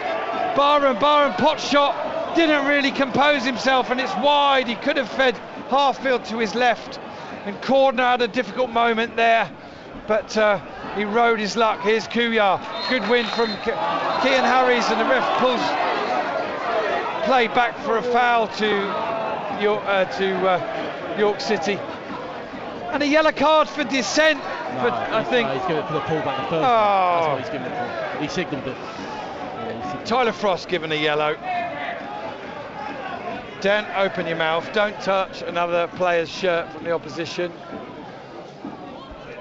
Barham. Pot shot. Didn't really compose himself, and it's wide. He could have fed Harfield to his left. And Cordner had a difficult moment there, but he rode his luck. Here's Kuyar. Good win from Kian Harris, and the ref pulls play back for a foul to York City. And a yellow card for dissent. No, I think he's given it for the pullback the first time. That's what he's given it for. He signalled it. Yeah, Tyler Frost given a yellow. Don't open your mouth. Don't touch another player's shirt from the opposition.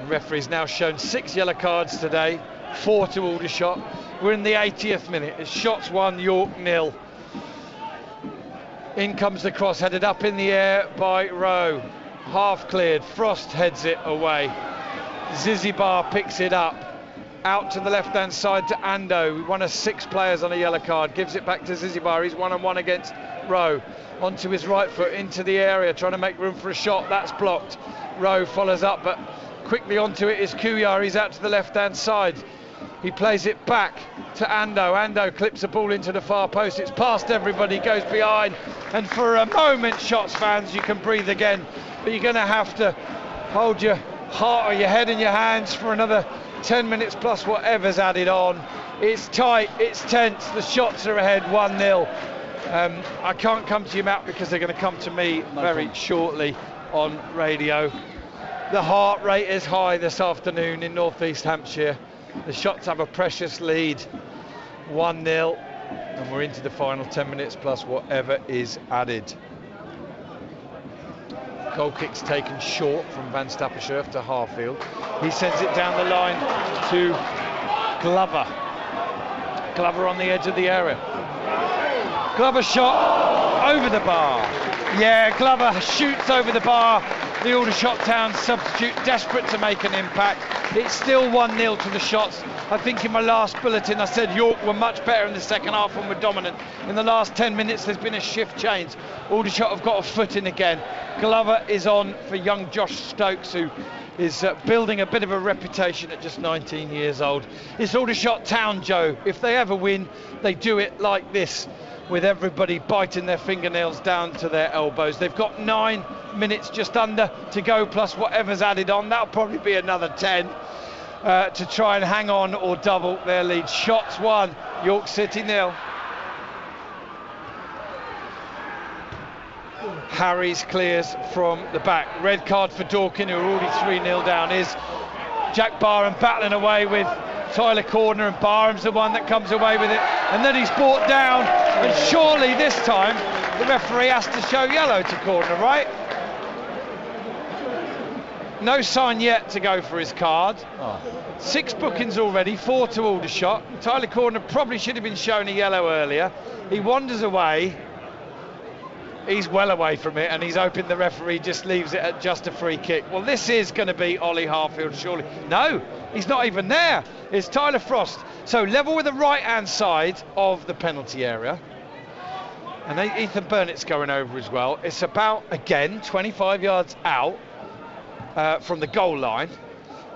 The referee's now shown 6 yellow cards today, 4 to Aldershot. We're in the 80th minute. It's shots 1, York 0. In comes the cross, headed up in the air by Rowe. half cleared. Frost heads it away. Zizibar picks it up. Out to the left-hand side to Ando. One of 6 players on a yellow card. Gives it back to Zizibar. He's one-on-one against Rowe. Onto his right foot, into the area, trying to make room for a shot. That's blocked. Rowe follows up, but quickly onto it is Kuyar. He's out to the left-hand side. He plays it back to Ando. Ando clips the ball into the far post. It's past everybody, goes behind. And for a moment, Shots fans, you can breathe again. But you're going to have to hold your heart or your head in your hands for another 10 minutes plus whatever's added on. It's tight, it's tense. The Shots are ahead 1-0. I can't come to you, Matt, because they're going to come to me very shortly on radio. The heart rate is high this afternoon in North East Hampshire. The Shots have a precious lead, 1-0, and we're into the final 10 minutes plus whatever is added. Goal kick's taken short from Van Stappershoef to Harfield. He sends it down the line to Glover. Glover on the edge of the area. Glover shot over the bar. Yeah, Glover shoots over the bar. The Aldershot Town substitute, desperate to make an impact. It's still 1-0 to the Shots. I think in my last bulletin I said York were much better in the second half and were dominant. In the last 10 minutes there's been a shift change. Aldershot have got a foot in again. Glover is on for young Josh Stokes, who is building a bit of a reputation at just 19 years old. It's Aldershot Town, Joe. If they ever win, they do it like this, with everybody biting their fingernails down to their elbows. They've got 9 minutes just under to go, plus whatever's added on. That'll probably be another 10 to try and hang on or double their lead. Shots 1, York City 0. Harries clears from the back. Red card for Dorkin, who are already 3-0 down. Is Jack Barham battling away with Tyler Cordner, and Barham's the one that comes away with it, and then he's brought down, and surely this time the referee has to show yellow to Cordner, right? No sign yet to go for his card. 6 bookings already, 4 to Aldershot. Tyler Cordner probably should have been shown a yellow earlier. He wanders away. He's well away from it, and he's hoping the referee just leaves it at just a free kick. Well, this is going to be Ollie Harfield, surely. No, he's not even there. It's Tyler Frost. So level with the right-hand side of the penalty area. And Ethan Burnett's going over as well. It's about, again, 25 yards out from the goal line.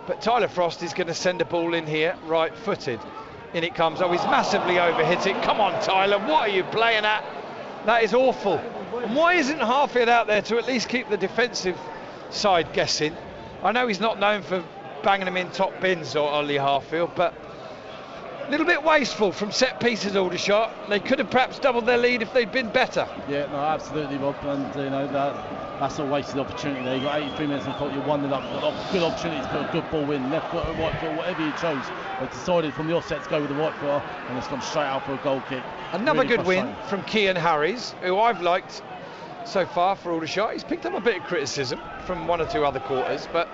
But Tyler Frost is going to send a ball in here, right-footed. In it comes. Oh, he's massively overhit it. Come on, Tyler, what are you playing at? That is awful. And why isn't Harfield out there to at least keep the defensive side guessing? I know he's not known for banging them in top bins, or Ollie Harfield, but a little bit wasteful from set pieces, Aldershot. They could have perhaps doubled their lead if they'd been better. Yeah, no, absolutely, Rob. And you know that's a wasted opportunity there. You got 83 minutes and you're 1-0 up. Good opportunity to put a good ball in, left foot or right foot, whatever you chose. They decided from the offset to go with the right foot, and it's gone straight out for a goal kick. Another really good win from Cian Harries, who I've liked so far for Aldershot. He's picked up a bit of criticism from 1 or 2 other quarters, but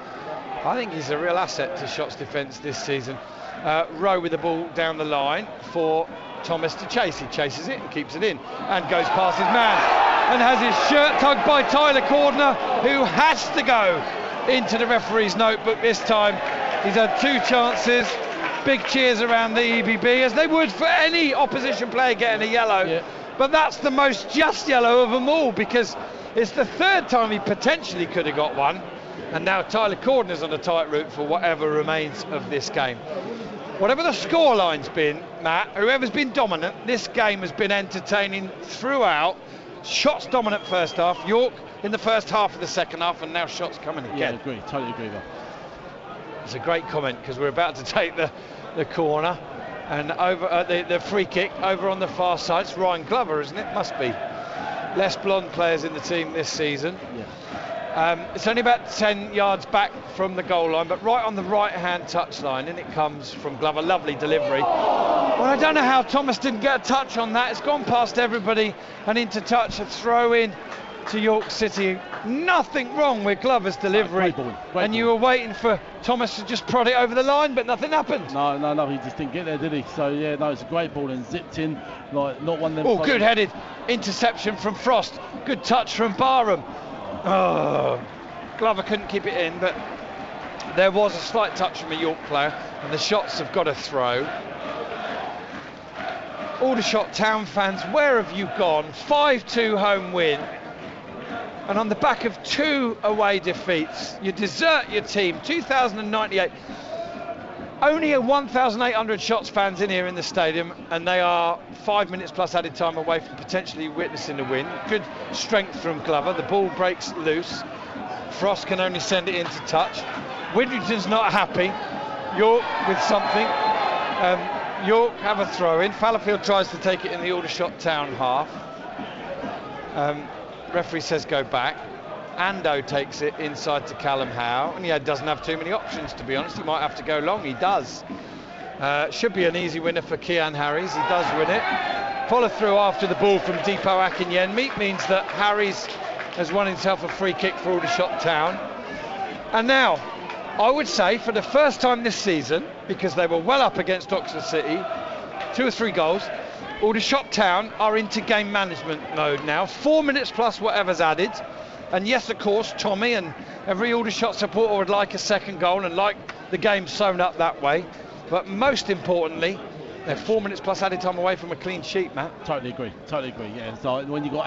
I think he's a real asset to Shots defence this season. Rowe with the ball down the line for Thomas to chase. He chases it and keeps it in and goes past his man and has his shirt tugged by Tyler Cordner, who has to go into the referee's notebook this time. He's had 2 chances. Big cheers around the EBB, as they would for any opposition player getting a yellow. Yeah. But that's the most just yellow of them all, because it's the 3rd time he potentially could have got one. And now Tyler Cordner's on a tight route for whatever remains of this game. Whatever the scoreline's been, Matt, whoever's been dominant, this game has been entertaining throughout. Shots dominant first half, York in the first half of the second half, and now Shots coming again. Yeah, agree, totally agree there. It's a great comment, because we're about to take the corner, and over the free kick over on the far side. It's Ryan Glover, isn't it? Must be. Less blonde players in the team this season. Yeah. It's only about 10 yards back from the goal line, but right on the right-hand touchline, and it comes from Glover. Lovely delivery. Well, I don't know how Thomas didn't get a touch on that. It's gone past everybody and into touch. A throw in to York City. Nothing wrong with Glover's delivery. Great and you were waiting for Thomas to just prod it over the line, but nothing happened. No, he just didn't get there, did he? So yeah, no, it's a great ball and zipped in, like not one of them. Oh, good headed interception from Frost. Good touch from Barham. Oh, Glover couldn't keep it in, but there was a slight touch from a York player, and the shots have got a throw. Aldershot Town fans, where have you gone? 5-2 home win, and on the back of 2 away defeats, you desert your team. 2,098. Only a 1,800 Shots fans in here in the stadium, and they are 5 minutes plus added time away from potentially witnessing the win. Good strength from Glover. The ball breaks loose. Frost can only send it into touch. Widrington's not happy. York with something. York have a throw in. Fallowfield tries to take it in the Aldershot Town half. Referee says go back. Ando takes it inside to Callum Howe, and he doesn't have too many options, to be honest. He might have to go long. He does. Should be an easy winner for Kian Harries. He does win it. Follow through after the ball from Deepo Akinyemi means that Harries has won himself a free kick for Aldershot Town. And now, I would say for the first time this season, because they were well up against Oxford City, 2 or 3 goals, Aldershot Town are into game management mode now. 4 minutes plus whatever's added. And yes, of course, Tommy and every Aldershot supporter would like a second goal and like the game sewn up that way. But most importantly, they're 4 minutes plus added time away from a clean sheet, Matt. Totally agree. Yeah, so when you've got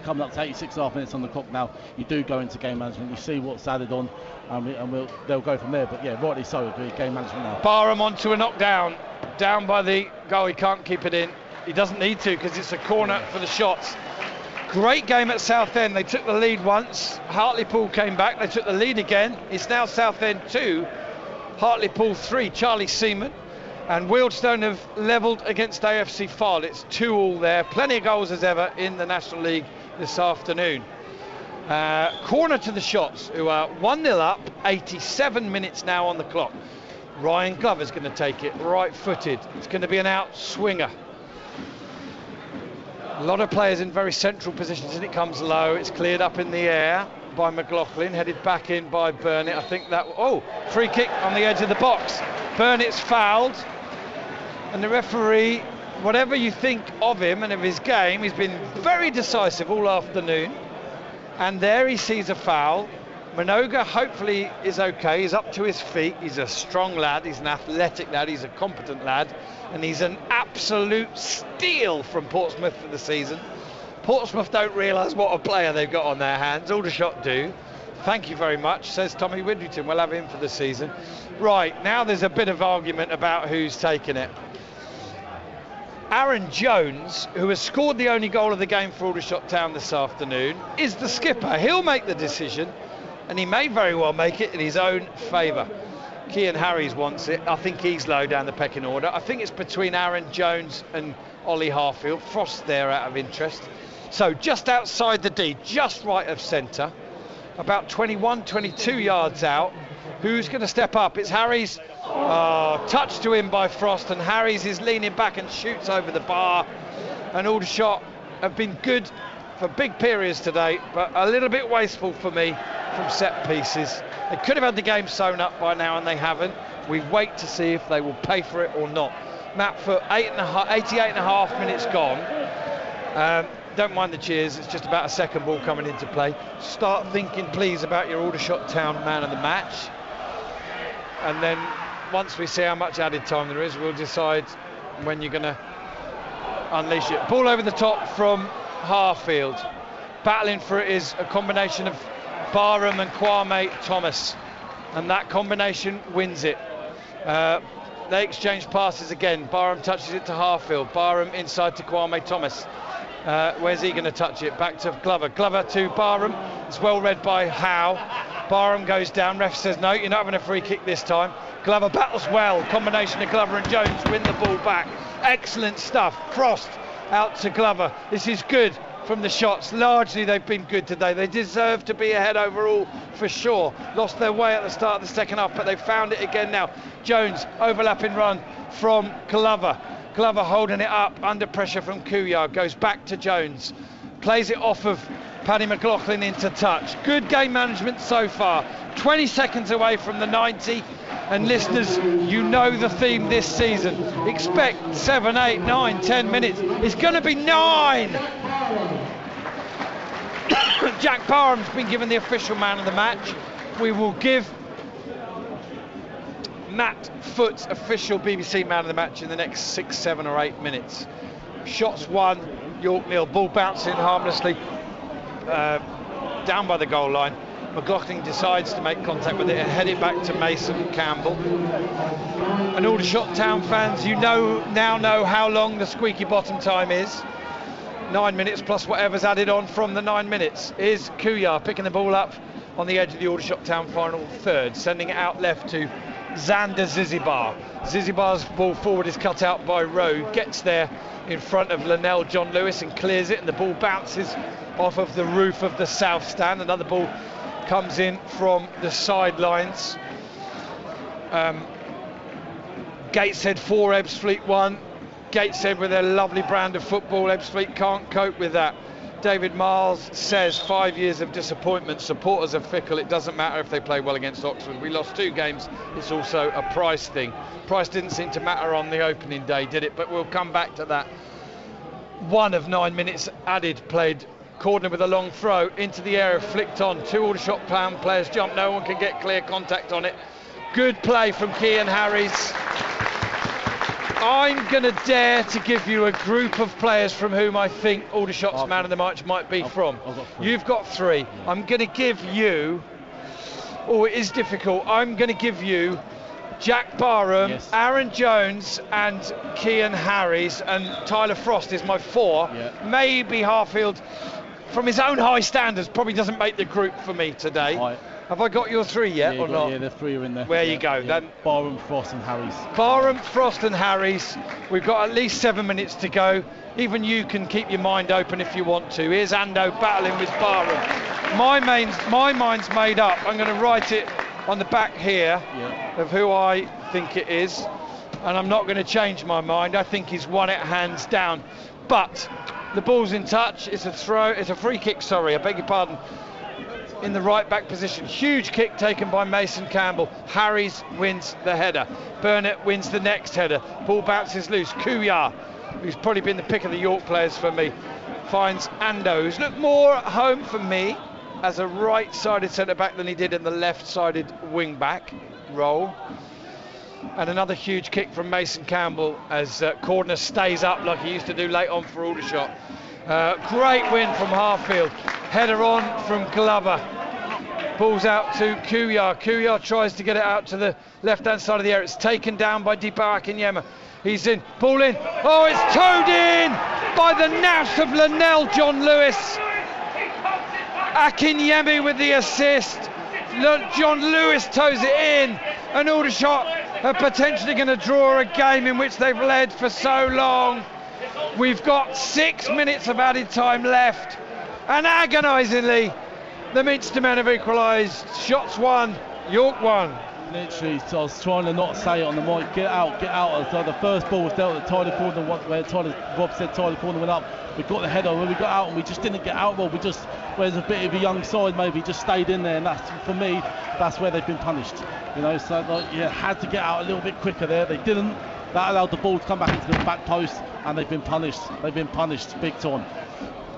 coming up to 86.5 minutes on the clock now, you do go into game management. You see what's added on, and they'll go from there. But yeah, rightly so, agree. Game management now. Barham onto a knockdown, down by the goal. He can't keep it in. He doesn't need to because it's a corner for the Shots. Great game at Southend. They took the lead once. Hartlepool came back. They took the lead again. It's now Southend 2, Hartlepool 3. Charlie Seaman and Wealdstone have levelled against AFC Fyle. It's 2-2 there. Plenty of goals as ever in the National League this afternoon. Corner to the Shots, who are 1-0 up. 87 minutes now on the clock. Ryan Glover's going to take it right-footed. It's going to be an out swinger. A lot of players in very central positions, and it comes low. It's cleared up in the air by McLaughlin, headed back in by Burnett. I think that... free kick on the edge of the box. Burnett's fouled, and the referee, whatever you think of him and of his game, he's been very decisive all afternoon. And there he sees a foul. Minoga hopefully is okay. He's up to his feet. He's a strong lad. He's an athletic lad. He's a competent lad. And he's an absolute steal from Portsmouth for the season. Portsmouth don't realise what a player they've got on their hands. Aldershot do. Thank you very much, says Tommy Widrington. We'll have him for the season. Right, now there's a bit of argument about who's taken it. Aaron Jones, who has scored the only goal of the game for Aldershot Town this afternoon, is the skipper. He'll make the decision, and he may very well make it in his own favour. Kian Harries wants it. I think he's low down the pecking order. I think it's between Aaron Jones and Ollie Harfield. Frost there out of interest. So just outside the D, just right of centre, about 21, 22 yards out. Who's going to step up? It's Harries. Touch to him by Frost, and Harries is leaning back and shoots over the bar. And Aldershot have been good for big periods today, but a little bit wasteful for me from set pieces. They could have had the game sewn up by now, and they haven't. We wait to see if they will pay for it or not. Matt, for 88.5 minutes gone. Don't mind the cheers, it's just about a second ball coming into play. Start thinking, please, about your Aldershot Town man of the match. And then once we see how much added time there is, we'll decide when you're going to unleash it. Ball over the top from Harfield. Battling for it is a combination of Barham and Kwame Thomas, and that combination wins it. They exchange passes again. Barham touches it to Harfield. Barham inside to Kwame Thomas. Where's he going to touch it? Back to Glover. Glover to Barham. It's well read by Howe. Barham goes down. Ref says no, you're not having a free kick this time. Glover battles well. Combination of Glover and Jones win the ball back. Excellent stuff. Frost out to Glover. This is good from the Shots. Largely they've been good today. They deserve to be ahead overall for sure. Lost their way at the start of the second half, but they found it again now. Jones overlapping run from Glover. Glover holding it up under pressure from Couillard. Goes back to Jones. Plays it off of Paddy McLaughlin into touch. Good game management so far. 20 seconds away from the 90. And listeners, you know the theme this season. Expect 7, 8, 9, 10 minutes. It's going to be 9. Jack Barham's been given the official man of the match. We will give Matt Foot's official BBC man of the match in the next 6, 7 or 8 minutes. Shots 1, York 0, ball bouncing harmlessly down by the goal line. McLaughlin decides to make contact with it and head it back to Mason Campbell. And Aldershot Town fans, you now know how long the squeaky bottom time is. 9 minutes plus whatever's added on from the 9 minutes. Here's Kuyar picking the ball up on the edge of the Aldershot Town final third, sending it out left to Xander Zizibar. Zizibar's ball forward is cut out by Rowe, gets there in front of Linnell John Lewis and clears it, and the ball bounces off of the roof of the south stand. Another ball comes in from the sidelines. Gateshead 4, Ebbsfleet 1. Gateshead with their lovely brand of football. Ebbsfleet can't cope with that. David Miles says 5 years of disappointment. Supporters are fickle. It doesn't matter if they play well against Oxford. We lost 2 games. It's also a price thing. Price didn't seem to matter on the opening day, did it? But we'll come back to that. 1 of 9 minutes added played. Cordner with a long throw into the area, flicked on. 2 Aldershot Town players jump. No one can get clear contact on it. Good play from Cian Harries. I'm going to dare to give you a group of players from whom I think Aldershot's man of the match might be from. You've got 3. Yeah. I'm going to give you... Oh, it is difficult. I'm going to give you Jack Barham, yes, Aaron Jones and Cian Harries, and Tyler Frost is my 4. Yeah. Maybe Harfield, from his own high standards, probably doesn't make the group for me today. Right. Have I got your 3 yet or not? Yeah, the 3 are in there. Where you go. Yeah. Barham, Frost and Harries. Barham, Frost and Harries. We've got at least 7 minutes to go. Even you can keep your mind open if you want to. Here's Ando battling with Barham. My mind's made up. I'm going to write it on the back here of who I think it is. And I'm not going to change my mind. I think he's won it hands down. But the ball's in touch. It's a throw. It's a free kick, sorry. I beg your pardon. In the right back position. Huge kick taken by Mason Campbell. Harries wins the header. Burnett wins the next header. Ball bounces loose. Kuyar, who's probably been the pick of the York players for me, finds Ando, who's looked more at home for me as a right-sided centre-back than he did in the left-sided wing-back role. And another huge kick from Mason Campbell as Cordner stays up like he used to do late on for Aldershot. Great win from Harfield. Header on from Glover. Ball's out to Kuyar. Kuyar tries to get it out to the left-hand side of the area. It's taken down by Dipa Akinyema. He's in. Ball in. Oh, it's towed in by the nous of Linnell John Lewis. Akinyemi with the assist. John Lewis toes it in. And Aldershot are potentially going to draw a game in which they've led for so long. We've got 6 minutes of added time left, and agonisingly the Minster men have equalised. Shots 1, York 1. Literally, so I was trying to not say it on the mic. Get out. So the first ball was dealt at Tyler Corner, where Rob said Tyler Corner went up. We got the header, when we got out, and we just didn't get out well. Whereas a bit of a young side, maybe just stayed in there, and that's, for me, that's where they've been punished. So had to get out a little bit quicker there. They didn't. That allowed the ball to come back into the back post, and they've been punished. They've been punished big time.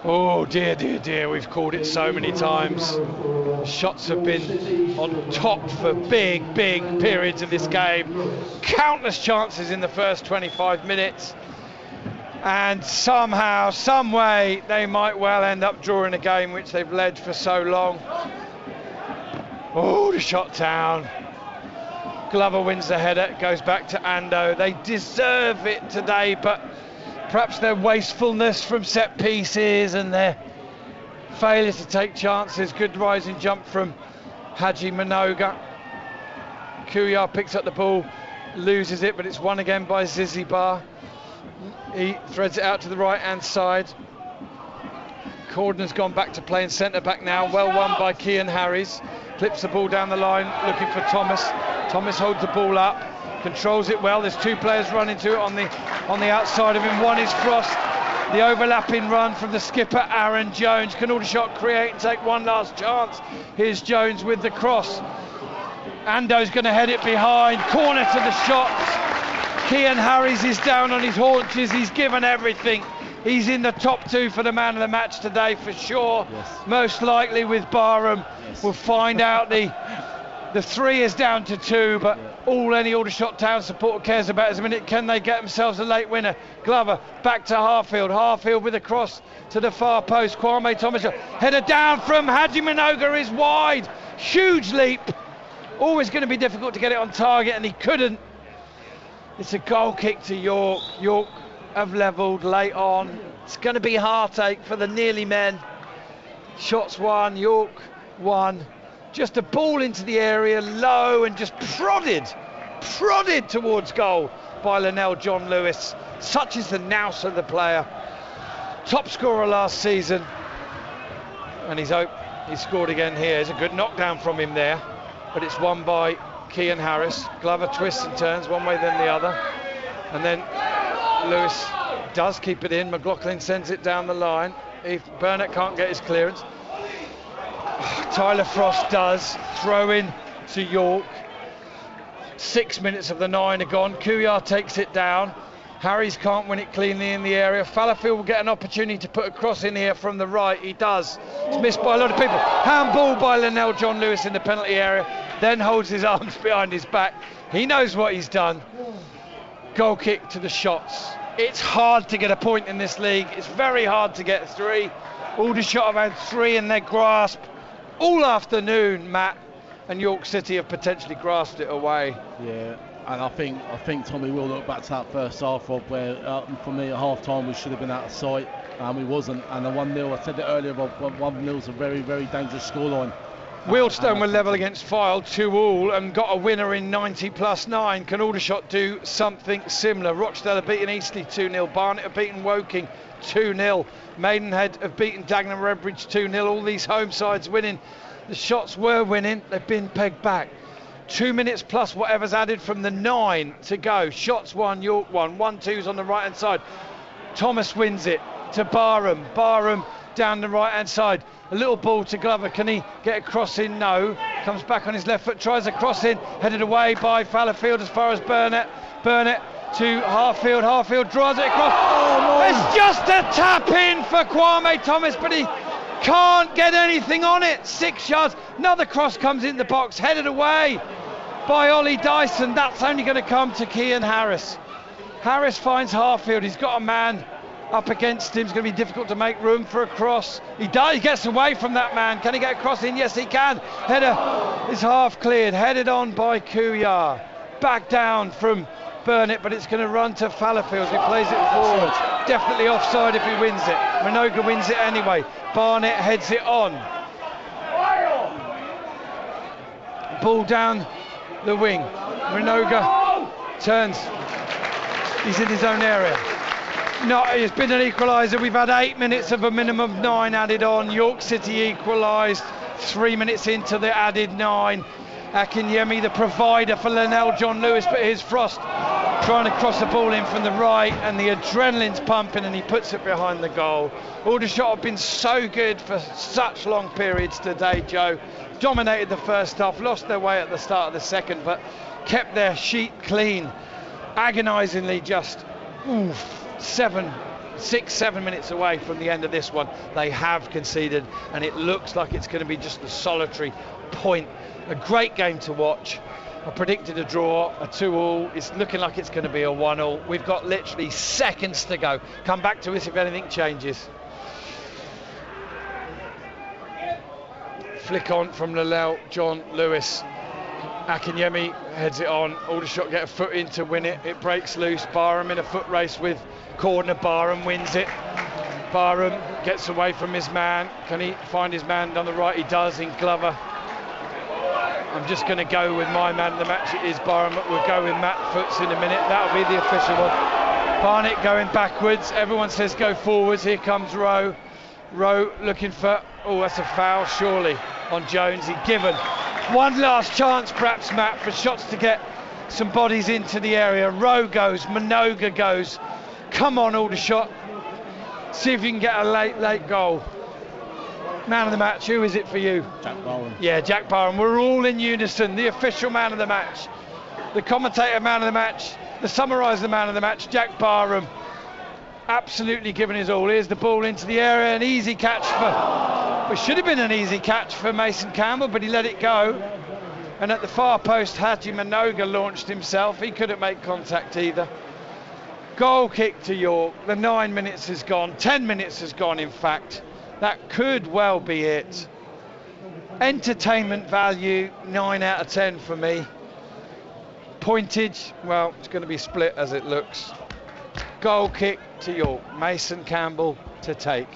Oh dear, we've called it so many times. Shots have been on top for big periods of this game. Countless chances in the first 25 minutes. And somehow, some way, they might well end up drawing a game which they've led for so long. Aldershot Town. Glover wins the header, goes back to Ando. They deserve it today, but perhaps their wastefulness from set pieces and their failure to take chances. Good rising jump from Haji Minoga. Kuyar picks up the ball, loses it, but it's won again by Zizibar. He threads it out to the right-hand side. Cordner's gone back to playing centre-back now. Well won by Cian Harries. Clips the ball down the line, looking for Thomas. Thomas holds the ball up, controls it well. There's 2 players running to it on the outside of him. One is Frost. The overlapping run from the skipper, Aaron Jones. Can Aldershot create and take one last chance? Here's Jones with the cross. Ando's going to head it behind. Corner to the shots. Cian Harries is down on his haunches. He's given everything. He's in the top 2 for the man of the match today for sure. Yes. Most likely with Barham. Yes. We'll find out. The 3 is down to 2, but all any Aldershot Town supporter cares about is a minute, can they get themselves a late winner? Glover back to Harfield. Harfield with a cross to the far post. Kwame Thomas header down from Haji Minoga is wide. Huge leap. Always going to be difficult to get it on target, and he couldn't. It's a goal kick to York. York have levelled late on. It's going to be heartache for the Nearly men. Shots 1, York 1. Just a ball into the area, low, and just prodded towards goal by Linnell John Lewis. Such is the nous of the player. Top scorer last season, and he's scored again here. It's a good knockdown from him there, but it's won by Kean Harris. Glover twists and turns one way then the other, and then Lewis does keep it in. McLaughlin sends it down the line. If Burnett can't get his clearance, Tyler Frost does. Throw in to York. 6 minutes of the 9 are gone. Kuyar takes it down. Harries can't win it cleanly in the area. Fallowfield will get an opportunity to put a cross in here from the right. He does. It's missed by a lot of people. Handball by Linnell John Lewis in the penalty area. Then holds his arms behind his back. He knows what he's done. Goal kick to the shots. It's hard to get a point in this league. It's very hard to get 3. Aldershot have had 3 in their grasp all afternoon, Matt, and York City have potentially grasped it away. Yeah, and I think Tommy will look back to that first half, Rob, where for me at half time we should have been out of sight, and we wasn't. And the 1-0, I said it earlier, Rob, 1-0 is a very, very dangerous scoreline. Wealdstone were level against Fylde 2-2 and got a winner in 90 plus 9. Can Aldershot do something similar? Rochdale have beaten Eastleigh 2-0. Barnet have beaten Woking 2-0. Maidenhead have beaten Dagenham Redbridge 2-0. All these home sides winning. The shots were winning. They've been pegged back. 2 minutes plus whatever's added from the 9 to go. Shots 1, York 1. 1-2's on the right hand side. Thomas wins it to Barham. Barham down the right hand side. A little ball to Glover. Can he get a cross in? No. Comes back on his left foot, tries a cross in, headed away by Fallowfield as far as Burnett. Burnett to Harfield. Harfield draws it across. Oh, no. It's just a tap in for Kwame Thomas, but he can't get anything on it. 6 yards. Another cross comes in the box, headed away by Ollie Dyson. That's only going to come to Kean Harris. Harris finds Harfield. He's got a man up against him. It's going to be difficult to make room for a cross. He gets away from that man. Can he get a cross in? Yes, he can. Header is half cleared. Headed on by Kuyar. Back down from Burnett, but it's going to run to Fallowfield. He plays it forward. Definitely offside if he wins it. Minoga wins it anyway. Barnett heads it on. Ball down the wing. Minoga turns. He's in his own area. No, it's been an equaliser. We've had 8 minutes of a minimum of 9 added on. York City equalised 3 minutes into the added 9. Akinyemi, the provider for Linnell John Lewis, but here's Frost trying to cross the ball in from the right, and the adrenaline's pumping, and he puts it behind the goal. Aldershot have been so good for such long periods today, Joe. Dominated the first half, lost their way at the start of the second, but kept their sheet clean. Agonisingly just 6-7 minutes away from the end of this one. They have conceded, and it looks like it's going to be just a solitary point. A great game to watch. I predicted a draw, a 2-2. It's looking like it's going to be a 1-1. We've got literally seconds to go. Come back to us if anything changes. Flick on from Linnell John Lewis. Akinyemi heads it on. Aldershot get a foot in to win it. It breaks loose. Barham in a foot race with Cordner. Barham wins it. Barham gets away from his man. Can he find his man on the right? He does in Glover. I'm just going to go with my man of the match. It is Barham. We'll go with Matt Foots in a minute. That'll be the official one. Barnett going backwards. Everyone says go forwards. Here comes Rowe. Rowe looking for... Oh, that's a foul, surely, on Jones. He'd given one last chance, perhaps, Matt, for shots to get some bodies into the area. Rowe goes. Minoga goes. Come on, Aldershot. See if you can get a late goal. Man of the match, who is it for you? Jack Barham. Yeah, Jack Barham. We're all in unison. The official man of the match, the commentator man of the match, the summariser man of the match, Jack Barham. absolutely given his all. Here's the ball into the area, an easy catch for, it should have been an easy catch for Mason Campbell, but he let it go. And at the far post, Haji Manoga launched himself. He couldn't make contact either. Goal kick to York. The 9 minutes has gone. 10 minutes has gone, in fact. That could well be it. Entertainment value, 9 out of 10 for me. Pointage, well, it's going to be split as it looks. Goal kick to York. Mason Campbell to take.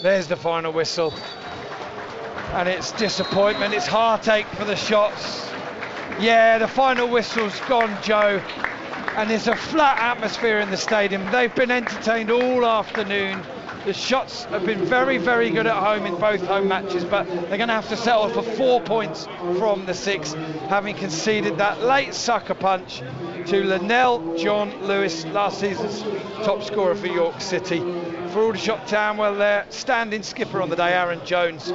There's the final whistle. And it's disappointment, it's heartache for the shots. Yeah, the final whistle's gone, Joe. And there's a flat atmosphere in the stadium. They've been entertained all afternoon. The shots have been very, very good at home in both home matches, but they're going to have to settle for 4 points from the 6, having conceded that late sucker punch to Linnell John Lewis, last season's top scorer for York City. For Aldershot Town, well, their standing skipper on the day, Aaron Jones,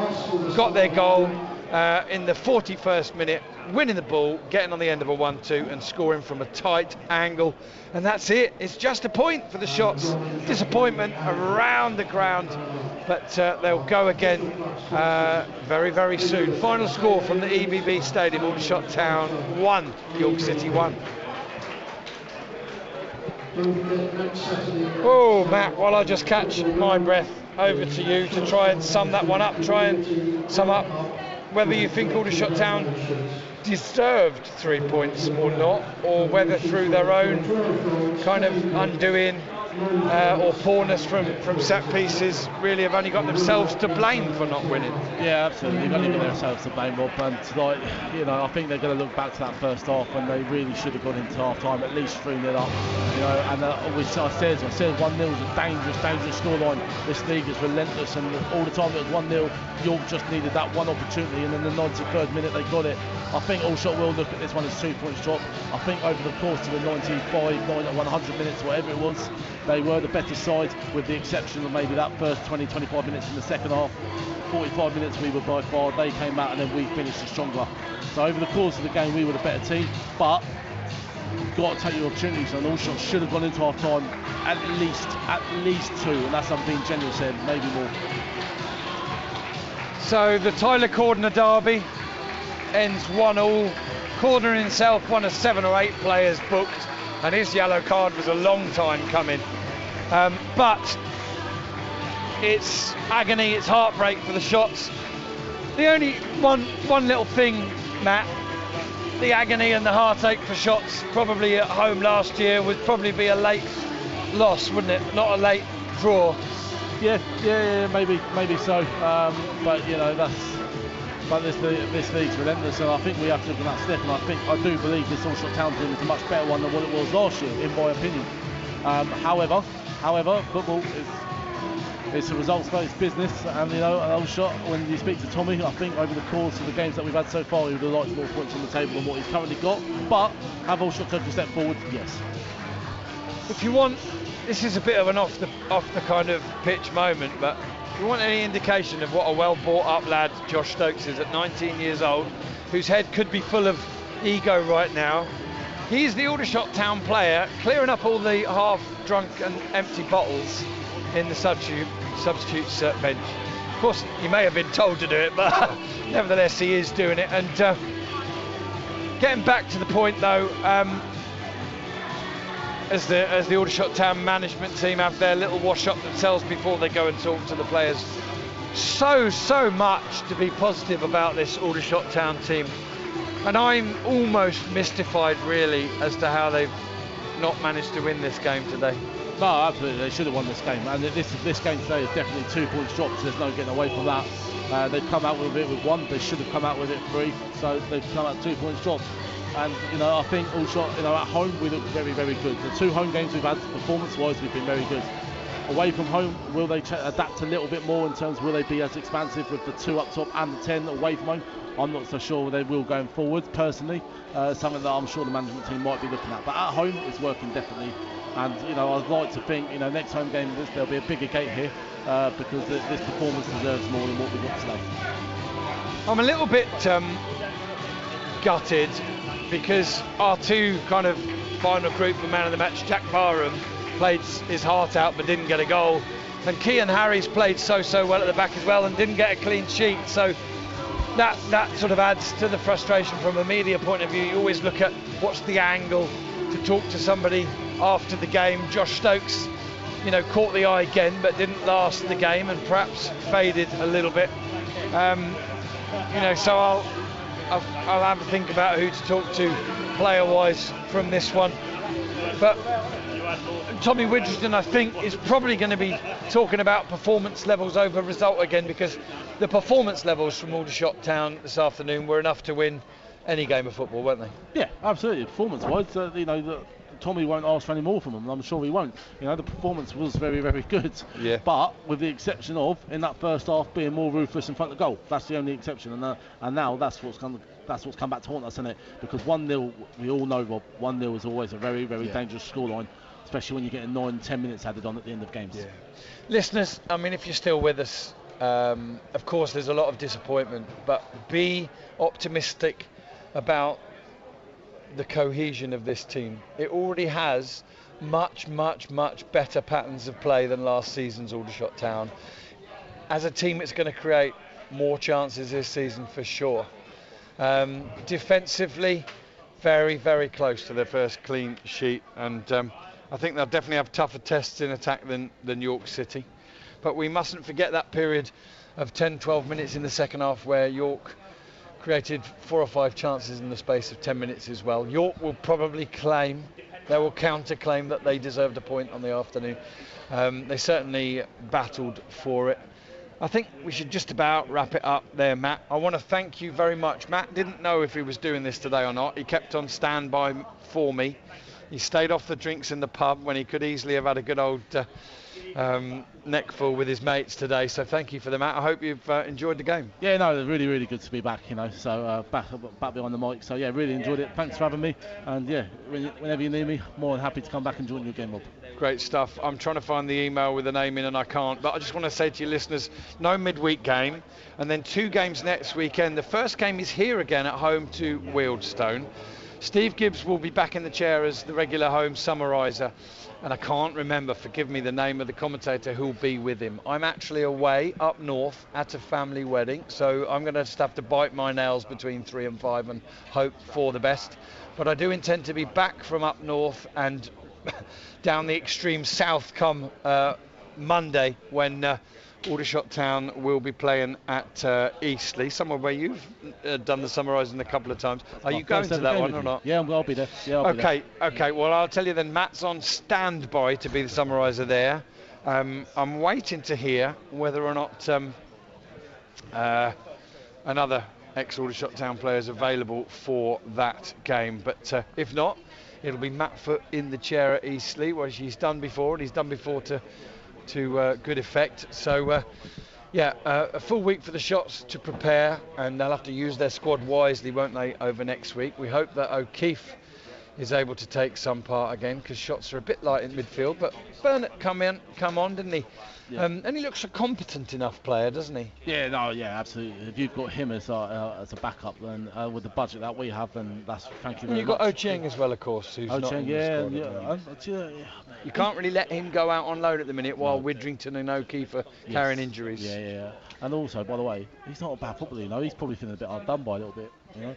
got their goal in the 41st minute, winning the ball, getting on the end of a 1-2 and scoring from a tight angle. And that's it. It's just a point for the shots. Disappointment around the ground, but they'll go again very, very soon. Final score from the EBB Stadium: Aldershot Town 1, York City 1. Oh, Matt, while I just catch my breath, over to you to try and sum that one up. Try and sum up whether you think Aldershot Town deserved 3 points or not, or whether through their own kind of undoing or poorness from set pieces really have only got themselves to blame for not winning. Yeah, absolutely. They've only got themselves to blame, Rob. And I think they're going to look back to that first half when they really should have gone into half time at least 3-0 up. And I said 1-0 is a dangerous scoreline. This league is relentless, and all the time it was 1-0. York just needed that one opportunity, and in the 93rd minute they got it. I think Aldershot will look at this one as 2 points drop. I think over the course of the 100 minutes, whatever it was, they were the better side, with the exception of maybe that first 20-25 minutes in the second half. 45 minutes we were by far, they came out and then we finished the stronger. So over the course of the game we were the better team, but you've got to take your opportunities, and Aldershot should have gone into half time at least 2, and that's I'm being generous here, maybe more. So the Tyler Cordner derby ends 1-1. Cordner himself, one of 7 or 8 players booked, and his yellow card was a long time coming. But it's agony, it's heartbreak for the shots. The only one little thing, Matt, the agony and the heartache for shots probably at home last year would probably be a late loss, wouldn't it? Not a late draw. Yeah, maybe so. But this league's relentless, and I think we have to look at that step. And I do believe this Aldershot Town team is a much better one than what it was last year, in my opinion. However, football it's a results-based business, and Aldershot, when you speak to Tommy, I think over the course of the games that we've had so far, he would have liked more points on the table than what he's currently got. But have Aldershot taken a step forward? Yes. If you want, this is a bit of an off the kind of pitch moment, but if you want any indication of what a well brought up lad Josh Stokes is at 19 years old, whose head could be full of ego right now, he's the Aldershot Town player clearing up all the half drunk and empty bottles in the substitutes bench. Of course, he may have been told to do it, but nevertheless he is doing it. And getting back to the point though, as the Aldershot Town management team have their little wash up themselves before they go and talk to the players, so much to be positive about this Aldershot Town team, and I'm almost mystified really as to how they've not managed to win this game today. No, absolutely, they should have won this game, and this game today is definitely 2 points dropped, so there's no getting away from that. They've come out with it with 1, they should have come out with it 3, so they've come out 2 points dropped. And I think Aldershot, at home we look very, very good. The 2 home games we've had, performance-wise, we've been very good. Away from home, will they adapt a little bit more in terms of will they be as expansive with the 2 up top and the 10 away from home? I'm not so sure they will going forward, personally. Something that I'm sure the management team might be looking at. But at home, it's working definitely. And I'd like to think next home game there'll be a bigger gate here because this performance deserves more than what we got today. I'm a little bit gutted because our two kind of final group for man of the match, Jack Barham played his heart out but didn't get a goal, and Kean Harris played so well at the back as well and didn't get a clean sheet. So that sort of adds to the frustration from a media point of view. You always look at what's the angle to talk to somebody after the game. Josh Stokes, you know, caught the eye again but didn't last the game and perhaps faded a little bit. You know, so I'll have to think about who to talk to player-wise from this one. But Tommy Widgerton, I think, is probably going to be talking about performance levels over result again, because the performance levels from Aldershot Town this afternoon were enough to win any game of football, weren't they? Yeah, absolutely. Performance-wise, you know, Tommy won't ask for any more from them, and I'm sure he won't. You know, the performance was very, very good. Yeah. But with the exception of, in that first half, being more ruthless in front of the goal. That's the only exception, and now that's what's come back to haunt us, isn't it? Because 1-0, we all know, Rob, 1-0 is always a very, very dangerous scoreline, especially when you're getting 9-10 minutes added on at the end of games. Yeah. Listeners, I mean, if you're still with us, of course there's a lot of disappointment, but be optimistic about the cohesion of this team. It already has much better patterns of play than last season's Aldershot Town. As a team, it's going to create more chances this season for sure. Defensively, very, very close to their first clean sheet, and I think they'll definitely have tougher tests in attack than York City. But we mustn't forget that period of 10-12 minutes in the second half where York created 4 or 5 chances in the space of 10 minutes as well. York will probably counter-claim that they deserved a point on the afternoon. They certainly battled for it. I think we should just about wrap it up there, Matt. I want to thank you very much. Matt didn't know if he was doing this today or not. He kept on standby for me. He stayed off the drinks in the pub when he could easily have had a good old neckful with his mates today. So thank you for that, Matt. I hope you've enjoyed the game. Yeah, no, it's really, really good to be back, you know. So back behind the mic. So yeah, really enjoyed it. Thanks for having me. And yeah, whenever you need me, more than happy to come back and join you again, Rob. Great stuff. I'm trying to find the email with the name in and I can't, but I just want to say to you listeners, no midweek game, and then 2 games next weekend. The first game is here again at home to Wealdstone. Steve Gibbs will be back in the chair as the regular home summariser, and I can't remember, forgive me, the name of the commentator who'll be with him. I'm actually away up north at a family wedding, so I'm going to just have to bite my nails between 3 and 5 and hope for the best. But I do intend to be back from up north and down the extreme south come Monday when Aldershot Town will be playing at Eastleigh, somewhere where you've done the summarising a couple of times. Are you going to that one or not? Yeah, I'll be there. Yeah, I'll be there. Okay. Well, I'll tell you then. Matt's on standby to be the summariser there. I'm waiting to hear whether or not another ex-Aldershot Town player is available for that game. But if not, it'll be Matt Foot in the chair at Eastleigh, which he's done before, and he's done before to good effect. So a full week for the Shots to prepare, and they'll have to use their squad wisely, won't they, over next week. We hope that O'Keefe is able to take some part again, because Shots are a bit light in midfield, but Burnett come on, didn't he? Yeah. And he looks a competent enough player, doesn't he? Yeah, absolutely. If you've got him as a backup, then with the budget that we have, then that's thank you very much. You've got Ochieng as well, of course, who's not in the squad. You can't really let him go out on loan at the minute while Widrington and O'Keefe are carrying injuries. Yeah. And also, by the way, he's not a bad footballer, you know. He's probably feeling a bit hard done by a little bit, you know.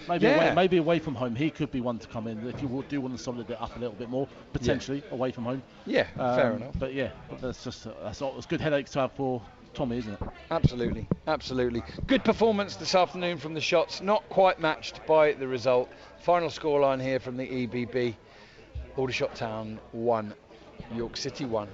Maybe away from home, he could be one to come in if you do want to solid it up a little bit more, potentially away from home. Yeah, fair enough. But that's good headaches to have for Tommy, isn't it? Absolutely. Good performance this afternoon from the Shots, not quite matched by the result. Final scoreline here from the EBB: Aldershot Town 1, York City 1.